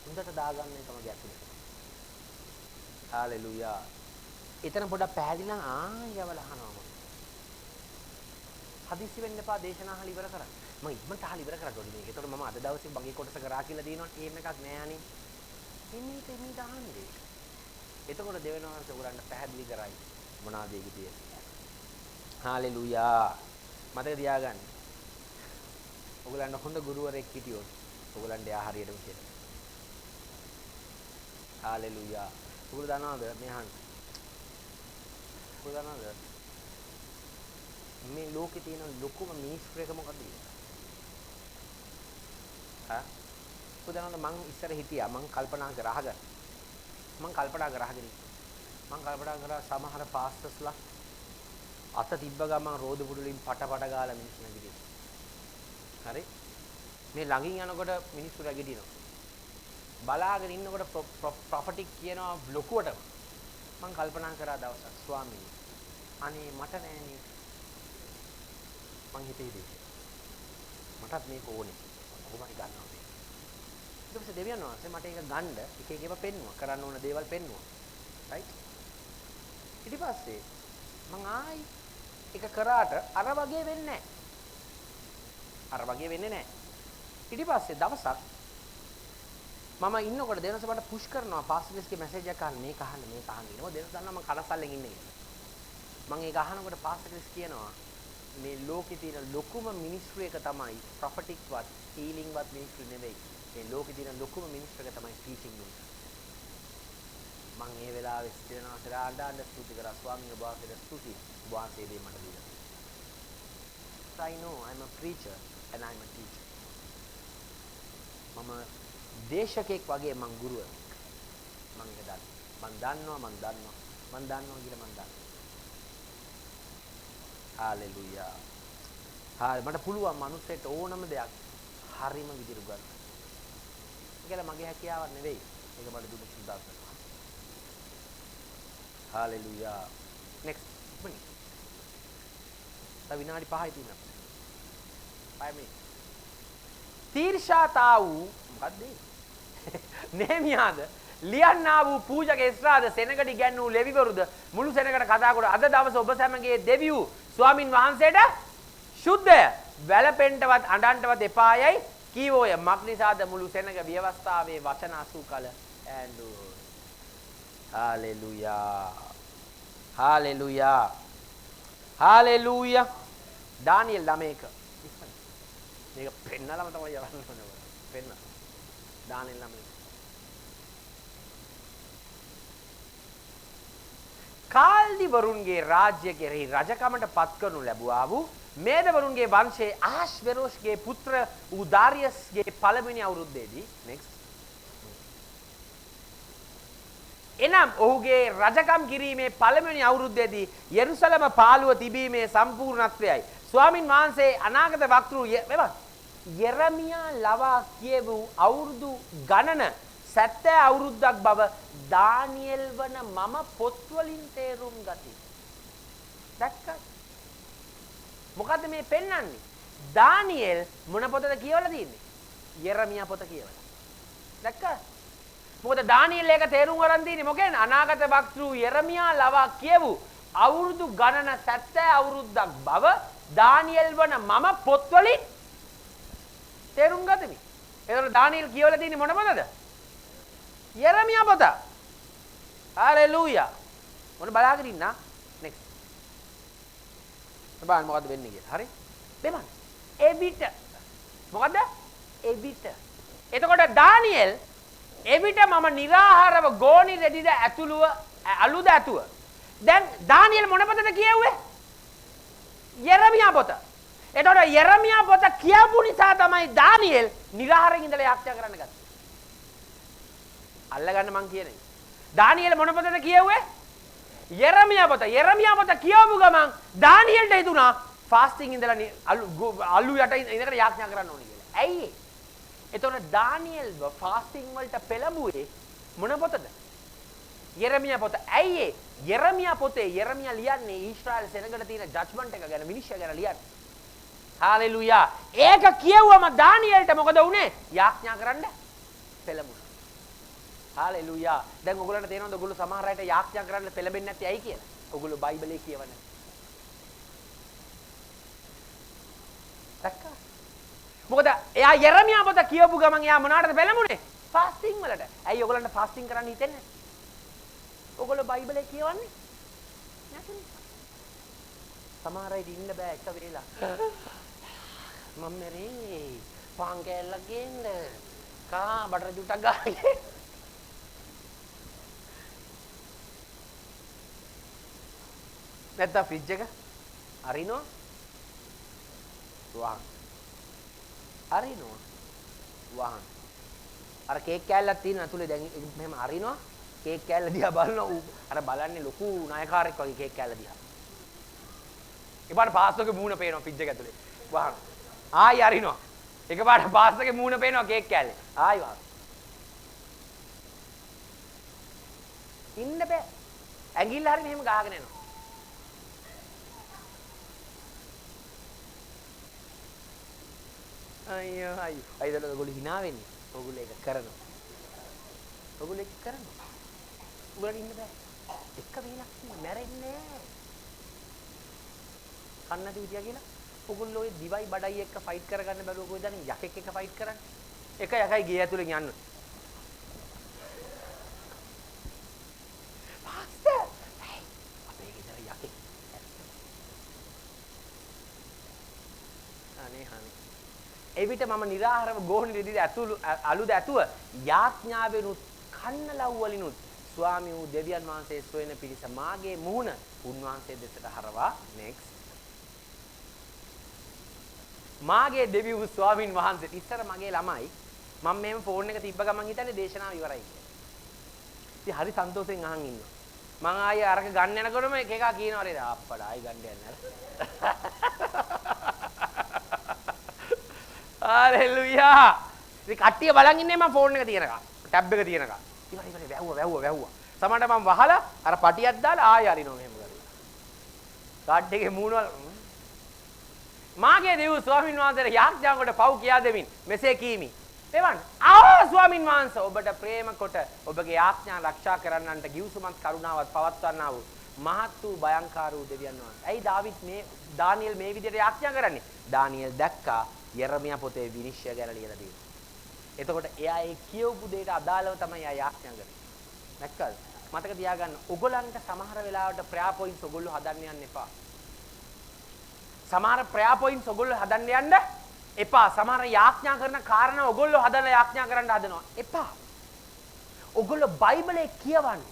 Speaker 1: හොඳට දාගන්න එකම ගැටලුව හාලෙලූයා එතන පොඩක් පැහැදිලා ආයවල අහනවා හදිස්සි වෙන්න එපා දේශනා අහලා ඉවර කරන්න මම ඉක්මනට අහලා ඉවර කරගන්න ඕනේ මේක. ඒතකොට මම අද දවසේ බගේ කොටස කරා කියලා දිනනවා එහෙම එකක් නෑ අනේ. එන්නේ අහන්නේ. එතකොට දෙවෙනි වහන්සේ උගලන්ට පැහැදිලි කරයි මොනවාද ඒකේ තියෙන්නේ. හාලෙලූයා. මතක තියාගන්න. ඔයගලන්ට හොඳ ගුරුවරයෙක් හිටියොත් ඔයගලන්ට එයා හරියටම කියනවා. හාලෙලූයා. ඔයගොල්ලෝ දන්නවද මේ අහන්න? ඔයගොල්ලෝ දන්නවද මේ ලෝකේ තියෙන ලොකුම මිනිස්ත්‍රි එක මොකද්ද කියලා? හා? ඔයගොල්ලෝ දන්නවද මං ඉස්සර හිටියා මං කල්පනා කරගෙන සමහර පාස්ටර්ස්ලා අත තිබ්බ ගමන් රෝද පුඩුලින් පට ගාලා මිනිස්සු නැගිටිනවා. හරි? මේ ළඟින් යනකොට මිනිස්සු නැගිටිනවා. බලාගෙන ඉන්නකොට ප්‍රොෆටික් කියනවා ලොකුවටම. මං කල්පනා කරා දවසක් ස්වාමීනි අනේ මට නෑනේ. මං හිතේ මටත් මේක ඕනේ. කොහොමද ගන්නවා මේ. ඊට පස්සේ දෙවියන් වහන්සේ මට ඒක ගන්න එක ඒවා පෙන්නුවා. කරන්න ඕන දේවල් පෙන්නුවා. රයිට්? ඊට පස්සේ මං ආයි ඒක කරාට අර වගේ වෙන්නේ නැහැ. ඊට පස්සේ දවසක් මම ඉන්නකොට දෙනස මට පුෂ් කරනවා පාස්ටර්ස්ගේ මැසේජ් එක අහන්න මේක අහන්න කියනවා. දෙනස දන්නා මම කඩසල්ලෙන් ඉන්නේ කියලා. මම ඒක අහනකොට පාස්ටර්ස් කියනවා මේ ලෝකේ තියෙන ලොකුම මිනිස්ට්‍රි එක තමයි ප්‍රොෆටික්වත් හීලින්වත් මිනිස්ට්‍රි නෙවෙයි. මේ ලෝකේ තියෙන ලොකුම මිනිස්ට්‍රි එක තමයි ටීචින් මිනිස්ට්‍රි. මම මේ වෙලාවේ සිටිනවා සරාණ්ඩාන්න ස්තුති කරා ස්වාමීන් වහන්සේට ස්තුති වහන්සේ දෙයි මට දීලා. So I know I'm a preacher and I'm a teacher. මම දේශකෙක් වගේ මං ගුරුවරයෙක්. මං ඒක දන්නවා. මං දන්නවා කියලා. හාලෙලූයා. මට පුළුවන් මනුස්සයෙක්ට ඕනම දෙයක් හරිම විදිහට උගන්වන්න. ඒකල මගේ හැකියාවක් නෙවෙයි. ඒක මට දුන්න සුදාසන. හාලෙලූයා. next ඉක්මනින්. තව විනාඩි 5යි තියෙනවා. 5 minutes. තීර්ෂාතා වූ මොකද්ද? නේමියාද ලියන්නා වූ පූජක එස්රාද සෙනගට ඉගැන්වූ ලෙවිවරුද මුළු සෙනගට කතා කොට අද දවස ඔබ සැමගේ දෙවියෝ ස්වාමින් වහන්සේට ශුද්ධය වැළපෙන්නවත් අඬන්නවත් එපායයි කීවෝය. මක්නිසාද මුළු සෙනග ව්‍යවස්ථාවේ වචන අසූ කල ඇඬු. හාලෙලූයා. දානියෙල් 9:1 මේක පෙන්නලම තමයි යවන්න ඕනේ. පෙන්න. දානෙල් 9. කාල්දිවරුන්ගේ රාජ්‍ය කෙරෙහි රජකමට පත් කරනු ලැබුවා වූ මේදවරුන්ගේ වංශයේ ආශ්වෙරෝෂ්ගේ පුත්‍ර වූ දාරියස්ගේ පළවෙනි අවුරුද්දේදී next එනම් ඔහුගේ රජකම් කිරීමේ පළවෙනි අවුරුද්දේදී යෙරුසලම පාළුව තිබීමේ සම්පූර්ණත්වයයි ස්වාමින් වහන්සේ අනාගත වක්තෘ යෙරමියා ලවා කියවූ අවුරුදු ගණන 70 අවුරුද්දක් බව දානියෙල් වන මම පොත්වලින් තේරුම් ගති. දැක්කද? මොකද්ද මේ පෙන්වන්නේ? දානියෙල් මොන පොතද කියවලා තියෙන්නේ? යෙරමියා පොත කියවලා. දැක්කද? මොකද දානියෙල් එක තේරුම් ගන්න තියෙන්නේ මොකෙන්? අනාගත වක්තෘ යෙරමියා ලවා කියවූ අවුරුදු ගණන 70 අවුරුද්දක් බව දානියෙල් වන මම පොත්වලින් තේරුම් ගතිමි. එතකොට දානියෙල් කියවලා තියෙන්නේ මොන පොතද? යෙරමියා පොත. හalleluya. මොන බලාගෙන ඉන්න? next. බලන්න මොකද්ද වෙන්නේ කියලා. හරි? දෙමන්. එවිට. මොකද්ද? එවිට. එතකොට දානියෙල් එවිට මම निराහාරව ගෝණි රෙදිද ඇතුළුව අලුද ඇතුව. දැන් දානියෙල් මොන පොතද කියුවේ? යෙරමියා පොත. එතකොට යෙරමියා පොත කියපු නිසා තමයි දානියෙල් निराහාරයෙන් ඉඳලා යාඥා කරන්න ගත්තේ. අල්ලගන්න මං කියන්නේ. දානියෙල් මොන පොතද කියුවේ? යෙරමියා පොත. යෙරමියා පොත කියවපු ගමන් දානියෙල්ට හිතුණා ෆාස්ටිං ඉඳලා අලු යට ඉඳලා යාඥා කරන්න ඕනේ කියලා. ඇයි ඒ? එතකොට දානියෙල් ෆාස්ටිං වලට පෙළඹුවේ මොන පොතද? යෙරමියා පොත. ඇයි ඒ? යෙරමියා පොතේ යෙරමියා ලියන්නේ ඊශ්‍රායල් සෙනගට තියෙන ජජ්මන්ට් එක ගැන විනිශ්චය ගැන ලියන්නේ. හalleluya. ඒක කියවුවම දානියෙල්ට මොකද වුනේ? යාඥා කරන්න පෙළඹුණා. හalleluya. දැන් ඔයගොල්ලන්ට තේරෙනවද ඔයගොල්ලෝ සමහර අයට යාඥා කරන්න පෙළඹෙන්නේ නැත්තේ ඇයි කියලා? ඔයගොල්ලෝ බයිබලයේ කියවන්නේ. දැක්කා? මොකද එයා යෙරමියා පොත කියවපු ගමන් එයා මොනකටද පෙළඹුණේ? ෆාස්ටිං වලට. ඇයි ඔයගොල්ලන්ට ෆාස්ටිං කරන්න හිතෙන්නේ නැත්තේ? ඔයගොල්ලෝ බයිබලයේ කියවන්නේ නැතුනේ. සමහර අය ඉන්න බෑ එක වේලා. මම මෙරේ පාන් කෑල්ලක් ගේන්න. කා බටර් ජුට්ටක් ගාගෙන. නැත්නම් ෆ්‍රිජ් එක අරිනවා. වහන්. අරිනවා. වහන්. අර කේක් කෑල්ලක් තියෙනවා ඇතුලේ දැන් මෙහෙම අරිනවා. කේක් කෑල්ල දිහා බලනවා. අර බලන්නේ ලොකු නායකාරයෙක් වගේ කේක් කෑල්ල දිහා. එකපාරට පාස්ටර්ගේ මූණ පේනවා ෆ්‍රිජ් එක ඇතුලේ. වහන්. ආයි අරිනවා. එකපාරට පාස්ටර්ගේ මූණ පේනවා කේක් කෑල්ලේ. ආයි වහන්. ඉන්න බෑ. ඇඟිල්ල හරි මෙහෙම ගහගෙන යනවා. අයියෝ අයියෝ. අයියෝ ඔයගොල්ලෝ hina වෙන්නේ. ඔයගොල්ලෝ ඒක කරනවා. ඔයගොල්ලෝ ඒක කරනවා. ඔයගොල්ලෝ ඉන්න බෑ. එක වේලක් මැරෙන්නේ නෑ. කන්නද හිටියා කියලා. ඔයගොල්ලෝ ඔය දිවයි බඩයි එක්ක ෆයිට් කරගන්න බැලුව කොහෙද දන්නේ යකෙක් එක්ක ෆයිට් කරන්නේ. එක යකයි ගේ ඇතුලෙන් යන්න. පාස්ටර්. අපේ ගෙදර යකෙක්. අනේ හනේ. එවිට මම निराහාරව ගෝණි දෙදි අලුද ඇතුව යාඥාවෙනුත් කන්නලව් වලිනුත් ස්වාමී වූ දෙවියන් වහන්සේ සොයන පිරිස මාගේ මුහුණ උන්වහන්සේ දෙසට හරවා next මාගේ දෙවි වූ ස්වාමින් වහන්සේ ඉස්සර මගේ ළමයි මම මේම ෆෝන් එක තිබ්බ ගමන් හිතන්නේ දේශනාව ඉවරයි කියලා. ඉතින් හරි සන්තෝෂෙන් අහන් ඉන්නවා. මං ආයේ අරක ගන්න යනකොටම එක එකා කියනවා රේ අප්පඩ ආයි ගන්න යන්නේ හalleluya. ඉතින් කට්ටිය බලන් ඉන්නේ මම ෆෝන් එක තියනකම්. ටැබ් එක තියනකම්. ඉවර වැහුවා. සමහරට මම වහලා අර පටියක් දාලා ආයෙ අරිනවා මෙහෙම කරලා. කාඩ් එකේ මූණවල මාගේ දේව ස්වාමීන් වහන්සේට යාඥාවකට පව් කියා දෙමින් මෙසේ කීමි. එවන් ස්වාමීන් වහන්සේ ඔබට ප්‍රේම කොට ඔබගේ යාඥා ආරක්ෂා කරන්නන්ට ගිවිසුමත් කරුණාවත් පවත්වන්නා වූ මහත් වූ භයංකාර වූ දෙවියන් වහන්සේ. ඇයි දානියෙල් මේ විදිහට යාඥා කරන්නේ? දානියෙල් දැක්කා යෙරමියා පොතේ විනිශ්චය ගැන ලියලා තියෙනවා. එතකොට එයා ඒ කියවපු දෙයට අදාළව තමයි එයා යාඥා කරන්නේ. දැක්කද? මතක තියාගන්න ඔයගලන්ට සමහර වෙලාවට ප්‍රයා පොයින්ට්ස් ඔයගොල්ලෝ හදන්න යන්න එපා. සමහර ප්‍රයා පොයින්ට්ස් ඔයගොල්ලෝ හදන්න යන්න එපා. සමහර යාඥා කරන කාරණා ඔයගොල්ලෝ හදලා යාඥා කරන්න හදනවා. එපා. ඔයගොල්ලෝ බයිබලයේ කියවන්නේ.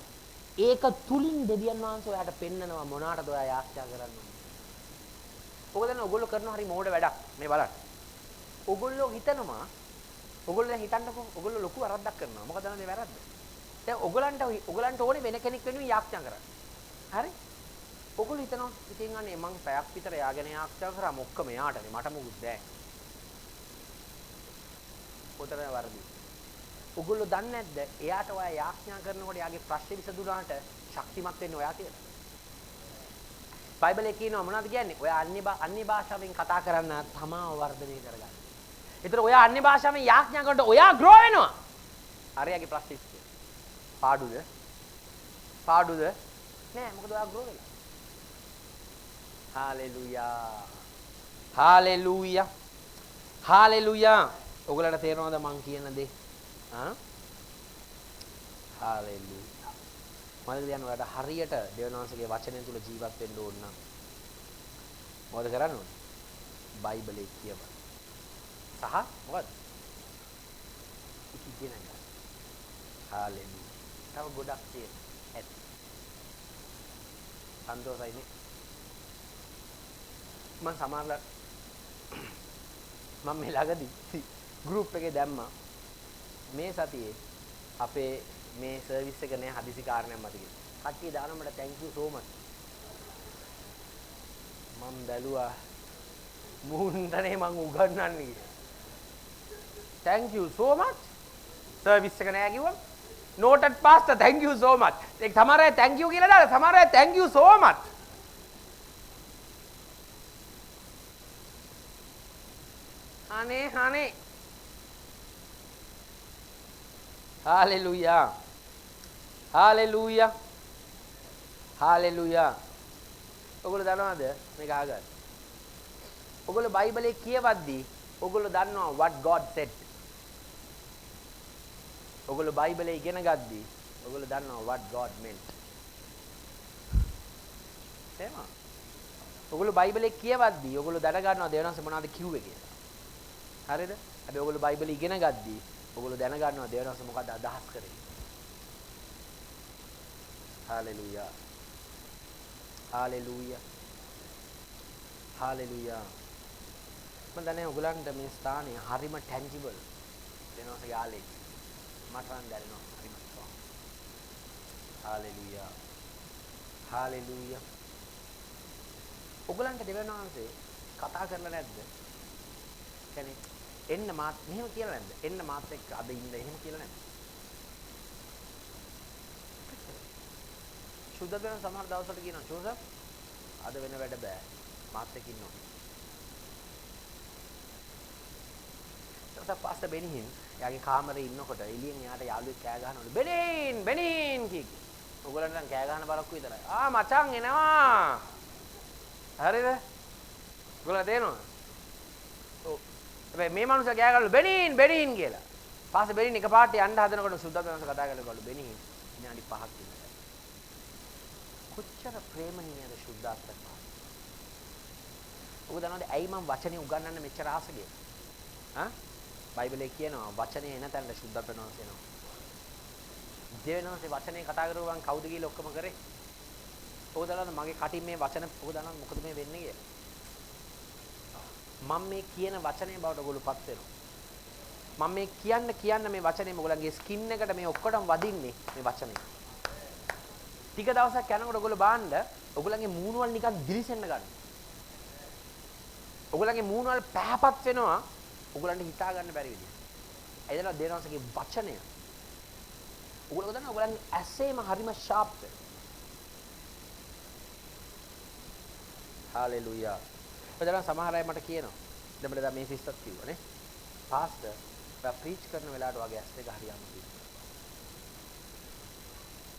Speaker 1: ඒක තුලින් දෙවියන් වහන්සේ ඔයාට පෙන්නනවා මොනකටද ඔයා යාඥා කරන්නේ. ඔක දැන් ඔයගොල්ලෝ කරන හරි මෝඩ වැඩක්. මේ බලන්න. ඔයගොල්ලෝ හිතනවා ඔයගොල්ලෝ දැන් හිතන්නකෝ ඔයගොල්ලෝ ලොකු වරද්දක් කරනවා. මොකද මේ වැරද්ද? දැන් ඔයගලන්ට ඕනේ වෙන කෙනෙක් වෙනුවෙන් යාඥා කරන්න. හරි? ඔයගොල්ලෝ හිතනවා ඉතින් අනේ මං පැයක් විතර යාගෙන යාඥා කරා මොක්කම යාටනේ මට මොකුත් බෑ. උතර වරදි. ඔයගොල්ලෝ දන්නේ නැද්ද? එයාට ඔයා යාඥා කරනකොට යාගේ ප්‍රශ්නේ විසඳුනාට ශක්තිමත් වෙන්නේ ඔයා කියලා. බයිබලයේ කියනවා මොනවද කියන්නේ? ඔයා අන්‍ය භාෂාවෙන් කතා කරන්න තමාව වර්ධනය කරගන්න. ඒතර ඔයා අන්‍ය භාෂාවෙන් යාඥා කරනකොට ඔයා ග්‍රෝ වෙනවා. අරයාගේ ප්‍රශ්නේ පාඩුද? නෑ මොකද ඔයා ග්‍රෝ වෙලා. හalleluya. ඔයගලන්ට තේරෙනවද මං කියන දේ? හalleluya. මම කියන්නේ ඔයාලට හරියට දේවනාංශගේ වචනය තුල ජීවත් වෙන්න ඕන නම් මොකද කරන්න ඕනේ? බයිබලයේ කියවන්න. සහ මොකද? ඉතින් නේද? හalleluya. තව ගොඩක් තියෙනවා. ඇති. සන්තෝෂයිනේ. මම සමහරලා මම මේ ළඟදී ගෲප් එකේ දැම්මා මේ සතියේ අපේ මේ සර්විස් එක නෑ හදිසි කාරණයක් මත කියලා. කට්ටිය දාන මට thank you so much. මම බැලුවා මුහුණටනේ මං උගන්වන්නේ කියලා. thank you so much. Service එක නෑ කිව්වම noted pastor thank you so much. ඒක සමහර අය thank you කියලා දාලා සමහර අය thank you so much. හනේ හalleluya. ඔයගොල්ලෝ දන්නවද මේක අහගන්න? ඔයගොල්ලෝ බයිබලයේ කියවද්දී ඔයගොල්ලෝ දන්නවා what God said. ඔයගොල්ලෝ බයිබලයේ ඉගෙන ගද්දී ඔයගොල්ලෝ දන්නවා what God meant. තේම? ඔයගොල්ලෝ බයිබලේ කියවද්දී ඔයගොල්ලෝ දැන ගන්නවා දෙවියන් වහන්සේ මොනවද කිව්වේ කියලා. හරිද? හැබැයි ඔයගොල්ලෝ බයිබලෙ ඉගෙන ගද්දී ඔයගොල්ලෝ දැන ගන්නවා දෙවියන් වහන්සේ මොකද අදහස් කරේ. හාලෙලූයා. හාලෙලූයා. හාලෙලූයා. මම දන්නේ ඔයගලන්ට මේ ස්ථානය හරිම ටැන්ජිබල් දෙනවස යාලේ මට නම් දැනෙනවා හරිම ස්ට්‍රොං. හාලෙලූයා. හාලෙලූයා. ඔයගලන්ට දෙවියන් වහන්සේ කතා කරලා නැද්ද? කියන්නේ එන්න මාත් මෙහෙම කියලා නැද්ද? එන්න මාත් එක්ක අද ඉන්න එහෙම කියලා නැද්ද? සුද්ධ වෙන සමහර දවස්වල කියනවා චෝසප් අද වෙන වැඩ බෑ මාත් එක්ක ඉන්න ඕනේ. චෝසප් පාස්ටර් බෙනිහින් එයාගේ කාමරේ ඉන්නකොට එළියෙන් එයාට යාළුවෙක් කෑ ගහනවලු බෙනින් කී. ඔයගොල්ලන්ට නම් කෑ ගහන බරක්කු විතරයි. මචං එනවා. හරිද? ඔයගොල්ලෝ දේනවා. ඔව්. හැබැයි මේ මනුස්සයා කෑ ගහනවලු බෙනින් කියලා. පාස්ටර් බෙනින් එකපාරට යන්න හදනකොට සුද්ධ වෙනස කතා කරනකොට බෙනින් විනාඩි 5ක් ඉන්න. කොච්චර ප්‍රේමණීයද සුද්ධාත්මක පාස්ටර්. ඔබ දන්නවද ඇයි මම වචනේ උගන්වන්න මෙච්චර ආස කියලා? බයිබලයේ කියනවා වචනේ එන තැනට සුද්ධ වෙනවා කියනවා. දෙවෙනෝසේ වචනේ කතා කරුවන් කවුද කියලා ඔක්කොම කරේ? ඔබ දන්නවද මගේ කටින් මේ වචන ඔබ දන්නවද මොකද මේ වෙන්නේ කියලා? මම මේ කියන වචනේ බවට ඔයගොල්ලෝපත් වෙනවා. මම මේ කියන්න මේ වචනේ ඔයගොල්ලන්ගේ ස්කින් එකට මේ ඔක්කොටම වදින්නේ මේ වචනේ. ටික දවසක් යනකොට ඔයගොල්ලෝ බාන්න ඔයගොල්ලන්ගේ මූණ වල නිකන් දිලිසෙන්න ගන්නවා. ඔයගොල්ලන්ගේ මූණ වල පැහැපත් වෙනවා. ඔයගොල්ලන්ට හිතා ගන්න බැරි විදියට. එදලා දේනවාසගේ වචනය. ඔයගොල්ලෝ දන්නා ඔයගොල්ලන්ගේ ඇසේම හරිම ෂාප් වෙනවා. හාලෙලූයා. එදලා සමහර අය මට කියනවා. දැන් මේ සිස්ටර් කිව්වනේ. පාස්ටර් ඔයා ප්‍රීච් කරන වෙලාවට වගේ ඇස් දෙක හරියම තියෙනවා.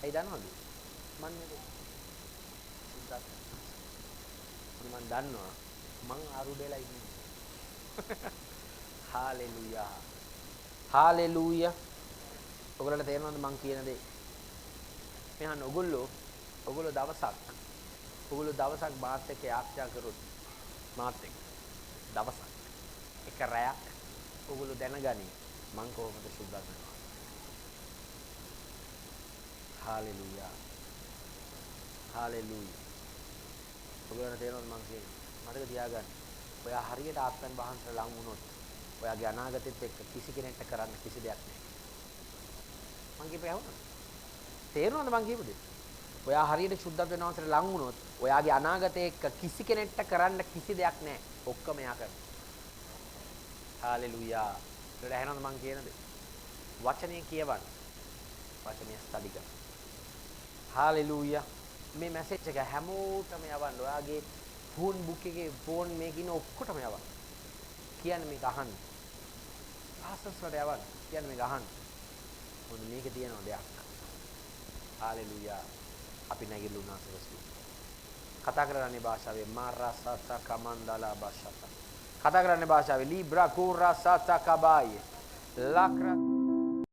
Speaker 1: ඒ දන්නවද? මම දන්නවා මං ආරුඩේලා ඉන්නේ. හාලෙලූයා. හාලෙලූයා. ඔයගොල්ලන්ට තේරෙනවද මං කියන දේ? මෙහන් ඔයගොල්ලෝ දවසක් මාත් එක්ක යාත්‍රා කරොත් මාත් එක්ක දවසක් එක රැයක් ඔයගොල්ලෝ දැනගනි මං කොහොමද සුද්ධ කරනවා. හාලෙලූයා. හාලෙලූයා. ඔයගොල්ලන්ට තේරෙනවද මං කියන්නේ? මතක තියාගන්න. ඔයා හරියට ආත්මයන් වහන්සේට ලං වුණොත් ඔයාගේ අනාගතෙත් එක්ක කිසි කෙනෙක්ට කරන්න කිසි දෙයක් නැහැ. මං කියපේ ඇහුණා. තේරුණාද මං කියපු දේ? ඔයා හරියට සුද්ධත්ව වෙනවන්සට ලං වුණොත් ඔයාගේ අනාගතේ එක්ක කිසි කෙනෙක්ට කරන්න කිසි දෙයක් නැහැ. ඔක්කොම එයා කරනවා. හාලෙලූයා. ඒකට ඇහෙනවද මං කියන දේ? වචනේ කියවන්න. වචනේ ස්ටඩි කරන්න. හාලෙලූයා. මේ මැසේජ් එක හැමෝටම යවන්න. ඔයාගේ ෆෝන් බුක් එකේ ෆෝන් මේකින ඔක්කොටම යවන්න. කියන්නේ මේක අහන්න. පාස්ටර්ස් වලට යවන්න. කියන්නේ මේක අහන්න. මොන මේකේ තියෙන දෙයක්. හාලෙලූයා. අපි නැගිලුණා සරසු. කතා කරන්නේ භාෂාවේ මාරසාසා කමන්දලා භාෂාව. කතා කරන්නේ භාෂාවේ ලීබ්‍රා කුරාසාසා කබායි. ලක්‍ර